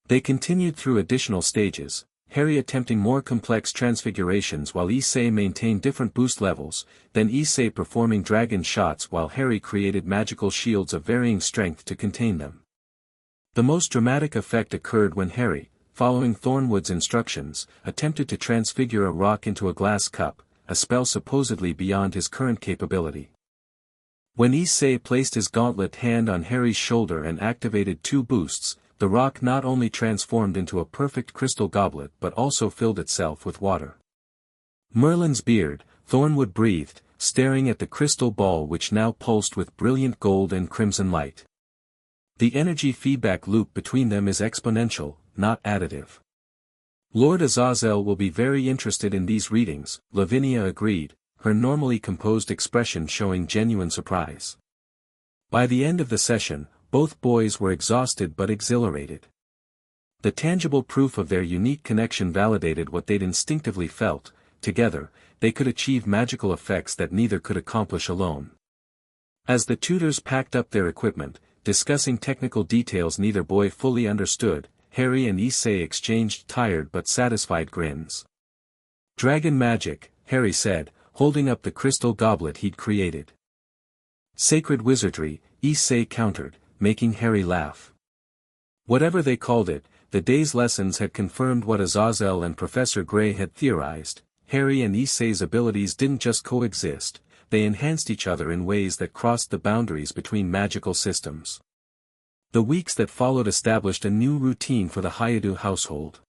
They continued through additional stages, Harry attempting more complex transfigurations while Issei maintained different boost levels, then Issei performing dragon shots while Harry created magical shields of varying strength to contain them. The most dramatic effect occurred when Harry, following Thornwood's instructions, attempted to transfigure a rock into a glass cup, a spell supposedly beyond his current capability. When Issei placed his gauntlet hand on Harry's shoulder and activated 2 boosts, the rock not only transformed into a perfect crystal goblet but also filled itself with water. Merlin's beard, Thornwood breathed, staring at the crystal ball which now pulsed with brilliant gold and crimson light. The energy feedback loop between them is exponential, not additive. Lord Azazel will be very interested in these readings, Lavinia agreed, her normally composed expression showing genuine surprise. By the end of the session, both boys were exhausted but exhilarated. The tangible proof of their unique connection validated what they'd instinctively felt: together, they could achieve magical effects that neither could accomplish alone. As the tutors packed up their equipment, discussing technical details neither boy fully understood, Harry and Issei exchanged tired but satisfied grins. Dragon magic, Harry said, holding up the crystal goblet he'd created. Sacred wizardry, Issei countered, making Harry laugh. Whatever they called it, the day's lessons had confirmed what Azazel and Professor Gray had theorized: Harry and Issei's abilities didn't just coexist, they enhanced each other in ways that crossed the boundaries between magical systems. The weeks that followed established a new routine for the Hayadu household.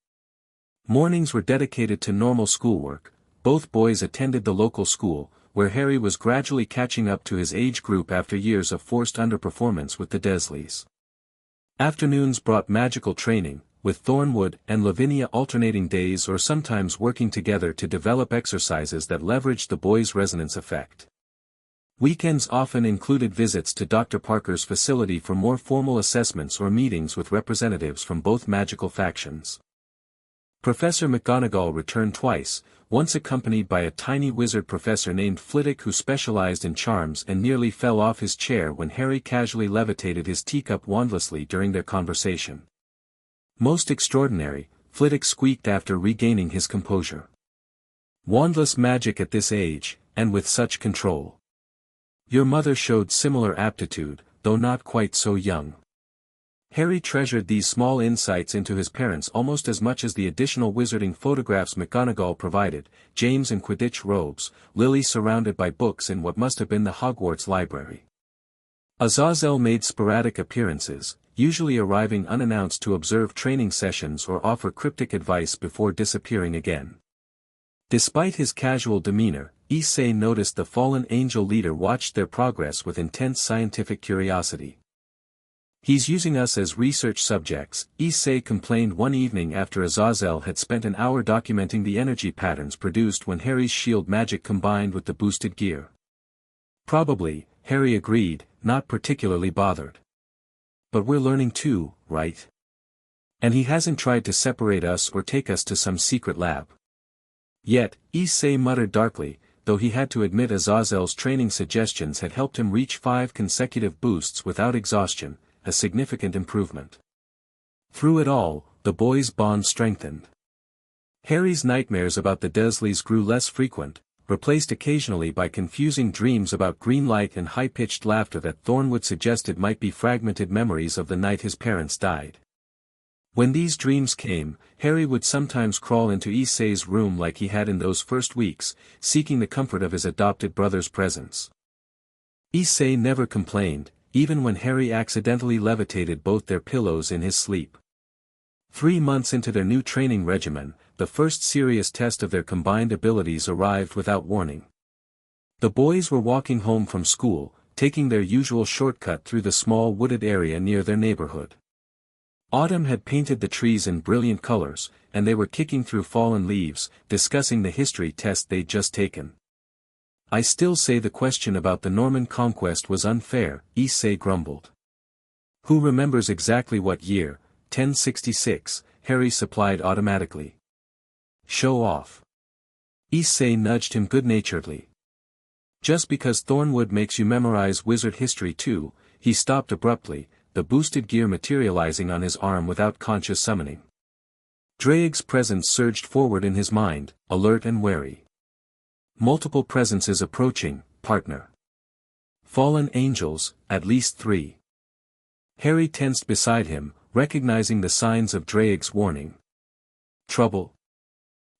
Mornings were dedicated to normal schoolwork. Both boys attended the local school, where Harry was gradually catching up to his age group after years of forced underperformance with the Dursleys. Afternoons brought magical training, with Thornwood and Lavinia alternating days or sometimes working together to develop exercises that leveraged the boys' resonance effect. Weekends often included visits to Dr. Parker's facility for more formal assessments or meetings with representatives from both magical factions. Professor McGonagall returned twice, once accompanied by a tiny wizard professor named Flitwick who specialized in charms and nearly fell off his chair when Harry casually levitated his teacup wandlessly during their conversation. Most extraordinary, Flitwick squeaked after regaining his composure. Wandless magic at this age, and with such control. Your mother showed similar aptitude, though not quite so young. Harry treasured these small insights into his parents almost as much as the additional wizarding photographs McGonagall provided, James in Quidditch robes, Lily surrounded by books in what must have been the Hogwarts library. Azazel made sporadic appearances, usually arriving unannounced to observe training sessions or offer cryptic advice before disappearing again. Despite his casual demeanor, Issei noticed the fallen angel leader watched their progress with intense scientific curiosity. "He's using us as research subjects," Issei complained one evening after Azazel had spent an hour documenting the energy patterns produced when Harry's shield magic combined with the boosted gear. "Probably," Harry agreed, not particularly bothered. "But we're learning too, right? And he hasn't tried to separate us or take us to some secret lab." Yet, Issei muttered darkly, though he had to admit Azazel's training suggestions had helped him reach 5 consecutive boosts without exhaustion, a significant improvement. Through it all, the boys' bond strengthened. Harry's nightmares about the Dursleys grew less frequent, replaced occasionally by confusing dreams about green light and high-pitched laughter that Thornwood suggested might be fragmented memories of the night his parents died. When these dreams came, Harry would sometimes crawl into Issei's room like he had in those first weeks, seeking the comfort of his adopted brother's presence. Issei never complained, even when Harry accidentally levitated both their pillows in his sleep. 3 months into their new training regimen, the first serious test of their combined abilities arrived without warning. The boys were walking home from school, taking their usual shortcut through the small wooded area near their neighborhood. Autumn had painted the trees in brilliant colors, and they were kicking through fallen leaves, discussing the history test they'd just taken. "I still say the question about the Norman conquest was unfair," Issei grumbled. "Who remembers exactly what year?" 1066, Harry supplied automatically. "Show off." Issei nudged him good-naturedly. "Just because Thornwood makes you memorize wizard history too," he stopped abruptly, the boosted gear materializing on his arm without conscious summoning. Drake's presence surged forward in his mind, alert and wary. "Multiple presences approaching, partner. Fallen angels, at least 3. Harry tensed beside him, recognizing the signs of Drake's warning. "Trouble?"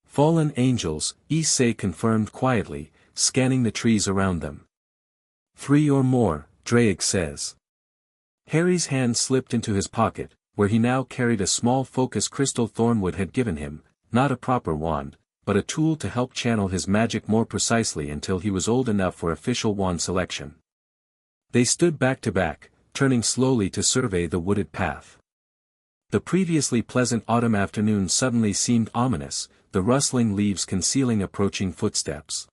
"Fallen angels," Issei confirmed quietly, scanning the trees around them. 3 or more, Drake says. Harry's hand slipped into his pocket, where he now carried a small focus crystal Thornwood had given him, not a proper wand, but a tool to help channel his magic more precisely until he was old enough for official wand selection. They stood back to back, turning slowly to survey the wooded path. The previously pleasant autumn afternoon suddenly seemed ominous, the rustling leaves concealing approaching footsteps.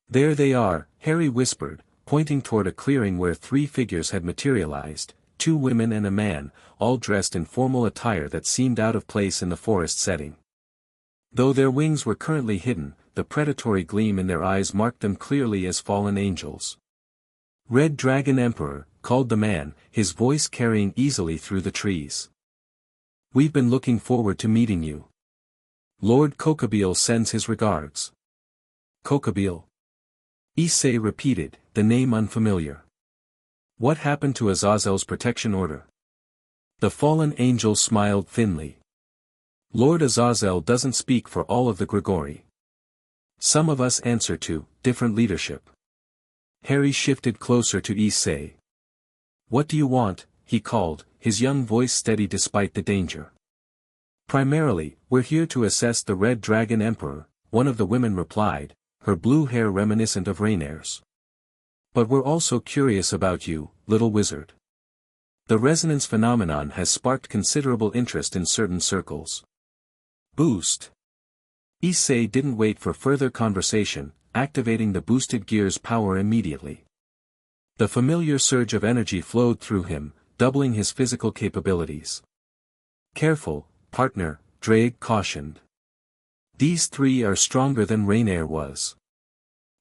"There they are," Harry whispered, pointing toward a clearing where 3 figures had materialized, 2 women and a man, all dressed in formal attire that seemed out of place in the forest setting. Though their wings were currently hidden, the predatory gleam in their eyes marked them clearly as fallen angels. "Red Dragon Emperor," called the man, his voice carrying easily through the trees. "We've been looking forward to meeting you. Lord Kokabeel sends his regards." "Kokabeel?" Issei repeated, the name unfamiliar. "What happened to Azazel's protection order?" The fallen angel smiled thinly. "Lord Azazel doesn't speak for all of the Grigori. Some of us answer to different leadership." Harry shifted closer to Issei. "What do you want?" he called, his young voice steady despite the danger. "Primarily, we're here to assess the Red Dragon Emperor," one of the women replied, her blue hair reminiscent of Rainire's. "But we're also curious about you, little wizard. The resonance phenomenon has sparked considerable interest in certain circles." "Boost." Issei didn't wait for further conversation, activating the boosted gear's power immediately. The familiar surge of energy flowed through him, doubling his physical capabilities. "Careful, partner," Drake cautioned. "These 3 are stronger than Rainier was.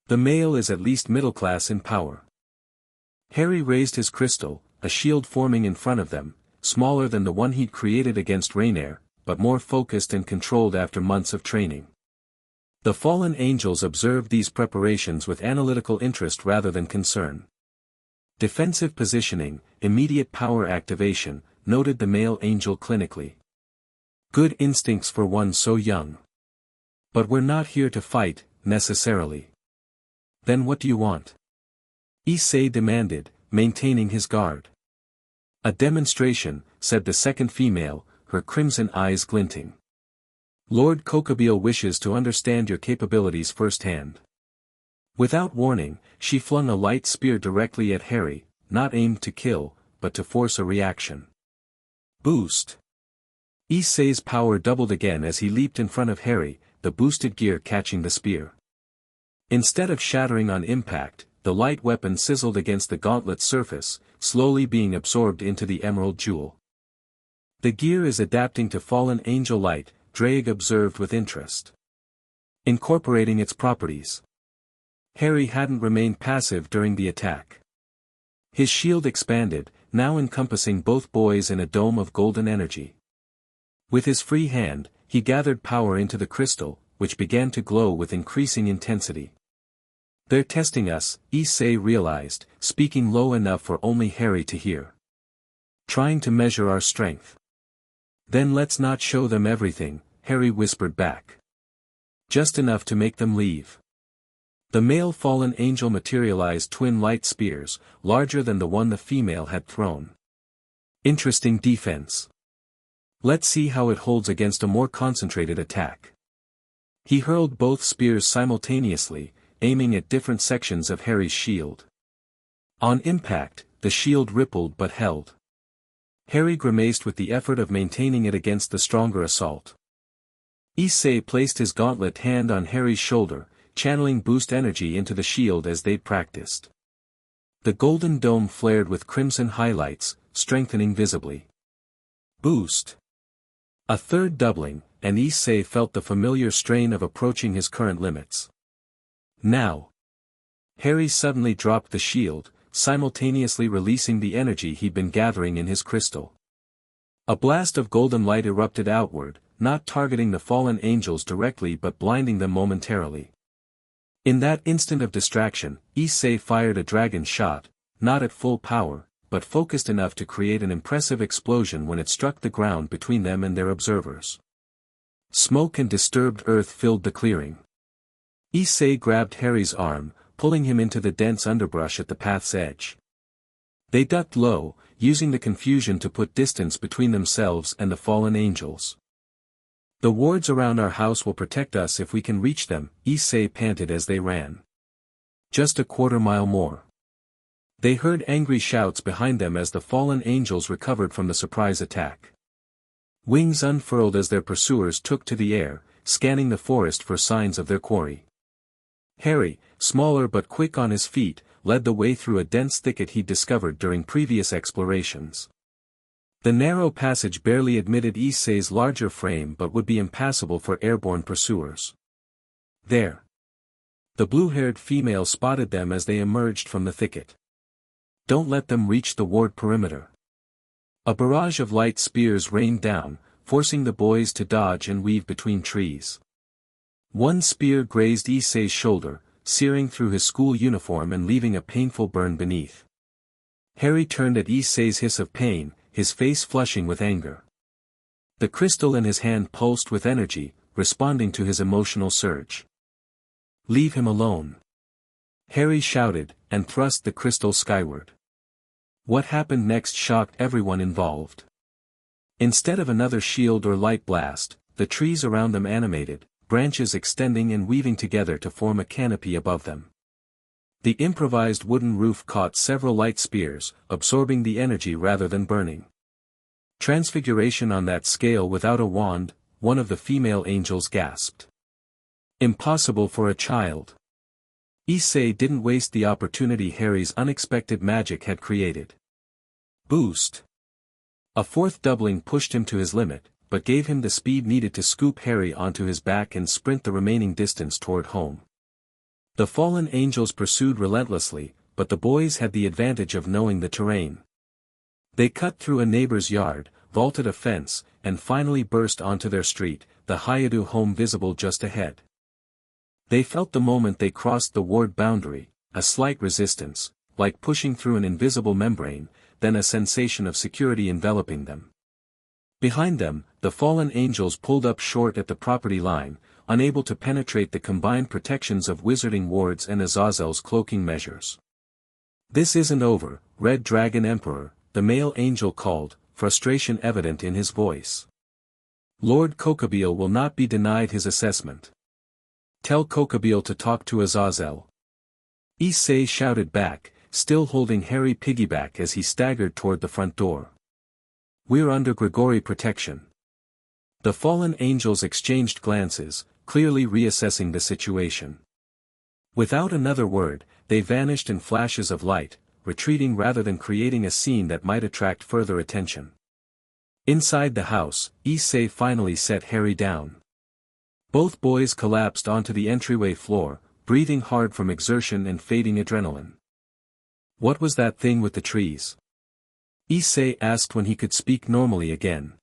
The male is at least middle class in power." Harry raised his crystal, a shield forming in front of them, smaller than the one he'd created against Rainier, but more focused and controlled after months of training. The fallen angels observed these preparations with analytical interest rather than concern. Defensive positioning, immediate power activation, noted the male angel clinically. Good instincts for one so young. But we're not here to fight, necessarily. Then what do you want? Issei demanded, maintaining his guard. A demonstration, said the second female, her crimson eyes glinting. Lord Kokabeel wishes to understand your capabilities firsthand. Without warning, she flung a light spear directly at Harry, not aimed to kill, but to force a reaction. Boost! Issei's power doubled again as he leaped in front of Harry, the boosted gear catching the spear. Instead of shattering on impact, the light weapon sizzled against the gauntlet's surface, slowly being absorbed into the emerald jewel. The gear is adapting to fallen angel light, Drake observed with interest. Incorporating its properties. Harry hadn't remained passive during the attack. His shield expanded, now encompassing both boys in a dome of golden energy. With his free hand, he gathered power into the crystal, which began to glow with increasing intensity. They're testing us, Issei realized, speaking low enough for only Harry to hear. Trying to measure our strength. Then let's not show them everything, Harry whispered back. Just enough to make them leave. The male fallen angel materialized twin light spears, larger than the one the female had thrown. Interesting defense. Let's see how it holds against a more concentrated attack. He hurled both spears simultaneously, aiming at different sections of Harry's shield. On impact, the shield rippled but held. Harry grimaced with the effort of maintaining it against the stronger assault. Issei placed his gauntlet hand on Harry's shoulder, channeling boost energy into the shield as they'd practiced. The golden dome flared with crimson highlights, strengthening visibly. Boost! A third doubling, and Issei felt the familiar strain of approaching his current limits. Now! Harry suddenly dropped the shield, simultaneously releasing the energy he'd been gathering in his crystal. A blast of golden light erupted outward, not targeting the fallen angels directly but blinding them momentarily. In that instant of distraction, Issei fired a dragon shot, not at full power, but focused enough to create an impressive explosion when it struck the ground between them and their observers. Smoke and disturbed earth filled the clearing. Issei grabbed Harry's arm, pulling him into the dense underbrush at the path's edge. They ducked low, using the confusion to put distance between themselves and the fallen angels. The wards around our house will protect us if we can reach them, Issei panted as they ran. Just a quarter-mile more. They heard angry shouts behind them as the fallen angels recovered from the surprise attack. Wings unfurled as their pursuers took to the air, scanning the forest for signs of their quarry. Harry, smaller but quick on his feet, led the way through a dense thicket he'd discovered during previous explorations. The narrow passage barely admitted Issei's larger frame but would be impassable for airborne pursuers. There! The blue-haired female spotted them as they emerged from the thicket. Don't let them reach the ward perimeter. A barrage of light spears rained down, forcing the boys to dodge and weave between trees. One spear grazed Issei's shoulder, searing through his school uniform and leaving a painful burn beneath. Harry turned at Issei's hiss of pain, his face flushing with anger. The crystal in his hand pulsed with energy, responding to his emotional surge. Leave him alone. Harry shouted, and thrust the crystal skyward. What happened next shocked everyone involved. Instead of another shield or light blast, the trees around them animated, branches extending and weaving together to form a canopy above them. The improvised wooden roof caught several light spears, absorbing the energy rather than burning. Transfiguration on that scale without a wand, one of the female angels gasped. Impossible for a child. Issei didn't waste the opportunity Harry's unexpected magic had created. Boost! A fourth doubling pushed him to his limit, but gave him the speed needed to scoop Harry onto his back and sprint the remaining distance toward home. The fallen angels pursued relentlessly, but the boys had the advantage of knowing the terrain. They cut through a neighbor's yard, vaulted a fence, and finally burst onto their street, the Hayadu home visible just ahead. They felt the moment they crossed the ward boundary, a slight resistance, like pushing through an invisible membrane, then a sensation of security enveloping them. Behind them, the fallen angels pulled up short at the property line, unable to penetrate the combined protections of wizarding wards and Azazel's cloaking measures. "This isn't over, Red Dragon Emperor," the male angel called, frustration evident in his voice. "Lord Kokabeel will not be denied his assessment. Tell Kokabeel to talk to Azazel." Issei shouted back, still holding Harry piggyback as he staggered toward the front door. "We're under Grigori protection." The fallen angels exchanged glances, clearly reassessing the situation. Without another word, they vanished in flashes of light, retreating rather than creating a scene that might attract further attention. Inside the house, Issei finally set Harry down. Both boys collapsed onto the entryway floor, breathing hard from exertion and fading adrenaline. "What was that thing with the trees?" Issei asked when he could speak normally again.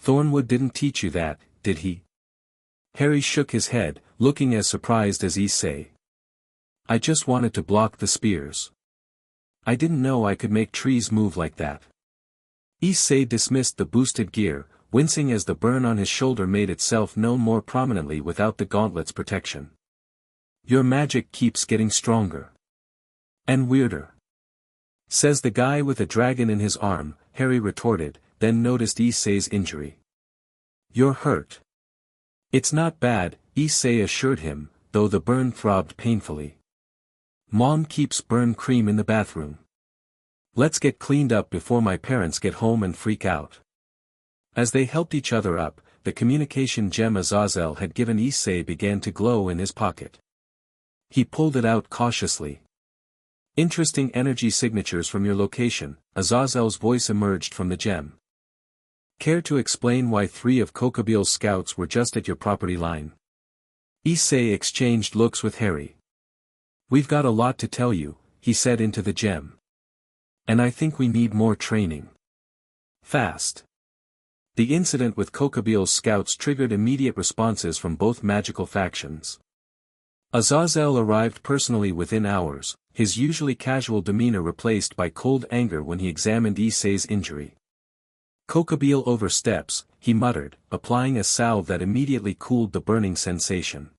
"Thornwood didn't teach you that, did he?" Harry shook his head, looking as surprised as Issei. "I just wanted to block the spears. I didn't know I could make trees move like that." Issei dismissed the boosted gear, wincing as the burn on his shoulder made itself known more prominently without the gauntlet's protection. "Your magic keeps getting stronger. And weirder," says the guy with a dragon in his arm, Harry retorted, then noticed Issei's injury. "You're hurt." "It's not bad," Issei assured him, though the burn throbbed painfully. "Mom keeps burn cream in the bathroom. Let's get cleaned up before my parents get home and freak out." As they helped each other up, the communication gem Azazel had given Issei began to glow in his pocket. He pulled it out cautiously. "Interesting energy signatures from your location," Azazel's voice emerged from the gem. "Care to explain why 3 of Kokabeel's scouts were just at your property line?" Issei exchanged looks with Harry. "We've got a lot to tell you," he said into the gem. "And I think we need more training. Fast." The incident with Kokabeel's scouts triggered immediate responses from both magical factions. Azazel arrived personally within hours, his usually casual demeanor replaced by cold anger when he examined Issei's injury. "Kokabeel oversteps," he muttered, applying a salve that immediately cooled the burning sensation.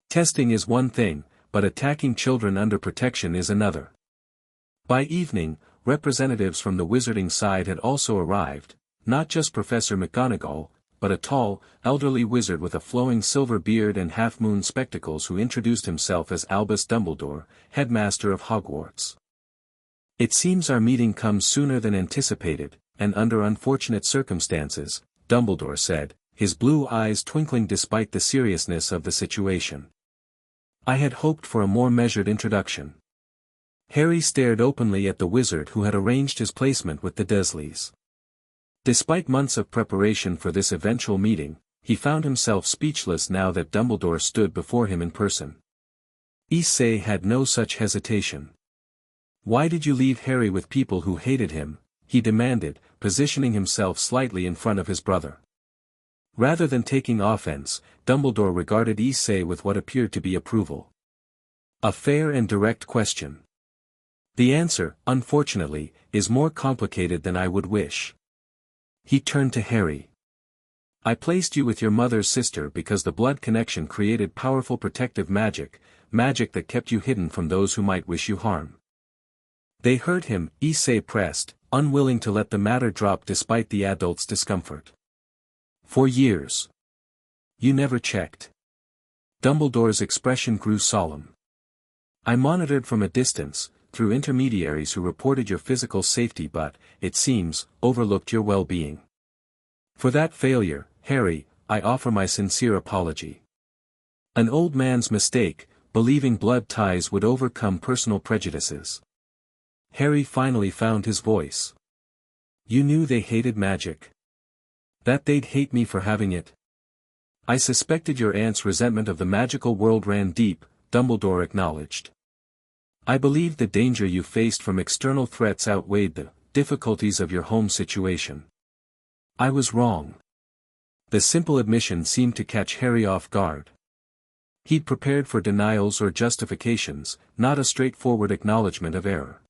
"Testing is one thing, but attacking children under protection is another." By evening, representatives from the wizarding side had also arrived, not just Professor McGonagall, but a tall, elderly wizard with a flowing silver beard and half-moon spectacles who introduced himself as Albus Dumbledore, headmaster of Hogwarts. "It seems our meeting comes sooner than anticipated, and under unfortunate circumstances," Dumbledore said, his blue eyes twinkling despite the seriousness of the situation. "I had hoped for a more measured introduction." Harry stared openly at the wizard who had arranged his placement with the Dursleys. Despite months of preparation for this eventual meeting, he found himself speechless now that Dumbledore stood before him in person. Issei had no such hesitation. "Why did you leave Harry with people who hated him?" he demanded, positioning himself slightly in front of his brother. Rather than taking offense, Dumbledore regarded Issei with what appeared to be approval. "A fair and direct question. The answer, unfortunately, is more complicated than I would wish." He turned to Harry. "I placed you with your mother's sister because the blood connection created powerful protective magic that kept you hidden from those who might wish you harm." "They hurt him," Issei pressed, unwilling to let the matter drop despite the adult's discomfort. "For years. You never checked." Dumbledore's expression grew solemn. "I monitored from a distance, through intermediaries who reported your physical safety but, it seems, overlooked your well-being. For that failure, Harry, I offer my sincere apology. An old man's mistake, believing blood ties would overcome personal prejudices." Harry finally found his voice. "You knew they hated magic. That they'd hate me for having it?" "I suspected your aunt's resentment of the magical world ran deep," Dumbledore acknowledged. "I believed the danger you faced from external threats outweighed the difficulties of your home situation. I was wrong." The simple admission seemed to catch Harry off guard. He'd prepared for denials or justifications, not a straightforward acknowledgement of error.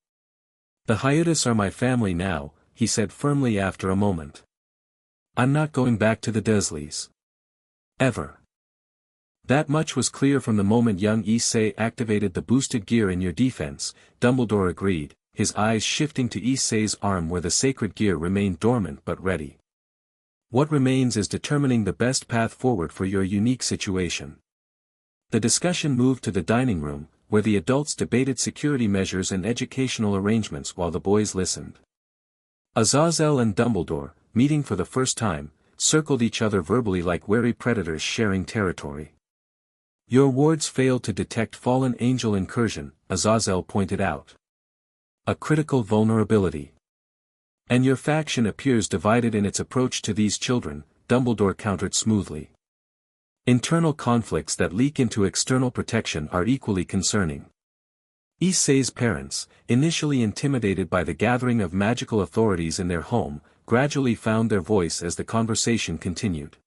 "The Hyutis are my family now," he said firmly after a moment. "I'm not going back to the Dursleys. Ever." That much was clear from the moment young Issei activated the boosted gear in your defense, Dumbledore agreed, his eyes shifting to Issei's arm where the sacred gear remained dormant but ready. "What remains is determining the best path forward for your unique situation." The discussion moved to the dining room, where the adults debated security measures and educational arrangements while the boys listened. Azazel and Dumbledore, meeting for the first time, circled each other verbally like wary predators sharing territory. "Your wards failed to detect fallen angel incursion," Azazel pointed out. "A critical vulnerability. And your faction appears divided in its approach to these children," Dumbledore countered smoothly. "Internal conflicts that leak into external protection are equally concerning." Issei's parents, initially intimidated by the gathering of magical authorities in their home, gradually found their voice as the conversation continued.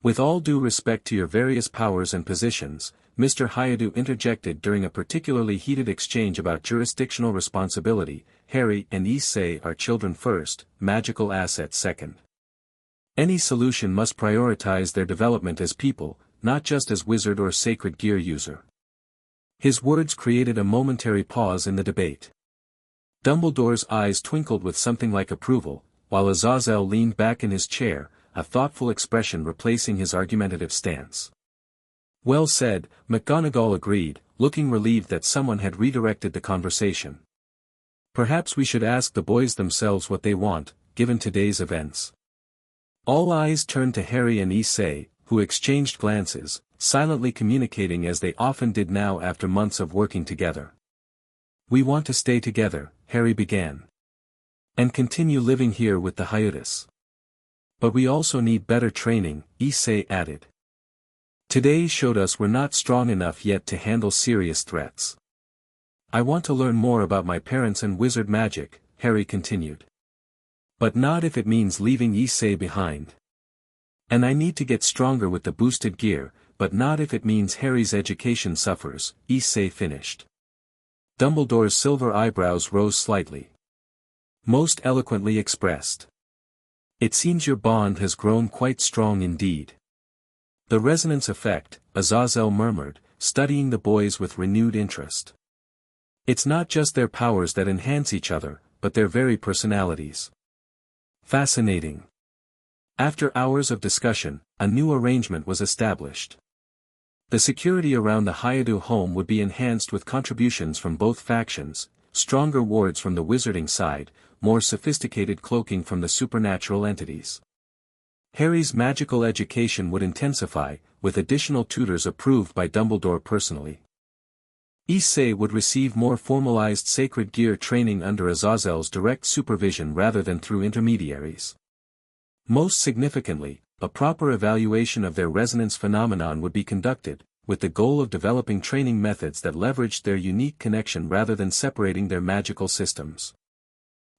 "With all due respect to your various powers and positions," Mr. Hyudu interjected during a particularly heated exchange about jurisdictional responsibility, "Harry and Issei are children first, magical assets second. Any solution must prioritize their development as people, not just as wizard or sacred gear user." His words created a momentary pause in the debate. Dumbledore's eyes twinkled with something like approval, while Azazel leaned back in his chair, a thoughtful expression replacing his argumentative stance. "Well said," McGonagall agreed, looking relieved that someone had redirected the conversation. "Perhaps we should ask the boys themselves what they want, given today's events." All eyes turned to Harry and Issei, who exchanged glances, silently communicating as they often did now after months of working together. "We want to stay together," Harry began. "And continue living here with the Hyutis. But we also need better training," Issei added. "Today showed us we're not strong enough yet to handle serious threats." "I want to learn more about my parents and wizard magic," Harry continued. "But not if it means leaving Issei behind. And I need to get stronger with the boosted gear, but not if it means Harry's education suffers," Issei finished. Dumbledore's silver eyebrows rose slightly. "Most eloquently expressed. It seems your bond has grown quite strong indeed." "The resonance effect," Azazel murmured, studying the boys with renewed interest. "It's not just their powers that enhance each other, but their very personalities." "Fascinating." After hours of discussion, a new arrangement was established. The security around the Hyudu home would be enhanced with contributions from both factions, stronger wards from the wizarding side, more sophisticated cloaking from the supernatural entities. Harry's magical education would intensify, with additional tutors approved by Dumbledore personally. Issei would receive more formalized sacred gear training under Azazel's direct supervision rather than through intermediaries. Most significantly, a proper evaluation of their resonance phenomenon would be conducted, with the goal of developing training methods that leveraged their unique connection rather than separating their magical systems.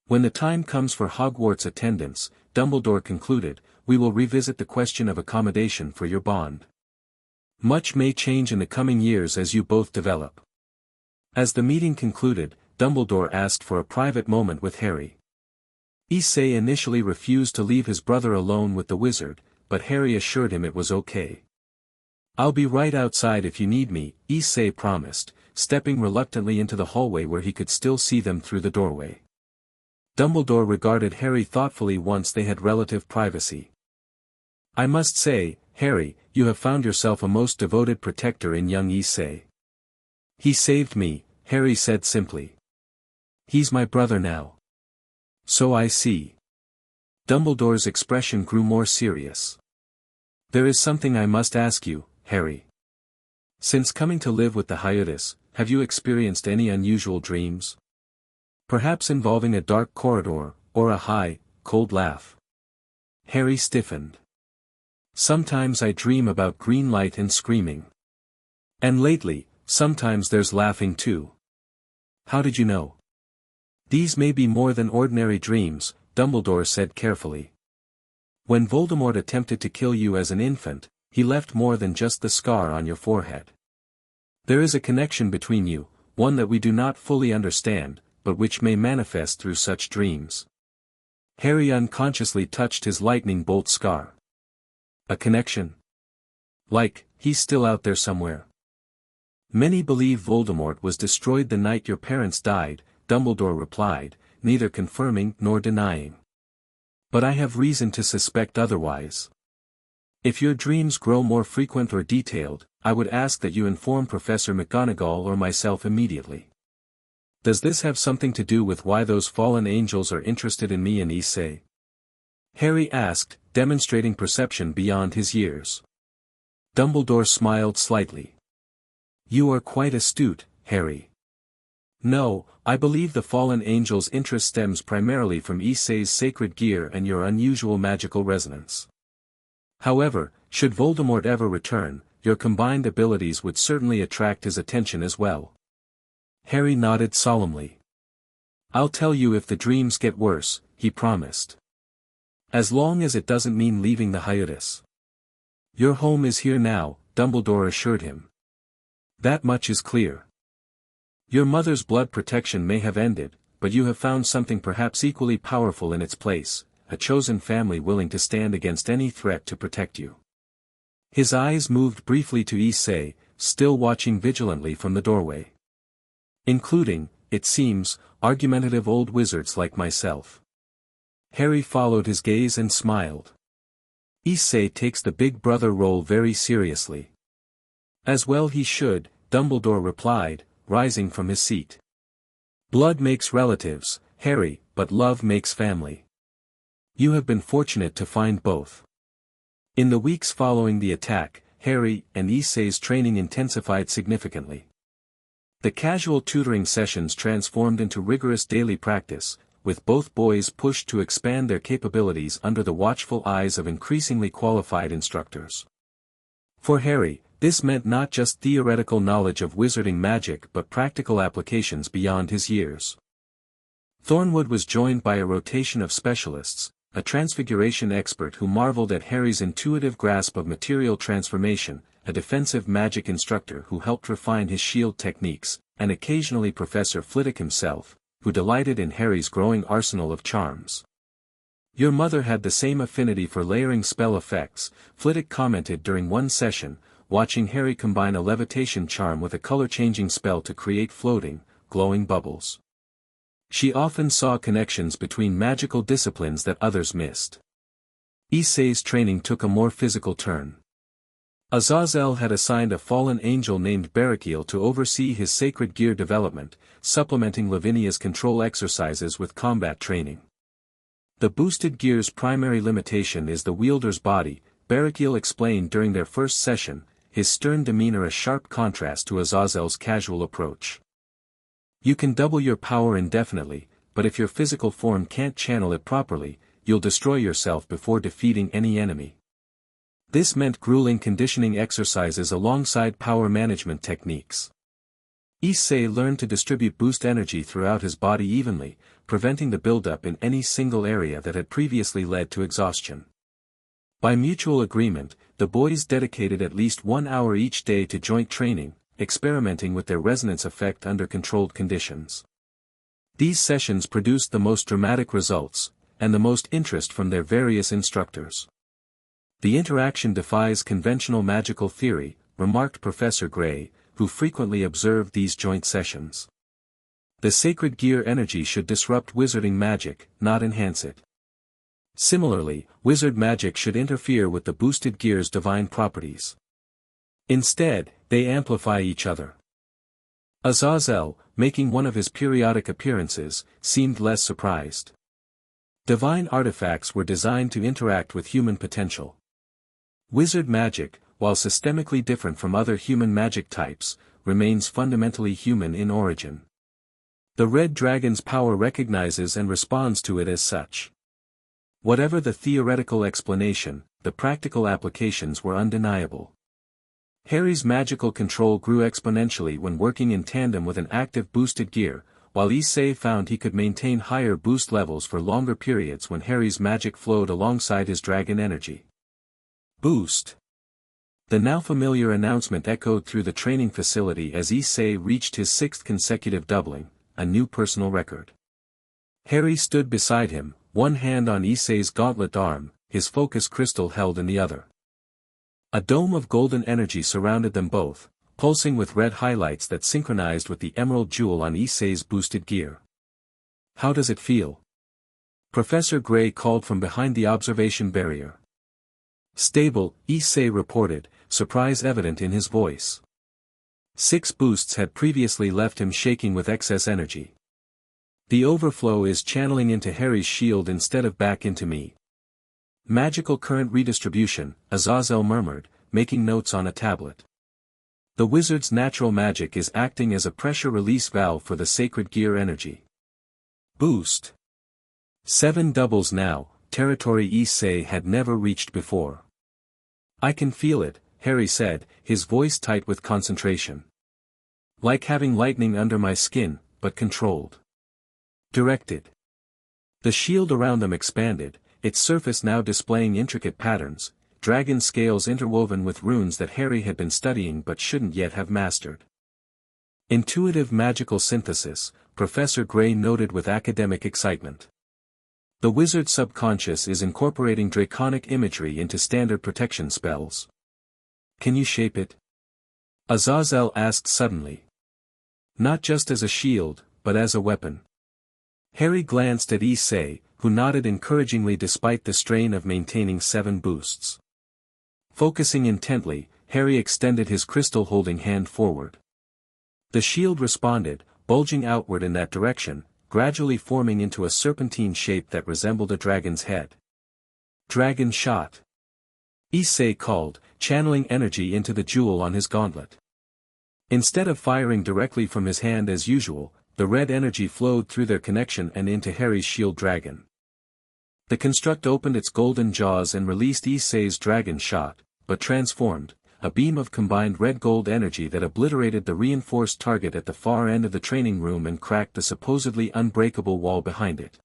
"When the time comes for Hogwarts attendance," Dumbledore concluded, "we will revisit the question of accommodation for your bond. Much may change in the coming years as you both develop." As the meeting concluded, Dumbledore asked for a private moment with Harry. Issei initially refused to leave his brother alone with the wizard, but Harry assured him it was okay. "I'll be right outside if you need me," Issei promised, stepping reluctantly into the hallway where he could still see them through the doorway. Dumbledore regarded Harry thoughtfully once they had relative privacy. "I must say, Harry, you have found yourself a most devoted protector in young Issei." "He saved me," Harry said simply. "He's my brother now." "So I see." Dumbledore's expression grew more serious. "There is something I must ask you, Harry. Since coming to live with the Hyutis, have you experienced any unusual dreams? Perhaps involving a dark corridor, or a high, cold laugh?" Harry stiffened. "Sometimes I dream about green light and screaming. And lately, sometimes there's laughing too." "How did you know?" "These may be more than ordinary dreams," Dumbledore said carefully. "When Voldemort attempted to kill you as an infant, he left more than just the scar on your forehead. There is a connection between you, one that we do not fully understand, but which may manifest through such dreams. Harry unconsciously touched his lightning bolt scar. A connection? Like, he's still out there somewhere. Many believe Voldemort was destroyed the night your parents died, Dumbledore replied, neither confirming nor denying. But I have reason to suspect otherwise. If your dreams grow more frequent or detailed, I would ask that you inform Professor McGonagall or myself immediately. Does this have something to do with why those fallen angels are interested in me and Issei? Harry asked, demonstrating perception beyond his years. Dumbledore smiled slightly. You are quite astute, Harry. No, I believe the fallen angels' interest stems primarily from Issei's sacred gear and your unusual magical resonance. However, should Voldemort ever return, your combined abilities would certainly attract his attention as well. Harry nodded solemnly. I'll tell you if the dreams get worse, he promised. As long as it doesn't mean leaving the hiatus. Your home is here now, Dumbledore assured him. That much is clear. Your mother's blood protection may have ended, but you have found something perhaps equally powerful in its place, a chosen family willing to stand against any threat to protect you. His eyes moved briefly to Issei, still watching vigilantly from the doorway. Including, it seems, argumentative old wizards like myself. Harry followed his gaze and smiled. Issei takes the big brother role very seriously. As well he should, Dumbledore replied, rising from his seat. Blood makes relatives, Harry, but love makes family. You have been fortunate to find both. In the weeks following the attack, Harry and Issei's training intensified significantly. The casual tutoring sessions transformed into rigorous daily practice, with both boys pushed to expand their capabilities under the watchful eyes of increasingly qualified instructors. For Harry, this meant not just theoretical knowledge of wizarding magic but practical applications beyond his years. Thornwood was joined by a rotation of specialists, a transfiguration expert who marveled at Harry's intuitive grasp of material transformation, a defensive magic instructor who helped refine his shield techniques, and occasionally Professor Flitwick himself, who delighted in Harry's growing arsenal of charms. Your mother had the same affinity for layering spell effects, Flitwick commented during one session, watching Harry combine a levitation charm with a color-changing spell to create floating, glowing bubbles. She often saw connections between magical disciplines that others missed. Issei's training took a more physical turn. Azazel had assigned a fallen angel named Barakiel to oversee his sacred gear development, supplementing Lavinia's control exercises with combat training. The boosted gear's primary limitation is the wielder's body, Barakiel explained during their first session, his stern demeanor a sharp contrast to Azazel's casual approach. You can double your power indefinitely, but if your physical form can't channel it properly, you'll destroy yourself before defeating any enemy. This meant grueling conditioning exercises alongside power management techniques. Issei learned to distribute boost energy throughout his body evenly, preventing the buildup in any single area that had previously led to exhaustion. By mutual agreement, the boys dedicated at least 1 hour each day to joint training, experimenting with their resonance effect under controlled conditions. These sessions produced the most dramatic results, and the most interest from their various instructors. The interaction defies conventional magical theory, remarked Professor Gray, who frequently observed these joint sessions. The sacred gear energy should disrupt wizarding magic, not enhance it. Similarly, wizard magic should interfere with the boosted gear's divine properties. Instead, they amplify each other. Azazel, making one of his periodic appearances, seemed less surprised. Divine artifacts were designed to interact with human potential. Wizard magic, while systemically different from other human magic types, remains fundamentally human in origin. The Red Dragon's power recognizes and responds to it as such. Whatever the theoretical explanation, the practical applications were undeniable. Harry's magical control grew exponentially when working in tandem with an active boosted gear, while Issei found he could maintain higher boost levels for longer periods when Harry's magic flowed alongside his dragon energy. Boost. The now familiar announcement echoed through the training facility as Issei reached his 6th consecutive doubling, a new personal record. Harry stood beside him, one hand on Issei's gauntlet arm, his focus crystal held in the other. A dome of golden energy surrounded them both, pulsing with red highlights that synchronized with the emerald jewel on Issei's boosted gear. "How does it feel?" Professor Gray called from behind the observation barrier. "Stable," Issei reported, surprise evident in his voice. 6 boosts had previously left him shaking with excess energy. "The overflow is channeling into Harry's shield instead of back into me." "Magical current redistribution," Azazel murmured, making notes on a tablet. "The wizard's natural magic is acting as a pressure release valve for the sacred gear energy." Boost. 7 doubles now, territory Issei had never reached before. "I can feel it," Harry said, his voice tight with concentration. "Like having lightning under my skin, but controlled. Directed." The shield around them expanded, its surface now displaying intricate patterns, dragon scales interwoven with runes that Harry had been studying but shouldn't yet have mastered. "Intuitive magical synthesis," Professor Gray noted with academic excitement. "The wizard's subconscious is incorporating draconic imagery into standard protection spells." "Can you shape it?" Azazel asked suddenly. "Not just as a shield, but as a weapon." Harry glanced at Issei, who nodded encouragingly despite the strain of maintaining 7 boosts. Focusing intently, Harry extended his crystal-holding hand forward. The shield responded, bulging outward in that direction, gradually forming into a serpentine shape that resembled a dragon's head. "Dragon shot," Issei called, channeling energy into the jewel on his gauntlet. Instead of firing directly from his hand as usual, the red energy flowed through their connection and into Harry's shield dragon. The construct opened its golden jaws and released Issei's dragon shot, but transformed, a beam of combined red-gold energy that obliterated the reinforced target at the far end of the training room and cracked the supposedly unbreakable wall behind it.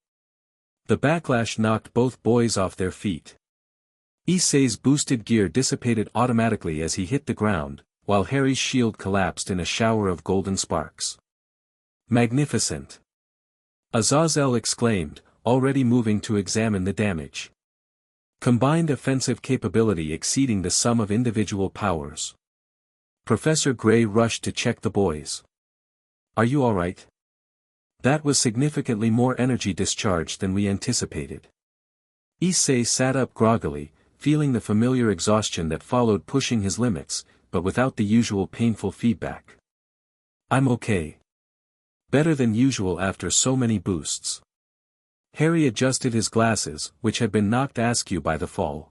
The backlash knocked both boys off their feet. Issei's boosted gear dissipated automatically as he hit the ground, while Harry's shield collapsed in a shower of golden sparks. "Magnificent!" Azazel exclaimed, already moving to examine the damage. Combined offensive capability exceeding the sum of individual powers. Professor Gray rushed to check the boys. "Are you alright?" "That was significantly more energy discharge than we anticipated." Issei sat up groggily, feeling the familiar exhaustion that followed pushing his limits, but without the usual painful feedback. "I'm okay. Better than usual after so many boosts." Harry adjusted his glasses, which had been knocked askew by the fall.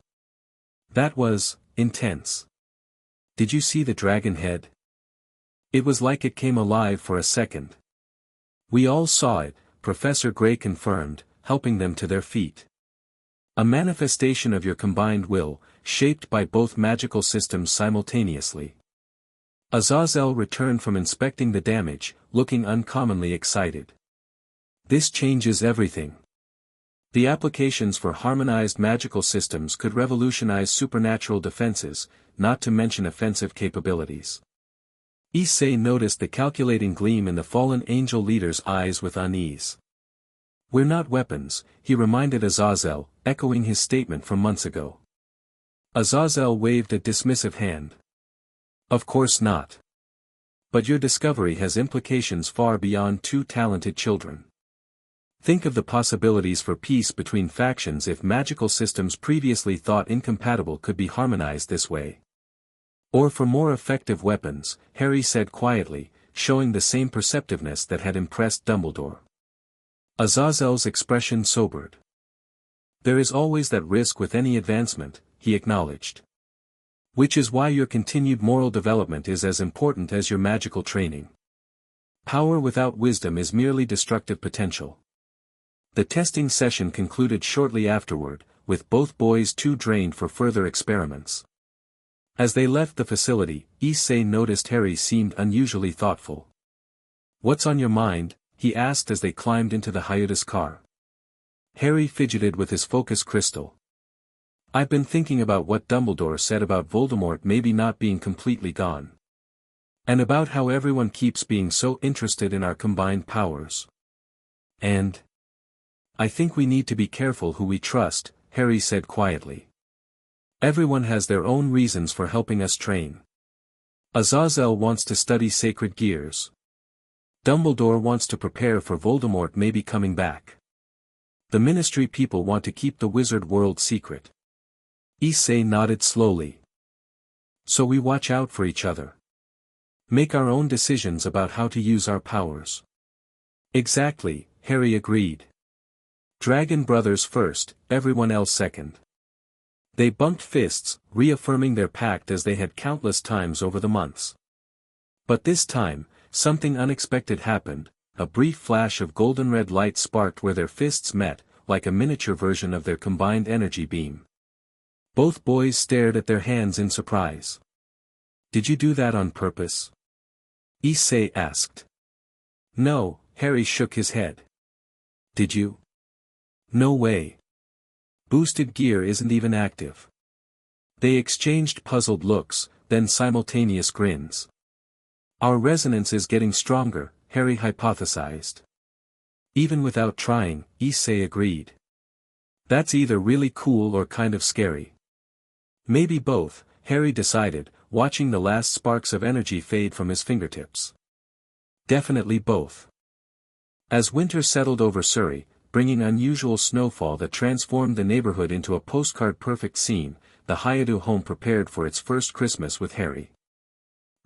"That was intense. Did you see the dragon head? It was like it came alive for a second." "We all saw it," Professor Gray confirmed, helping them to their feet. "A manifestation of your combined will, shaped by both magical systems simultaneously." Azazel returned from inspecting the damage, looking uncommonly excited. "This changes everything. The applications for harmonized magical systems could revolutionize supernatural defenses, not to mention offensive capabilities." Issei noticed the calculating gleam in the fallen angel leader's eyes with unease. "We're not weapons," he reminded Azazel, echoing his statement from months ago. Azazel waved a dismissive hand. "Of course not. But your discovery has implications far beyond 2 talented children. Think of the possibilities for peace between factions if magical systems previously thought incompatible could be harmonized this way. Or for more effective weapons," Harry said quietly, showing the same perceptiveness that had impressed Dumbledore. Azazel's expression sobered. "There is always that risk with any advancement," he acknowledged. "Which is why your continued moral development is as important as your magical training. Power without wisdom is merely destructive potential." The testing session concluded shortly afterward, with both boys too drained for further experiments. As they left the facility, Issei noticed Harry seemed unusually thoughtful. "What's on your mind?" he asked as they climbed into the hiatus car. Harry fidgeted with his focus crystal. I've been thinking about what Dumbledore said about Voldemort maybe not being completely gone. And about how everyone keeps being so interested in our combined powers. And I think we need to be careful who we trust, Harry said quietly. Everyone has their own reasons for helping us train. Azazel wants to study sacred gears. Dumbledore wants to prepare for Voldemort maybe coming back. The Ministry people want to keep the wizard world secret. Issei nodded slowly. So we watch out for each other. Make our own decisions about how to use our powers. Exactly, Harry agreed. Dragon brothers first, everyone else second. They bumped fists, reaffirming their pact as they had countless times over the months. But this time, something unexpected happened. A brief flash of golden red light sparked where their fists met, like a miniature version of their combined energy beam. Both boys stared at their hands in surprise. Did you do that on purpose? Issei asked. No, Harry shook his head. Did you? No way. Boosted gear isn't even active. They exchanged puzzled looks, then simultaneous grins. Our resonance is getting stronger, Harry hypothesized. Even without trying, Issei agreed. That's either really cool or kind of scary. Maybe both, Harry decided, watching the last sparks of energy fade from his fingertips. Definitely both. As winter settled over Surrey, bringing unusual snowfall that transformed the neighborhood into a postcard-perfect scene, the Hayadu home prepared for its first Christmas with Harry.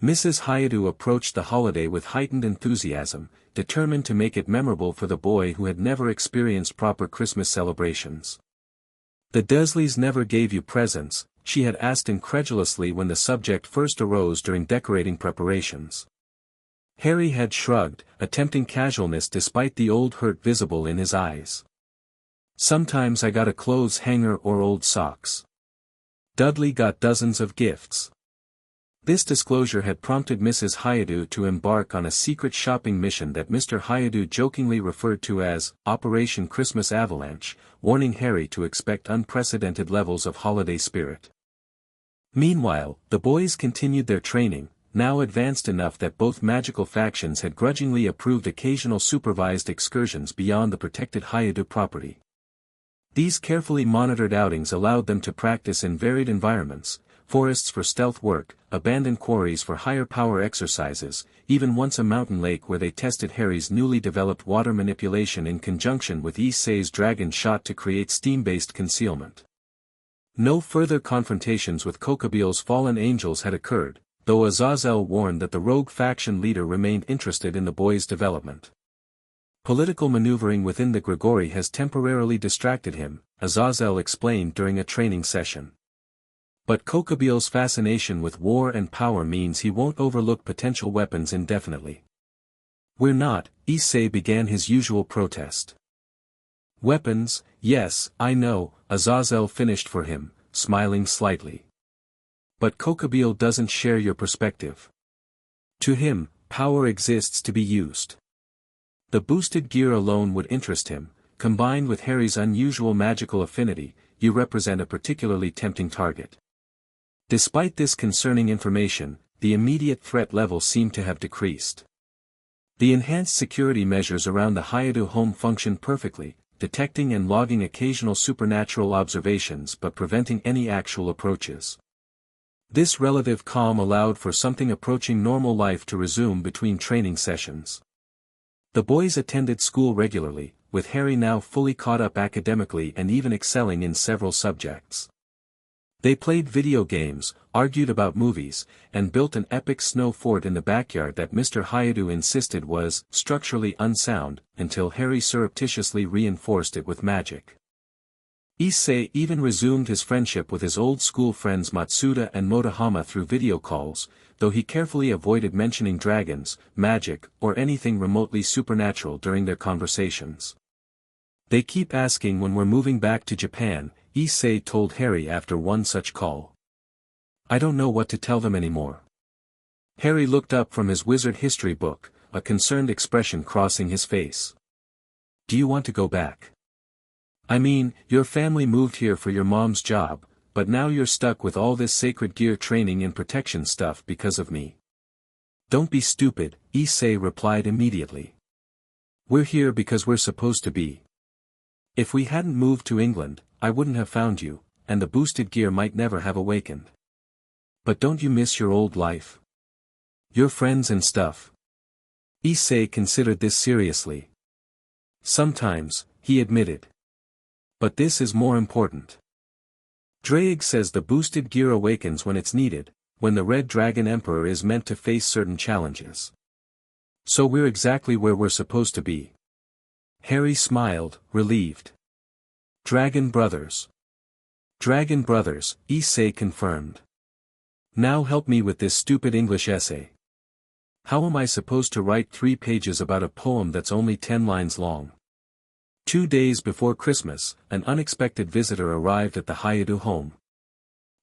Mrs. Hayadu approached the holiday with heightened enthusiasm, determined to make it memorable for the boy who had never experienced proper Christmas celebrations. The Dursleys never gave you presents, she had asked incredulously when the subject first arose during decorating preparations. Harry had shrugged, attempting casualness despite the old hurt visible in his eyes. Sometimes I got a clothes hanger or old socks. Dudley got dozens of gifts. This disclosure had prompted Mrs. Hayadu to embark on a secret shopping mission that Mr. Hayadu jokingly referred to as Operation Christmas Avalanche, warning Harry to expect unprecedented levels of holiday spirit. Meanwhile, the boys continued their training, now advanced enough that both magical factions had grudgingly approved occasional supervised excursions beyond the protected Hayadu property. These carefully monitored outings allowed them to practice in varied environments, forests for stealth work, abandoned quarries for higher power exercises, even once a mountain lake where they tested Harry's newly developed water manipulation in conjunction with Issei's dragon shot to create steam-based concealment. No further confrontations with Cocobeel's fallen angels had occurred, though Azazel warned that the rogue faction leader remained interested in the boys' development. Political maneuvering within the Grigori has temporarily distracted him, Azazel explained during a training session. But Cocobeel's fascination with war and power means he won't overlook potential weapons indefinitely. We're not, Issei began his usual protest. Weapons, yes, I know, Azazel finished for him, smiling slightly. But Cocobeel doesn't share your perspective. To him, power exists to be used. The boosted gear alone would interest him, combined with Harry's unusual magical affinity, you represent a particularly tempting target. Despite this concerning information, the immediate threat level seemed to have decreased. The enhanced security measures around the Hayadu home functioned perfectly, detecting and logging occasional supernatural observations but preventing any actual approaches. This relative calm allowed for something approaching normal life to resume between training sessions. The boys attended school regularly, with Harry now fully caught up academically and even excelling in several subjects. They played video games, argued about movies, and built an epic snow fort in the backyard that Mr. Hayadu insisted was structurally unsound, until Harry surreptitiously reinforced it with magic. Issei even resumed his friendship with his old school friends Matsuda and Motohama through video calls, though he carefully avoided mentioning dragons, magic, or anything remotely supernatural during their conversations. They keep asking when we're moving back to Japan, Issei told Harry after one such call. I don't know what to tell them anymore. Harry looked up from his wizard history book, a concerned expression crossing his face. Do you want to go back? I mean, your family moved here for your mom's job, but now you're stuck with all this sacred gear training and protection stuff because of me. Don't be stupid, Issei replied immediately. We're here because we're supposed to be. If we hadn't moved to England, I wouldn't have found you, and the boosted gear might never have awakened. But don't you miss your old life? Your friends and stuff? Issei considered this seriously. Sometimes, he admitted. But this is more important. Drake says the boosted gear awakens when it's needed, when the Red Dragon Emperor is meant to face certain challenges. So we're exactly where we're supposed to be. Harry smiled, relieved. Dragon Brothers. Dragon Brothers, Issei confirmed. Now help me with this stupid English essay. How am I supposed to write 3 pages about a poem that's only 10 lines long? 2 days before Christmas, an unexpected visitor arrived at the Hayadu home.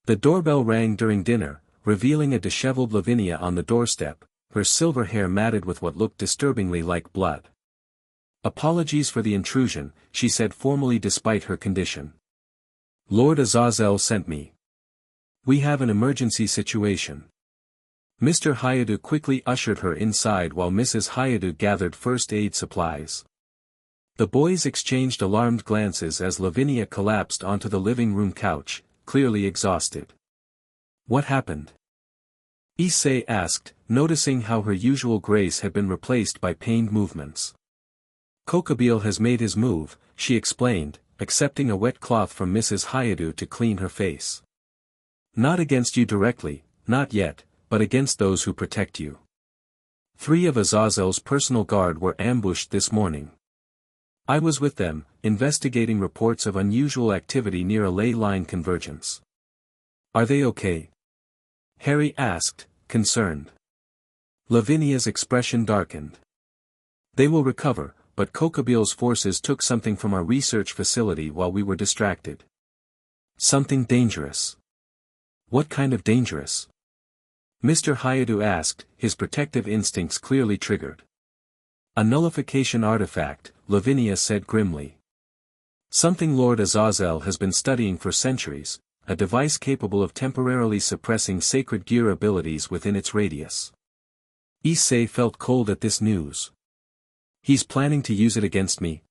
The doorbell rang during dinner, revealing a disheveled Lavinia on the doorstep, her silver hair matted with what looked disturbingly like blood. Apologies for the intrusion, she said formally despite her condition. Lord Azazel sent me. We have an emergency situation. Mr. Hayadu quickly ushered her inside while Mrs. Hayadu gathered first aid supplies. The boys exchanged alarmed glances as Lavinia collapsed onto the living room couch, clearly exhausted. What happened? Issei asked, noticing how her usual grace had been replaced by pained movements. Kokabeel has made his move, she explained, accepting a wet cloth from Mrs. Hayadu to clean her face. Not against you directly, not yet, but against those who protect you. 3 of Azazel's personal guard were ambushed this morning. I was with them, investigating reports of unusual activity near a ley line convergence. Are they okay? Harry asked, concerned. Lavinia's expression darkened. They will recover, but Kokabeel's forces took something from our research facility while we were distracted. Something dangerous. What kind of dangerous? Mr. Hayadu asked, his protective instincts clearly triggered. A nullification artifact, Lavinia said grimly. Something Lord Azazel has been studying for centuries, a device capable of temporarily suppressing sacred gear abilities within its radius. Issei felt cold at this news. He's planning to use it against me?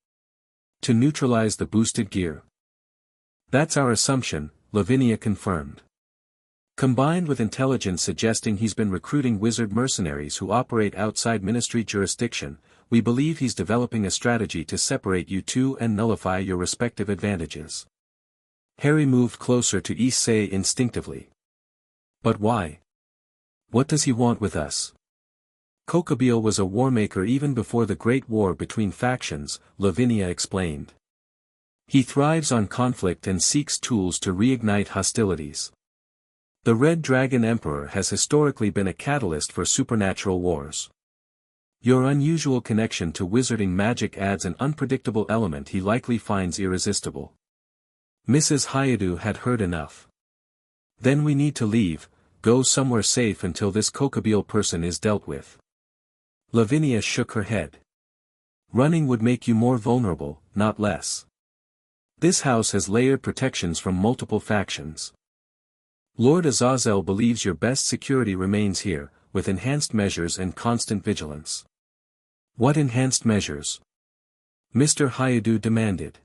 To neutralize the boosted gear. That's our assumption, Lavinia confirmed. Combined with intelligence suggesting he's been recruiting wizard mercenaries who operate outside ministry jurisdiction, we believe he's developing a strategy to separate you two and nullify your respective advantages. Harry moved closer to Issei instinctively. But why? What does he want with us? Kokabeel was a warmaker even before the Great War between factions, Lavinia explained. He thrives on conflict and seeks tools to reignite hostilities. The Red Dragon Emperor has historically been a catalyst for supernatural wars. Your unusual connection to wizarding magic adds an unpredictable element he likely finds irresistible. Mrs. Hayadu had heard enough. Then we need to leave, go somewhere safe until this Kokabeel person is dealt with. Lavinia shook her head. Running would make you more vulnerable, not less. This house has layered protections from multiple factions. Lord Azazel believes your best security remains here, with enhanced measures and constant vigilance. What enhanced measures? Mr. Hayadu demanded.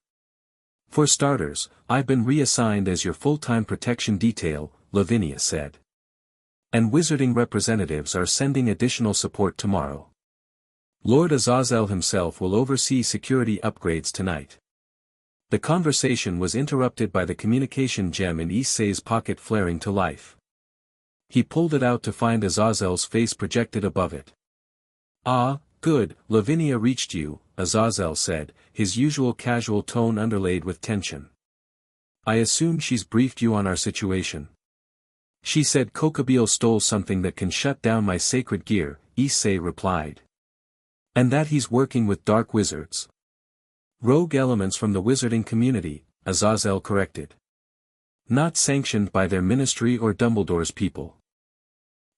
For starters, I've been reassigned as your full-time protection detail, Lavinia said. And wizarding representatives are sending additional support tomorrow. Lord Azazel himself will oversee security upgrades tonight. The conversation was interrupted by the communication gem in Issei's pocket flaring to life. He pulled it out to find Azazel's face projected above it. Ah, good, Lavinia reached you, Azazel said, his usual casual tone underlaid with tension. I assume she's briefed you on our situation. She said Kokabeel stole something that can shut down my sacred gear, Issei replied. And that he's working with dark wizards. Rogue elements from the wizarding community, Azazel corrected. Not sanctioned by their ministry or Dumbledore's people.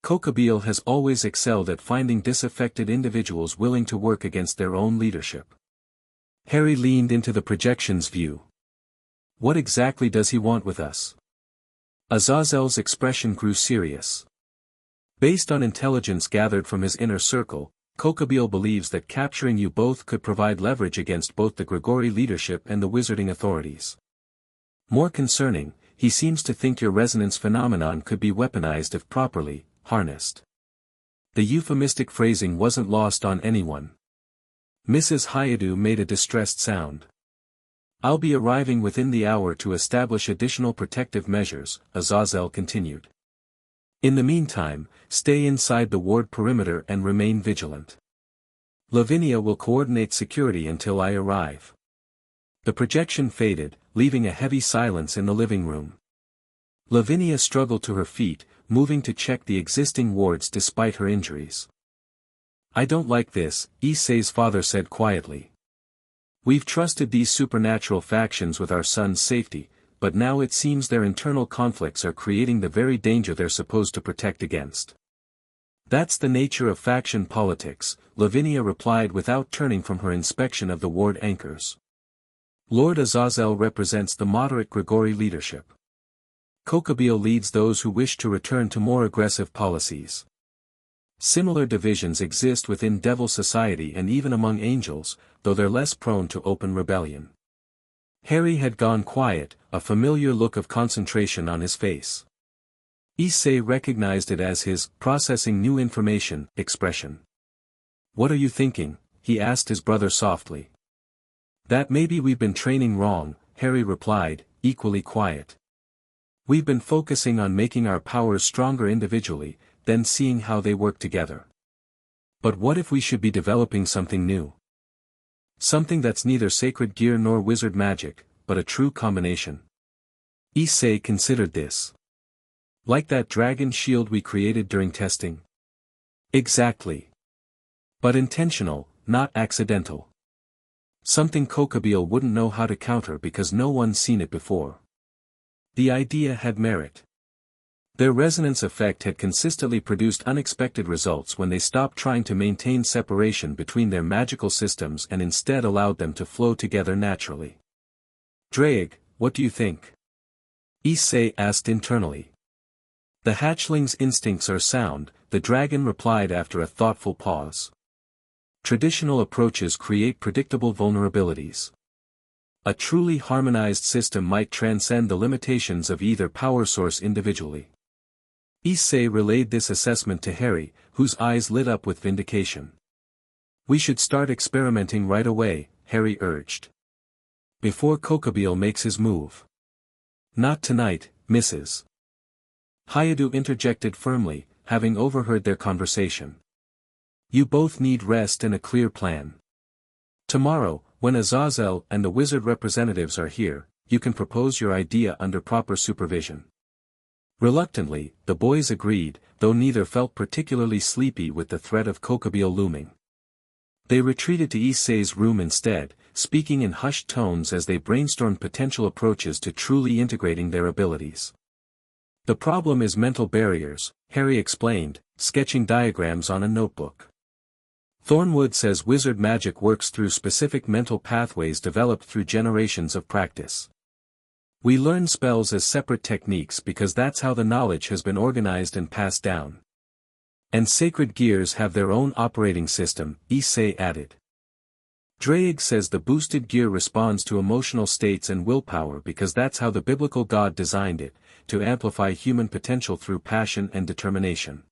Kokabeel has always excelled at finding disaffected individuals willing to work against their own leadership. Harry leaned into the projection's view. What exactly does he want with us? Azazel's expression grew serious. Based on intelligence gathered from his inner circle, Kokabeel believes that capturing you both could provide leverage against both the Grigori leadership and the wizarding authorities. More concerning, he seems to think your resonance phenomenon could be weaponized if properly harnessed. The euphemistic phrasing wasn't lost on anyone. Mrs. Hayadu made a distressed sound. I'll be arriving within the hour to establish additional protective measures, Azazel continued. In the meantime, stay inside the ward perimeter and remain vigilant. Lavinia will coordinate security until I arrive. The projection faded, leaving a heavy silence in the living room. Lavinia struggled to her feet, moving to check the existing wards despite her injuries. I don't like this, Issei's father said quietly. We've trusted these supernatural factions with our son's safety, but now it seems their internal conflicts are creating the very danger they're supposed to protect against. That's the nature of faction politics, Lavinia replied without turning from her inspection of the ward anchors. Lord Azazel represents the moderate Grigori leadership. Kokabeel leads those who wish to return to more aggressive policies. Similar divisions exist within Devil Society and even among angels, though they're less prone to open rebellion. Harry had gone quiet, a familiar look of concentration on his face. Issei recognized it as his processing new information expression. What are you thinking? He asked his brother softly. That maybe we've been training wrong, Harry replied, equally quiet. We've been focusing on making our powers stronger individually, then seeing how they work together. But what if we should be developing something new? Something that's neither sacred gear nor wizard magic, but a true combination. Issei considered this. Like that dragon shield we created during testing? Exactly. But intentional, not accidental. Something Kokabeel wouldn't know how to counter because no one's seen it before. The idea had merit. Their resonance effect had consistently produced unexpected results when they stopped trying to maintain separation between their magical systems and instead allowed them to flow together naturally. Draig, what do you think? Issei asked internally. The hatchling's instincts are sound, the dragon replied after a thoughtful pause. Traditional approaches create predictable vulnerabilities. A truly harmonized system might transcend the limitations of either power source individually. Issei relayed this assessment to Harry, whose eyes lit up with vindication. We should start experimenting right away, Harry urged. Before Kokabeel makes his move. Not tonight, Mrs. Hayadu interjected firmly, having overheard their conversation. You both need rest and a clear plan. Tomorrow, when Azazel and the wizard representatives are here, you can propose your idea under proper supervision. Reluctantly, the boys agreed, though neither felt particularly sleepy with the threat of Kokabeel looming. They retreated to Issei's room instead, speaking in hushed tones as they brainstormed potential approaches to truly integrating their abilities. The problem is mental barriers, Harry explained, sketching diagrams on a notebook. Thornwood says wizard magic works through specific mental pathways developed through generations of practice. We learn spells as separate techniques because that's how the knowledge has been organized and passed down. And sacred gears have their own operating system, Issei added. Draig says the boosted gear responds to emotional states and willpower because that's how the biblical God designed it, to amplify human potential through passion and determination.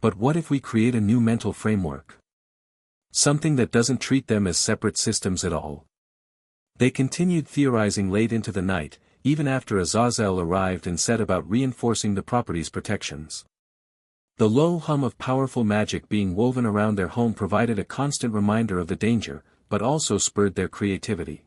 But what if we create a new mental framework? Something that doesn't treat them as separate systems at all. They continued theorizing late into the night, even after Azazel arrived and set about reinforcing the property's protections. The low hum of powerful magic being woven around their home provided a constant reminder of the danger, but also spurred their creativity.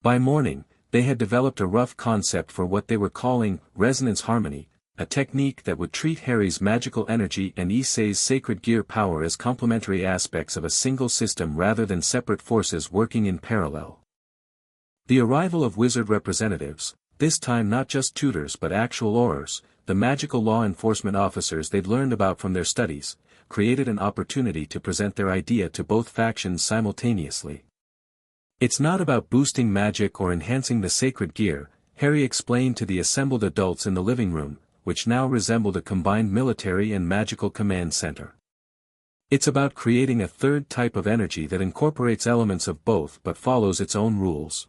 By morning, they had developed a rough concept for what they were calling resonance harmony, a technique that would treat Harry's magical energy and Issei's sacred gear power as complementary aspects of a single system rather than separate forces working in parallel. The arrival of wizard representatives, this time not just tutors but actual aurors, the magical law enforcement officers they'd learned about from their studies, created an opportunity to present their idea to both factions simultaneously. It's not about boosting magic or enhancing the sacred gear, Harry explained to the assembled adults in the living room, which now resembled a combined military and magical command center. It's about creating a third type of energy that incorporates elements of both but follows its own rules.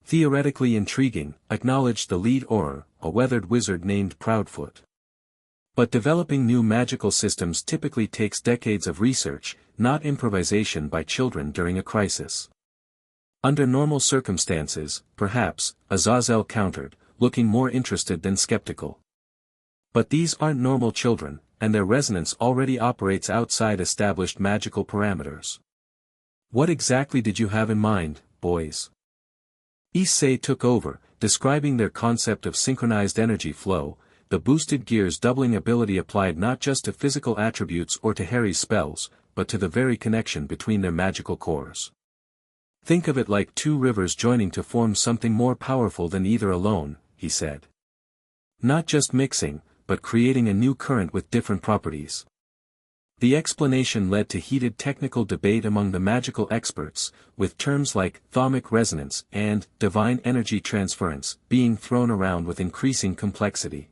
Theoretically intriguing, acknowledged the lead Auror, a weathered wizard named Proudfoot. But developing new magical systems typically takes decades of research, not improvisation by children during a crisis. Under normal circumstances, perhaps, Azazel countered, looking more interested than skeptical. But these aren't normal children, and their resonance already operates outside established magical parameters. What exactly did you have in mind, boys? Issei took over, describing their concept of synchronized energy flow, the boosted gear's doubling ability applied not just to physical attributes or to Harry's spells, but to the very connection between their magical cores. Think of it like two rivers joining to form something more powerful than either alone, he said. Not just mixing, but creating a new current with different properties. The explanation led to heated technical debate among the magical experts, with terms like thaumic resonance and divine energy transference being thrown around with increasing complexity.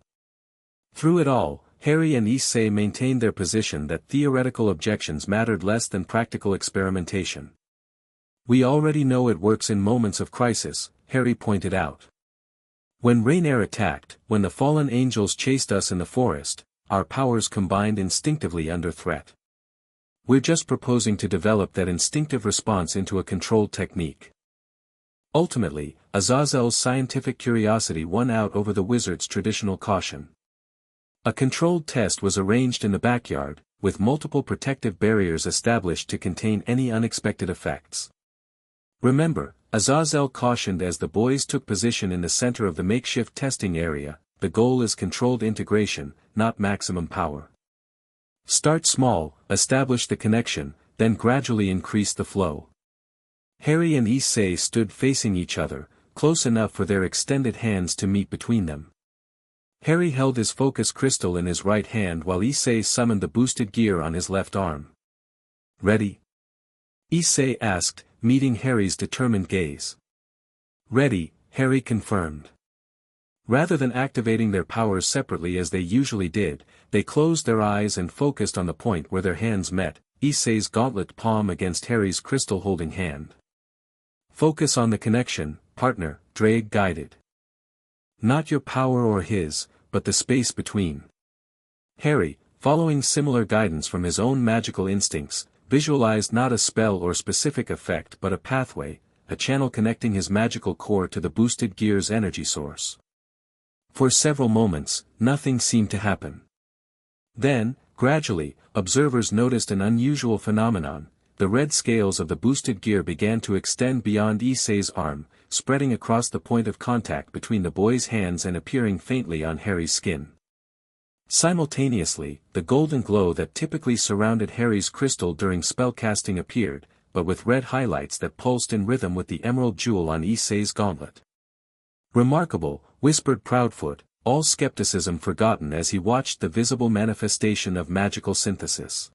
Through it all, Harry and Issei maintained their position that theoretical objections mattered less than practical experimentation. We already know it works in moments of crisis, Harry pointed out. When Rainier attacked, when the fallen angels chased us in the forest, our powers combined instinctively under threat. We're just proposing to develop that instinctive response into a controlled technique. Ultimately, Azazel's scientific curiosity won out over the wizard's traditional caution. A controlled test was arranged in the backyard, with multiple protective barriers established to contain any unexpected effects. Remember, Azazel cautioned as the boys took position in the center of the makeshift testing area, the goal is controlled integration, not maximum power. Start small, establish the connection, then gradually increase the flow. Harry and Issei stood facing each other, close enough for their extended hands to meet between them. Harry held his focus crystal in his right hand while Issei summoned the boosted gear on his left arm. Ready? Issei asked, meeting Harry's determined gaze. Ready, Harry confirmed. Rather than activating their powers separately as they usually did, they closed their eyes and focused on the point where their hands met, Issei's gauntlet palm against Harry's crystal-holding hand. Focus on the connection, partner, Drake guided. Not your power or his, but the space between. Harry, following similar guidance from his own magical instincts, visualized not a spell or specific effect but a pathway, a channel connecting his magical core to the boosted gear's energy source. For several moments, nothing seemed to happen. Then, gradually, observers noticed an unusual phenomenon. The red scales of the boosted gear began to extend beyond Issei's arm, spreading across the point of contact between the boy's hands and appearing faintly on Harry's skin. Simultaneously, the golden glow that typically surrounded Harry's crystal during spellcasting appeared, but with red highlights that pulsed in rhythm with the emerald jewel on Issei's gauntlet. Remarkable, whispered Proudfoot, all skepticism forgotten as he watched the visible manifestation of magical synthesis.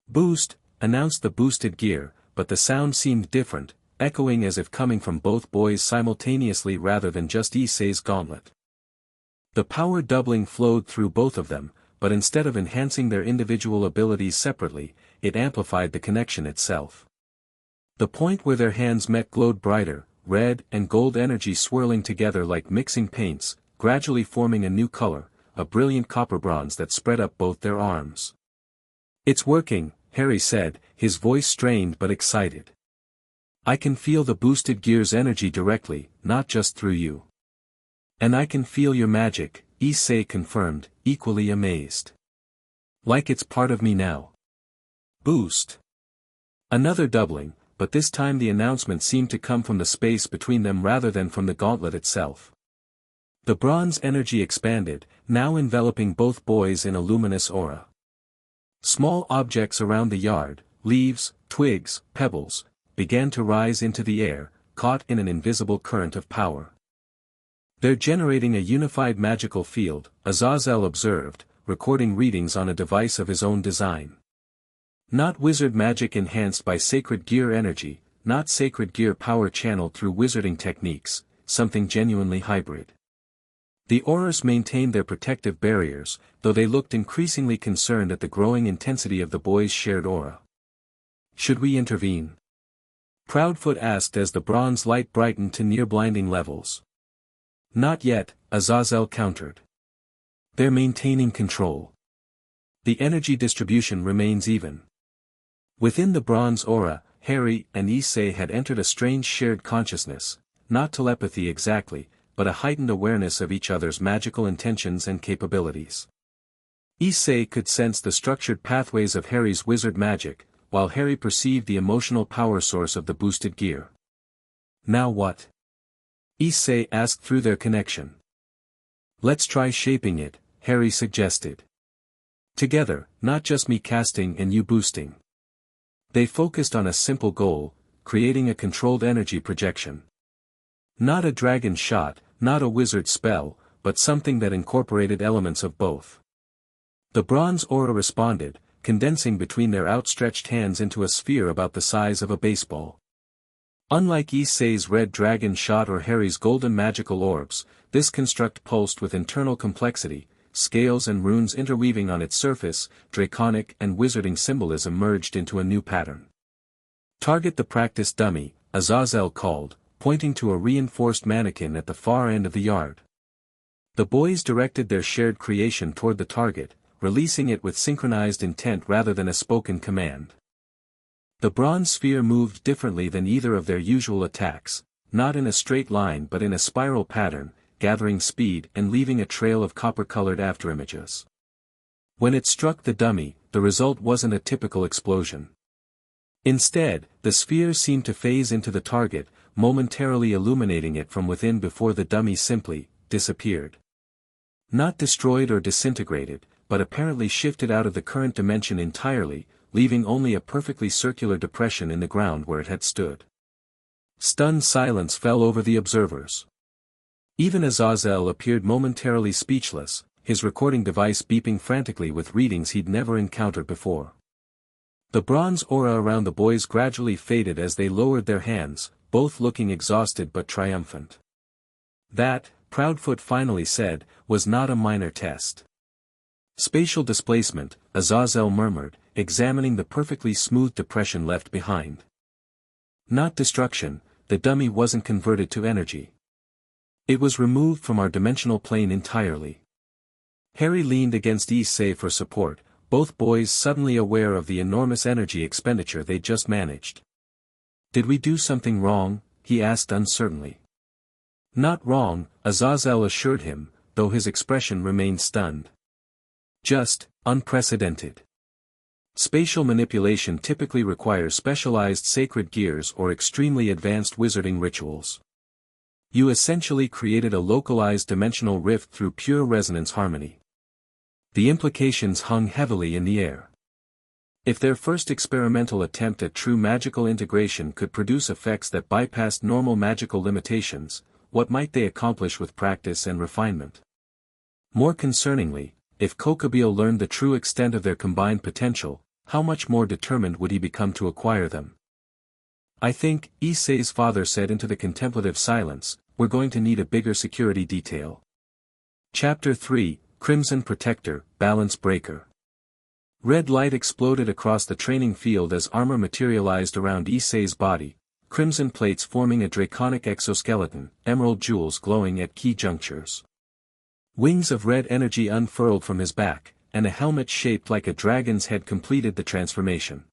Boost, announced the boosted gear, but the sound seemed different, echoing as if coming from both boys simultaneously rather than just Issei's gauntlet. The power doubling flowed through both of them, but instead of enhancing their individual abilities separately, it amplified the connection itself. The point where their hands met glowed brighter, red and gold energy swirling together like mixing paints, gradually forming a new color, a brilliant copper bronze that spread up both their arms. It's working, Harry said, his voice strained but excited. I can feel the boosted gear's energy directly, not just through you. And I can feel your magic, Issei confirmed, equally amazed. Like it's part of me now. Boost. Another doubling, but this time the announcement seemed to come from the space between them rather than from the gauntlet itself. The bronze energy expanded, now enveloping both boys in a luminous aura. Small objects around the yard, leaves, twigs, pebbles, began to rise into the air, caught in an invisible current of power. They're generating a unified magical field, Azazel observed, recording readings on a device of his own design. Not wizard magic enhanced by sacred gear energy, not sacred gear power channeled through wizarding techniques, something genuinely hybrid. The Aurors maintained their protective barriers, though they looked increasingly concerned at the growing intensity of the boys' shared aura. "Should we intervene?" Proudfoot asked as the bronze light brightened to near-blinding levels. "Not yet," Azazel countered. "They're maintaining control. The energy distribution remains even." Within the bronze aura, Harry and Issei had entered a strange shared consciousness, not telepathy exactly, but a heightened awareness of each other's magical intentions and capabilities. Issei could sense the structured pathways of Harry's wizard magic, while Harry perceived the emotional power source of the boosted gear. "Now what?" Issei asked through their connection. "Let's try shaping it," Harry suggested. "Together, not just me casting and you boosting." They focused on a simple goal, creating a controlled energy projection. Not a dragon shot, not a wizard spell, but something that incorporated elements of both. The bronze aura responded, condensing between their outstretched hands into a sphere about the size of a baseball. Unlike Issei's red dragon shot or Harry's golden magical orbs, this construct pulsed with internal complexity, scales and runes interweaving on its surface, draconic and wizarding symbolism merged into a new pattern. "Target the practice dummy," Azazel called, pointing to a reinforced mannequin at the far end of the yard. The boys directed their shared creation toward the target, releasing it with synchronized intent rather than a spoken command. The bronze sphere moved differently than either of their usual attacks, not in a straight line but in a spiral pattern, gathering speed and leaving a trail of copper-colored afterimages. When it struck the dummy, the result wasn't a typical explosion. Instead, the sphere seemed to phase into the target, momentarily illuminating it from within before the dummy simply disappeared. Not destroyed or disintegrated, but apparently shifted out of the current dimension entirely, leaving only a perfectly circular depression in the ground where it had stood. Stunned silence fell over the observers. Even Azazel appeared momentarily speechless, his recording device beeping frantically with readings he'd never encountered before. The bronze aura around the boys gradually faded as they lowered their hands, both looking exhausted but triumphant. "That," Proudfoot finally said, "was not a minor test." "Spatial displacement," Azazel murmured, examining the perfectly smooth depression left behind. "Not destruction, the dummy wasn't converted to energy. It was removed from our dimensional plane entirely." Harry leaned against Issei for support, both boys suddenly aware of the enormous energy expenditure they'd just managed. "Did we do something wrong?" he asked uncertainly. "Not wrong," Azazel assured him, though his expression remained stunned. "Just, unprecedented. Spatial manipulation typically requires specialized sacred gears or extremely advanced wizarding rituals. You essentially created a localized dimensional rift through pure resonance harmony." The implications hung heavily in the air. If their first experimental attempt at true magical integration could produce effects that bypassed normal magical limitations, what might they accomplish with practice and refinement? More concerningly, if Kokabeel learned the true extent of their combined potential, how much more determined would he become to acquire them? "I think," Issei's father said into the contemplative silence, "we're going to need a bigger security detail." Chapter 3, Crimson Protector, Balance Breaker. Red light exploded across the training field as armor materialized around Issei's body, crimson plates forming a draconic exoskeleton, emerald jewels glowing at key junctures. Wings of red energy unfurled from his back, and a helmet shaped like a dragon's head completed the transformation.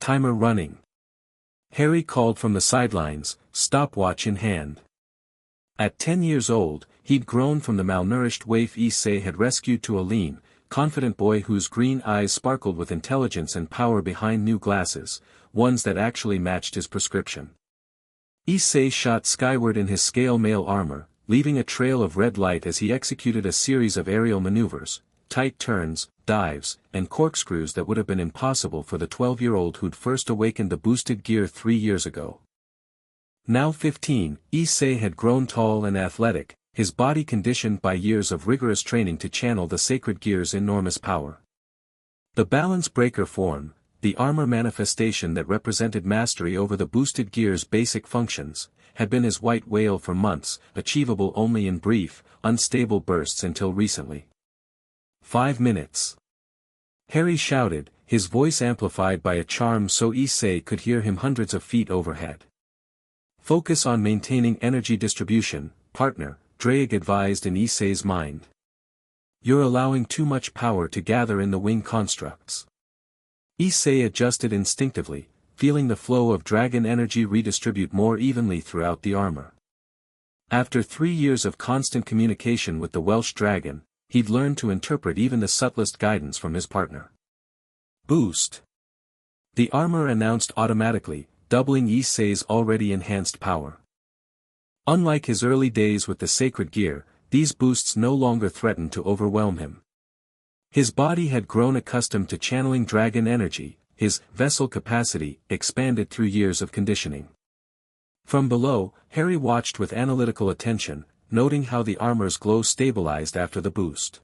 "Timer running." Harry called from the sidelines, stopwatch in hand. At 10 years old, he'd grown from the malnourished waif Issei had rescued to a lean, confident boy whose green eyes sparkled with intelligence and power behind new glasses, ones that actually matched his prescription. Issei shot skyward in his scale mail armor, leaving a trail of red light as he executed a series of aerial maneuvers, tight turns, dives, and corkscrews that would have been impossible for the 12-year-old who'd first awakened the boosted gear 3 years ago. Now 15, Issei had grown tall and athletic, his body conditioned by years of rigorous training to channel the sacred gear's enormous power. The balance breaker form, the armor manifestation that represented mastery over the boosted gear's basic functions, had been his white whale for months, achievable only in brief, unstable bursts until recently. 5 minutes. Harry shouted, his voice amplified by a charm so Issei could hear him hundreds of feet overhead. Focus on maintaining energy distribution, partner, Drake advised in Issei's mind. You're allowing too much power to gather in the wing constructs. Issei adjusted instinctively, feeling the flow of dragon energy redistribute more evenly throughout the armor. After 3 years of constant communication with the Welsh dragon, he'd learned to interpret even the subtlest guidance from his partner. Boost. The armor announced automatically, doubling Issei's already enhanced power. Unlike his early days with the sacred gear, these boosts no longer threatened to overwhelm him. His body had grown accustomed to channeling dragon energy, his vessel capacity expanded through years of conditioning. From below, Harry watched with analytical attention, noting how the armor's glow stabilized after the boost.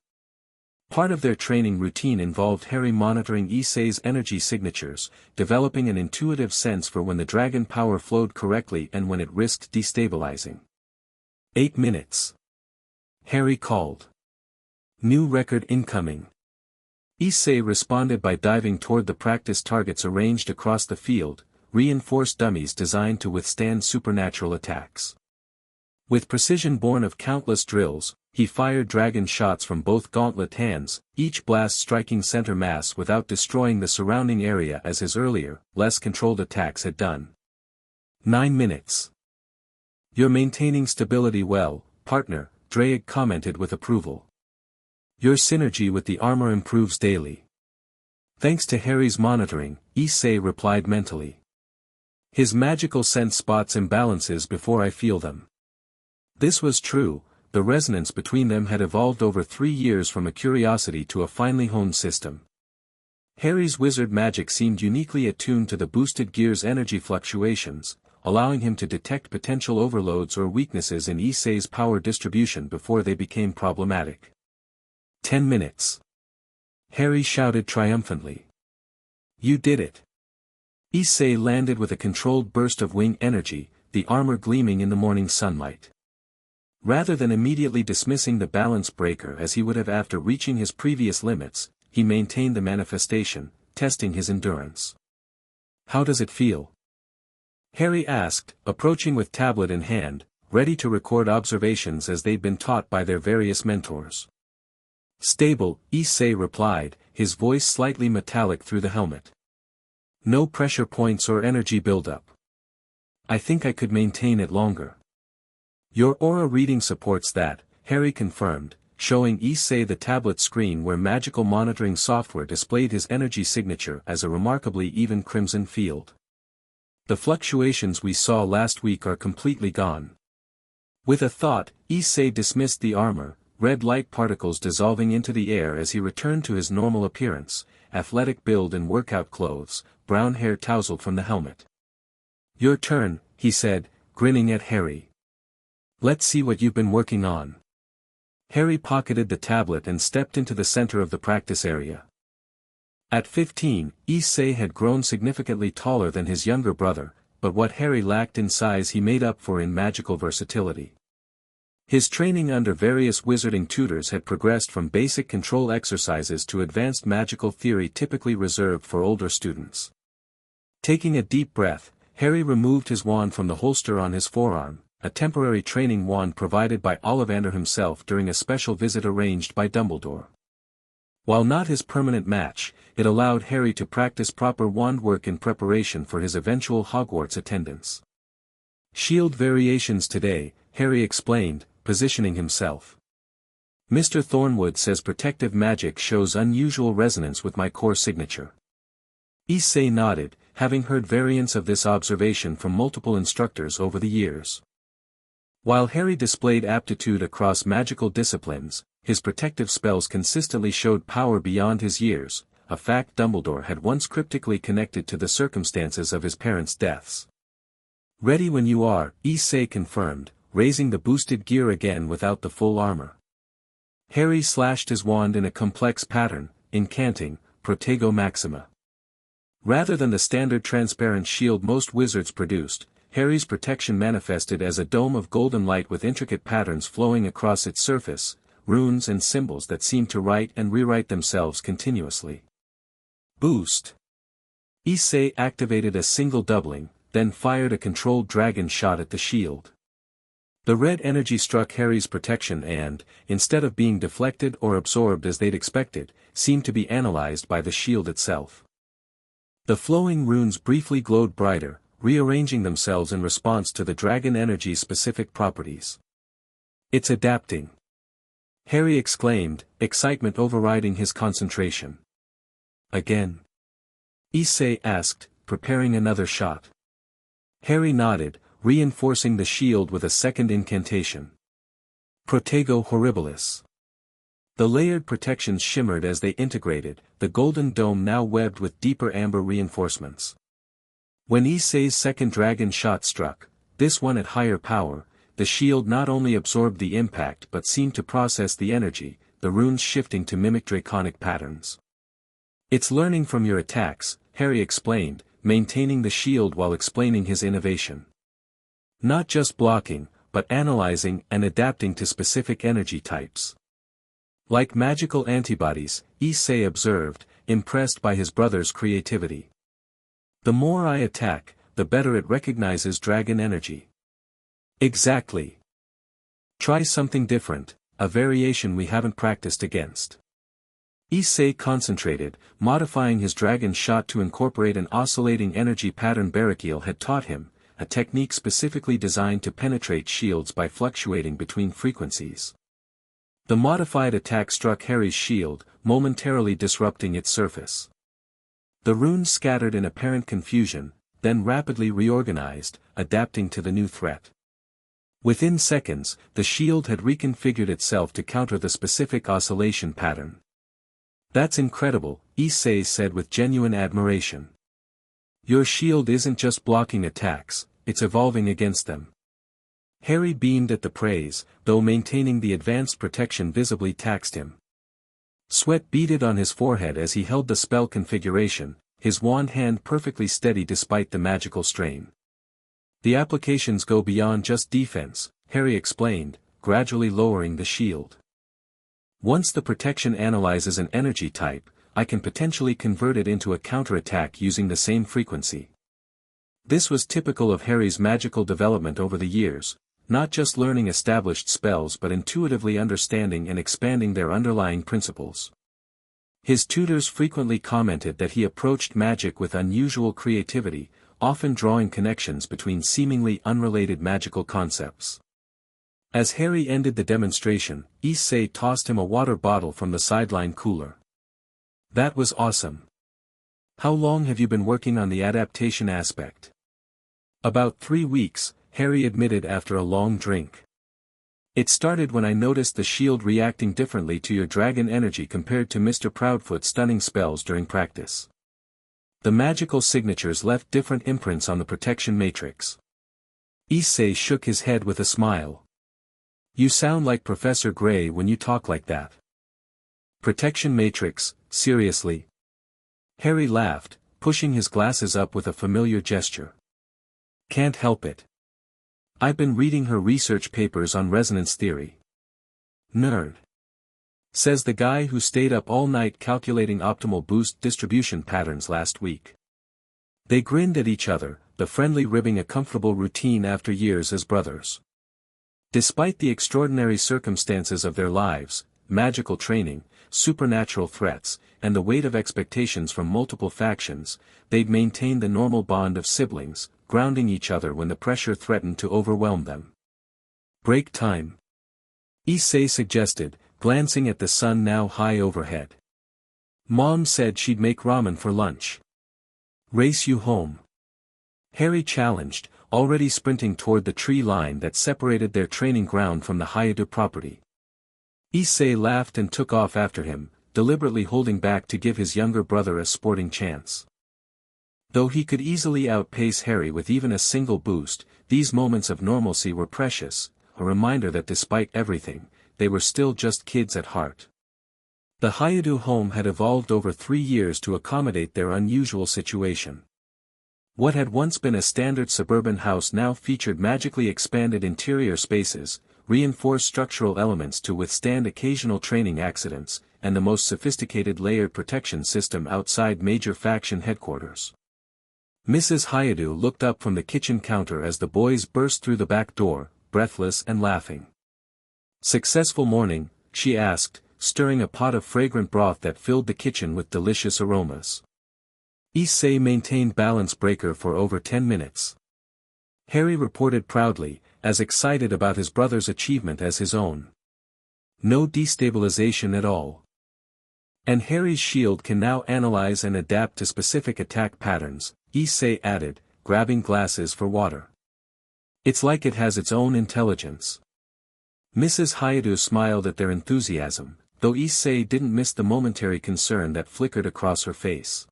Part of their training routine involved Harry monitoring Issei's energy signatures, developing an intuitive sense for when the dragon power flowed correctly and when it risked destabilizing. 8 minutes. Harry called. New record incoming. Issei responded by diving toward the practice targets arranged across the field, reinforced dummies designed to withstand supernatural attacks. With precision born of countless drills, he fired dragon shots from both gauntlet hands, each blast striking center mass without destroying the surrounding area as his earlier, less controlled attacks had done. 9 minutes. You're maintaining stability well, partner, Drake commented with approval. Your synergy with the armor improves daily. Thanks to Harry's monitoring, Issei replied mentally. His magical sense spots imbalances before I feel them. This was true, the resonance between them had evolved over 3 years from a curiosity to a finely honed system. Harry's wizard magic seemed uniquely attuned to the boosted gear's energy fluctuations, allowing him to detect potential overloads or weaknesses in Issei's power distribution before they became problematic. 10 minutes. Harry shouted triumphantly. You did it. Issei landed with a controlled burst of wing energy, the armor gleaming in the morning sunlight. Rather than immediately dismissing the balance breaker as he would have after reaching his previous limits, he maintained the manifestation, testing his endurance. How does it feel? Harry asked, approaching with tablet in hand, ready to record observations as they'd been taught by their various mentors. Stable, Issei replied, his voice slightly metallic through the helmet. No pressure points or energy buildup. I think I could maintain it longer. Your aura reading supports that, Harry confirmed, showing Issei the tablet screen where magical monitoring software displayed his energy signature as a remarkably even crimson field. The fluctuations we saw last week are completely gone. With a thought, Issei dismissed the armor, red light particles dissolving into the air as he returned to his normal appearance, athletic build and workout clothes, brown hair tousled from the helmet. Your turn, he said, grinning at Harry. Let's see what you've been working on. Harry pocketed the tablet and stepped into the center of the practice area. At 15, Issei had grown significantly taller than his younger brother, but what Harry lacked in size he made up for in magical versatility. His training under various wizarding tutors had progressed from basic control exercises to advanced magical theory typically reserved for older students. Taking a deep breath, Harry removed his wand from the holster on his forearm, a temporary training wand provided by Ollivander himself during a special visit arranged by Dumbledore. While not his permanent match, it allowed Harry to practice proper wand work in preparation for his eventual Hogwarts attendance. Shield variations today, Harry explained, positioning himself. Mr. Thornwood says protective magic shows unusual resonance with my core signature. Issei nodded, having heard variants of this observation from multiple instructors over the years. While Harry displayed aptitude across magical disciplines, his protective spells consistently showed power beyond his years, a fact Dumbledore had once cryptically connected to the circumstances of his parents' deaths. Ready when you are, Issei confirmed, raising the boosted gear again without the full armor. Harry slashed his wand in a complex pattern, incanting, Protego Maxima. Rather than the standard transparent shield most wizards produced, Harry's protection manifested as a dome of golden light with intricate patterns flowing across its surface, runes and symbols that seemed to write and rewrite themselves continuously. Boost. Issei activated a single doubling, then fired a controlled dragon shot at the shield. The red energy struck Harry's protection and, instead of being deflected or absorbed as they'd expected, seemed to be analyzed by the shield itself. The flowing runes briefly glowed brighter, rearranging themselves in response to the dragon energy's specific properties. "It's adapting!" Harry exclaimed, excitement overriding his concentration. "Again?" Issei asked, preparing another shot. Harry nodded, reinforcing the shield with a second incantation. Protego Horribilis. The layered protections shimmered as they integrated, the golden dome now webbed with deeper amber reinforcements. When Issei's second dragon shot struck, this one at higher power, the shield not only absorbed the impact but seemed to process the energy, the runes shifting to mimic draconic patterns. "It's learning from your attacks," Harry explained, maintaining the shield while explaining his innovation. "Not just blocking, but analyzing and adapting to specific energy types." Like magical antibodies, Issei observed, impressed by his brother's creativity. "The more I attack, the better it recognizes dragon energy." "Exactly. Try something different, a variation we haven't practiced against." Issei concentrated, modifying his dragon shot to incorporate an oscillating energy pattern Barakiel had taught him, a technique specifically designed to penetrate shields by fluctuating between frequencies. The modified attack struck Harry's shield, momentarily disrupting its surface. The runes scattered in apparent confusion, then rapidly reorganized, adapting to the new threat. Within seconds, the shield had reconfigured itself to counter the specific oscillation pattern. "That's incredible," Issei said with genuine admiration. "Your shield isn't just blocking attacks, it's evolving against them." Harry beamed at the praise, though maintaining the advanced protection visibly taxed him. Sweat beaded on his forehead as he held the spell configuration, his wand hand perfectly steady despite the magical strain. "The applications go beyond just defense," Harry explained, gradually lowering the shield. "Once the protection analyzes an energy type, I can potentially convert it into a counterattack using the same frequency." This was typical of Harry's magical development over the years, not just learning established spells but intuitively understanding and expanding their underlying principles. His tutors frequently commented that he approached magic with unusual creativity, often drawing connections between seemingly unrelated magical concepts. As Harry ended the demonstration, Issei tossed him a water bottle from the sideline cooler. "That was awesome. How long have you been working on the adaptation aspect?" "About 3 weeks," Harry admitted after a long drink. "It started when I noticed the shield reacting differently to your dragon energy compared to Mr. Proudfoot's stunning spells during practice. The magical signatures left different imprints on the protection matrix." Issei shook his head with a smile. "You sound like Professor Gray when you talk like that." "Protection matrix, seriously?" Harry laughed, pushing his glasses up with a familiar gesture. "Can't help it. I've been reading her research papers on resonance theory." "Nerd," says the guy who stayed up all night calculating optimal boost distribution patterns last week. They grinned at each other, the friendly ribbing a comfortable routine after years as brothers. Despite the extraordinary circumstances of their lives, magical training, supernatural threats, and the weight of expectations from multiple factions, they'd maintained the normal bond of siblings, grounding each other when the pressure threatened to overwhelm them. "Break time," Issei suggested, glancing at the sun now high overhead. "Mom said she'd make ramen for lunch." "Race you home?" Harry challenged, already sprinting toward the tree line that separated their training ground from the Hayadu property. Issei laughed and took off after him, deliberately holding back to give his younger brother a sporting chance. Though he could easily outpace Harry with even a single boost, these moments of normalcy were precious, a reminder that despite everything, they were still just kids at heart. The Hayadu home had evolved over 3 years to accommodate their unusual situation. What had once been a standard suburban house now featured magically expanded interior spaces, reinforced structural elements to withstand occasional training accidents, and the most sophisticated layered protection system outside major faction headquarters. Mrs. Hayadu looked up from the kitchen counter as the boys burst through the back door, breathless and laughing. "Successful morning?" she asked, stirring a pot of fragrant broth that filled the kitchen with delicious aromas. Issei maintained balance breaker for over 10 minutes. Harry reported proudly, as excited about his brother's achievement as his own. "No destabilization at all. And Harry's shield can now analyze and adapt to specific attack patterns," Issei added, grabbing glasses for water. "It's like it has its own intelligence." Mrs. Hayadu smiled at their enthusiasm, though Issei didn't miss the momentary concern that flickered across her face.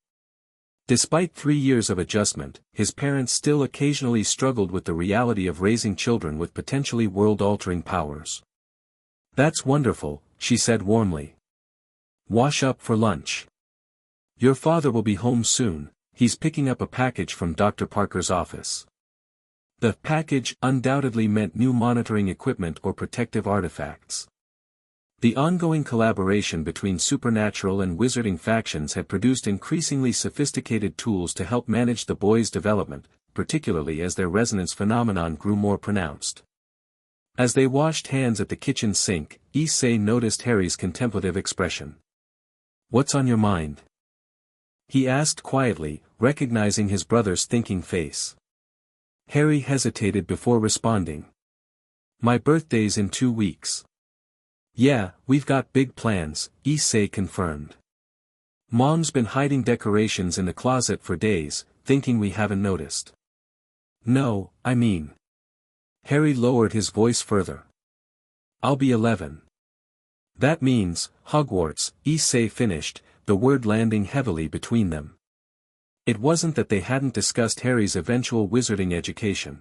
Despite 3 years of adjustment, his parents still occasionally struggled with the reality of raising children with potentially world-altering powers. "That's wonderful," she said warmly. "Wash up for lunch. Your father will be home soon, he's picking up a package from Dr. Parker's office." The package undoubtedly meant new monitoring equipment or protective artifacts. The ongoing collaboration between supernatural and wizarding factions had produced increasingly sophisticated tools to help manage the boys' development, particularly as their resonance phenomenon grew more pronounced. As they washed hands at the kitchen sink, Issei noticed Harry's contemplative expression. "What's on your mind?" he asked quietly, recognizing his brother's thinking face. Harry hesitated before responding. "My birthday's in 2 weeks. "Yeah, we've got big plans," Issei confirmed. "Mom's been hiding decorations in the closet for days, thinking we haven't noticed." "No, I mean." Harry lowered his voice further. "I'll be 11. "That means, Hogwarts," Issei finished, the word landing heavily between them. It wasn't that they hadn't discussed Harry's eventual wizarding education.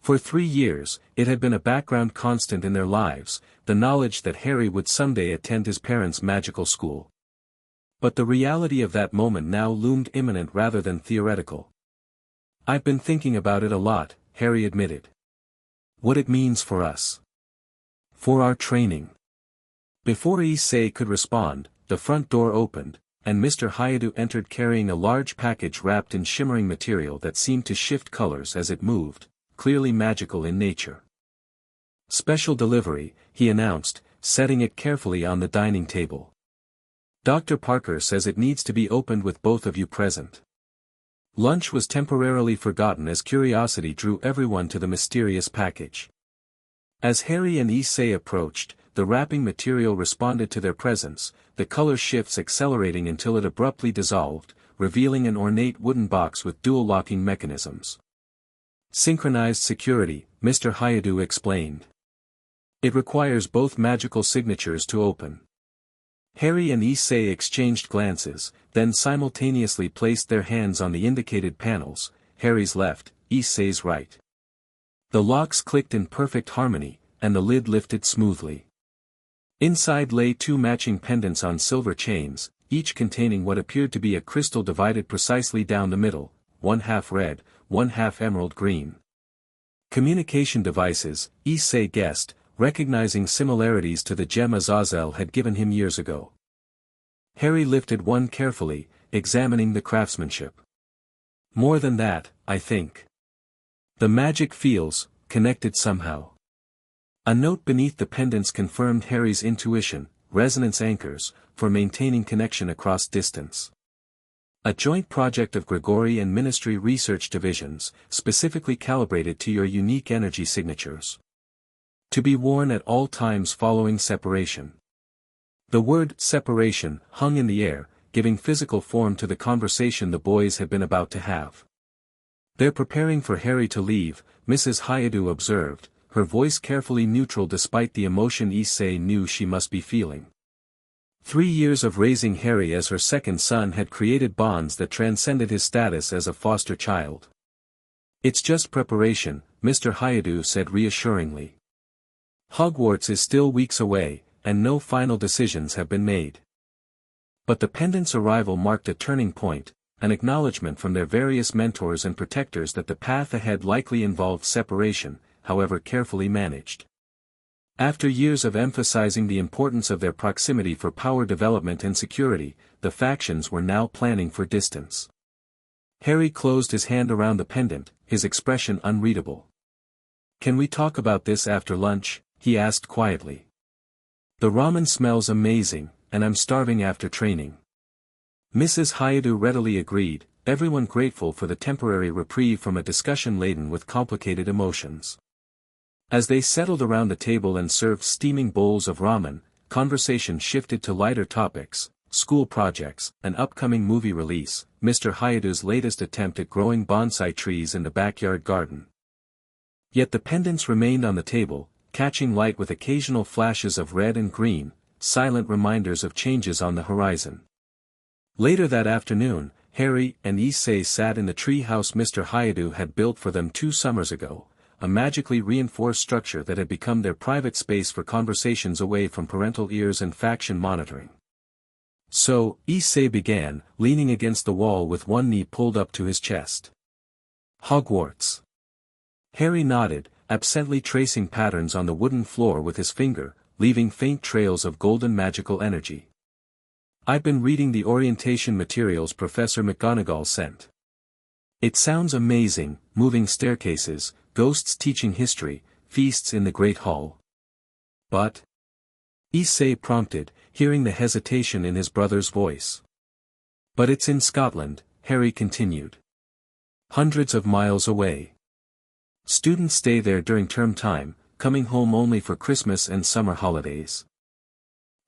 For 3 years, it had been a background constant in their lives, the knowledge that Harry would someday attend his parents' magical school. But the reality of that moment now loomed imminent rather than theoretical. "I've been thinking about it a lot," Harry admitted. "What it means for us. For our training." Before Issei could respond, the front door opened, and Mr. Hayadu entered carrying a large package wrapped in shimmering material that seemed to shift colors as it moved, clearly magical in nature. "Special delivery," he announced, setting it carefully on the dining table. "Dr. Parker says it needs to be opened with both of you present." Lunch was temporarily forgotten as curiosity drew everyone to the mysterious package. As Harry and Issei approached, the wrapping material responded to their presence, the color shifts accelerating until it abruptly dissolved, revealing an ornate wooden box with dual locking mechanisms. "Synchronized security," Mr. Hayadu explained. "It requires both magical signatures to open." Harry and Issei exchanged glances, then simultaneously placed their hands on the indicated panels, Harry's left, Issei's right. The locks clicked in perfect harmony, and the lid lifted smoothly. Inside lay 2 matching pendants on silver chains, each containing what appeared to be a crystal divided precisely down the middle, one half red, one half emerald green. Communication devices, Issei guessed, recognizing similarities to the gem Azazel had given him years ago. Harry lifted one carefully, examining the craftsmanship. "More than that, I think. The magic feels connected somehow." A note beneath the pendants confirmed Harry's intuition, resonance anchors, for maintaining connection across distance. A joint project of Grigori and Ministry research divisions, specifically calibrated to your unique energy signatures. To be worn at all times following separation. The word separation hung in the air, giving physical form to the conversation the boys had been about to have. "They're preparing for Harry to leave," Mrs. Hayadu observed, her voice carefully neutral despite the emotion Issei knew she must be feeling. 3 years of raising Harry as her second son had created bonds that transcended his status as a foster child. "It's just preparation," Mr. Hayadu said reassuringly. "Hogwarts is still weeks away, and no final decisions have been made. But the pendant's arrival marked a turning point, an acknowledgement from their various mentors and protectors that the path ahead likely involved separation, however carefully managed. After years of emphasizing the importance of their proximity for power development and security, the factions were now planning for distance. Harry closed his hand around the pendant, his expression unreadable. "Can we talk about this after lunch?" he asked quietly. "The ramen smells amazing, and I'm starving after training." Mrs. Hayadu readily agreed, everyone grateful for the temporary reprieve from a discussion laden with complicated emotions. As they settled around the table and served steaming bowls of ramen, conversation shifted to lighter topics: school projects, an upcoming movie release, Mr. Hayadu's latest attempt at growing bonsai trees in the backyard garden. Yet the pendants remained on the table, catching light with occasional flashes of red and green, silent reminders of changes on the horizon. Later that afternoon, Harry and Issei sat in the tree house Mr. Hayadu had built for them 2 summers ago, a magically reinforced structure that had become their private space for conversations away from parental ears and faction monitoring. "So," Issei began, leaning against the wall with one knee pulled up to his chest. "Hogwarts." Harry nodded, absently tracing patterns on the wooden floor with his finger, leaving faint trails of golden magical energy. "I've been reading the orientation materials Professor McGonagall sent. It sounds amazing: moving staircases, ghosts teaching history, feasts in the Great Hall." "But?" Issei prompted, hearing the hesitation in his brother's voice. "But it's in Scotland," Harry continued. "Hundreds of miles away. Students stay there during term time, coming home only for Christmas and summer holidays."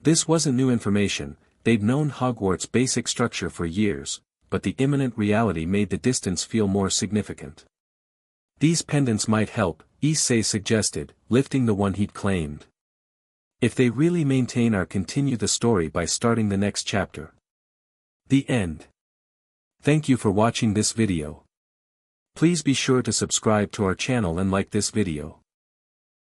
This wasn't new information. They'd known Hogwarts' basic structure for years, but the imminent reality made the distance feel more significant. "These pendants might help," Issei suggested, lifting the one he'd claimed. "If they really maintain or continue the story by starting the next chapter." The end. Thank you for watching this video. Please be sure to subscribe to our channel and like this video.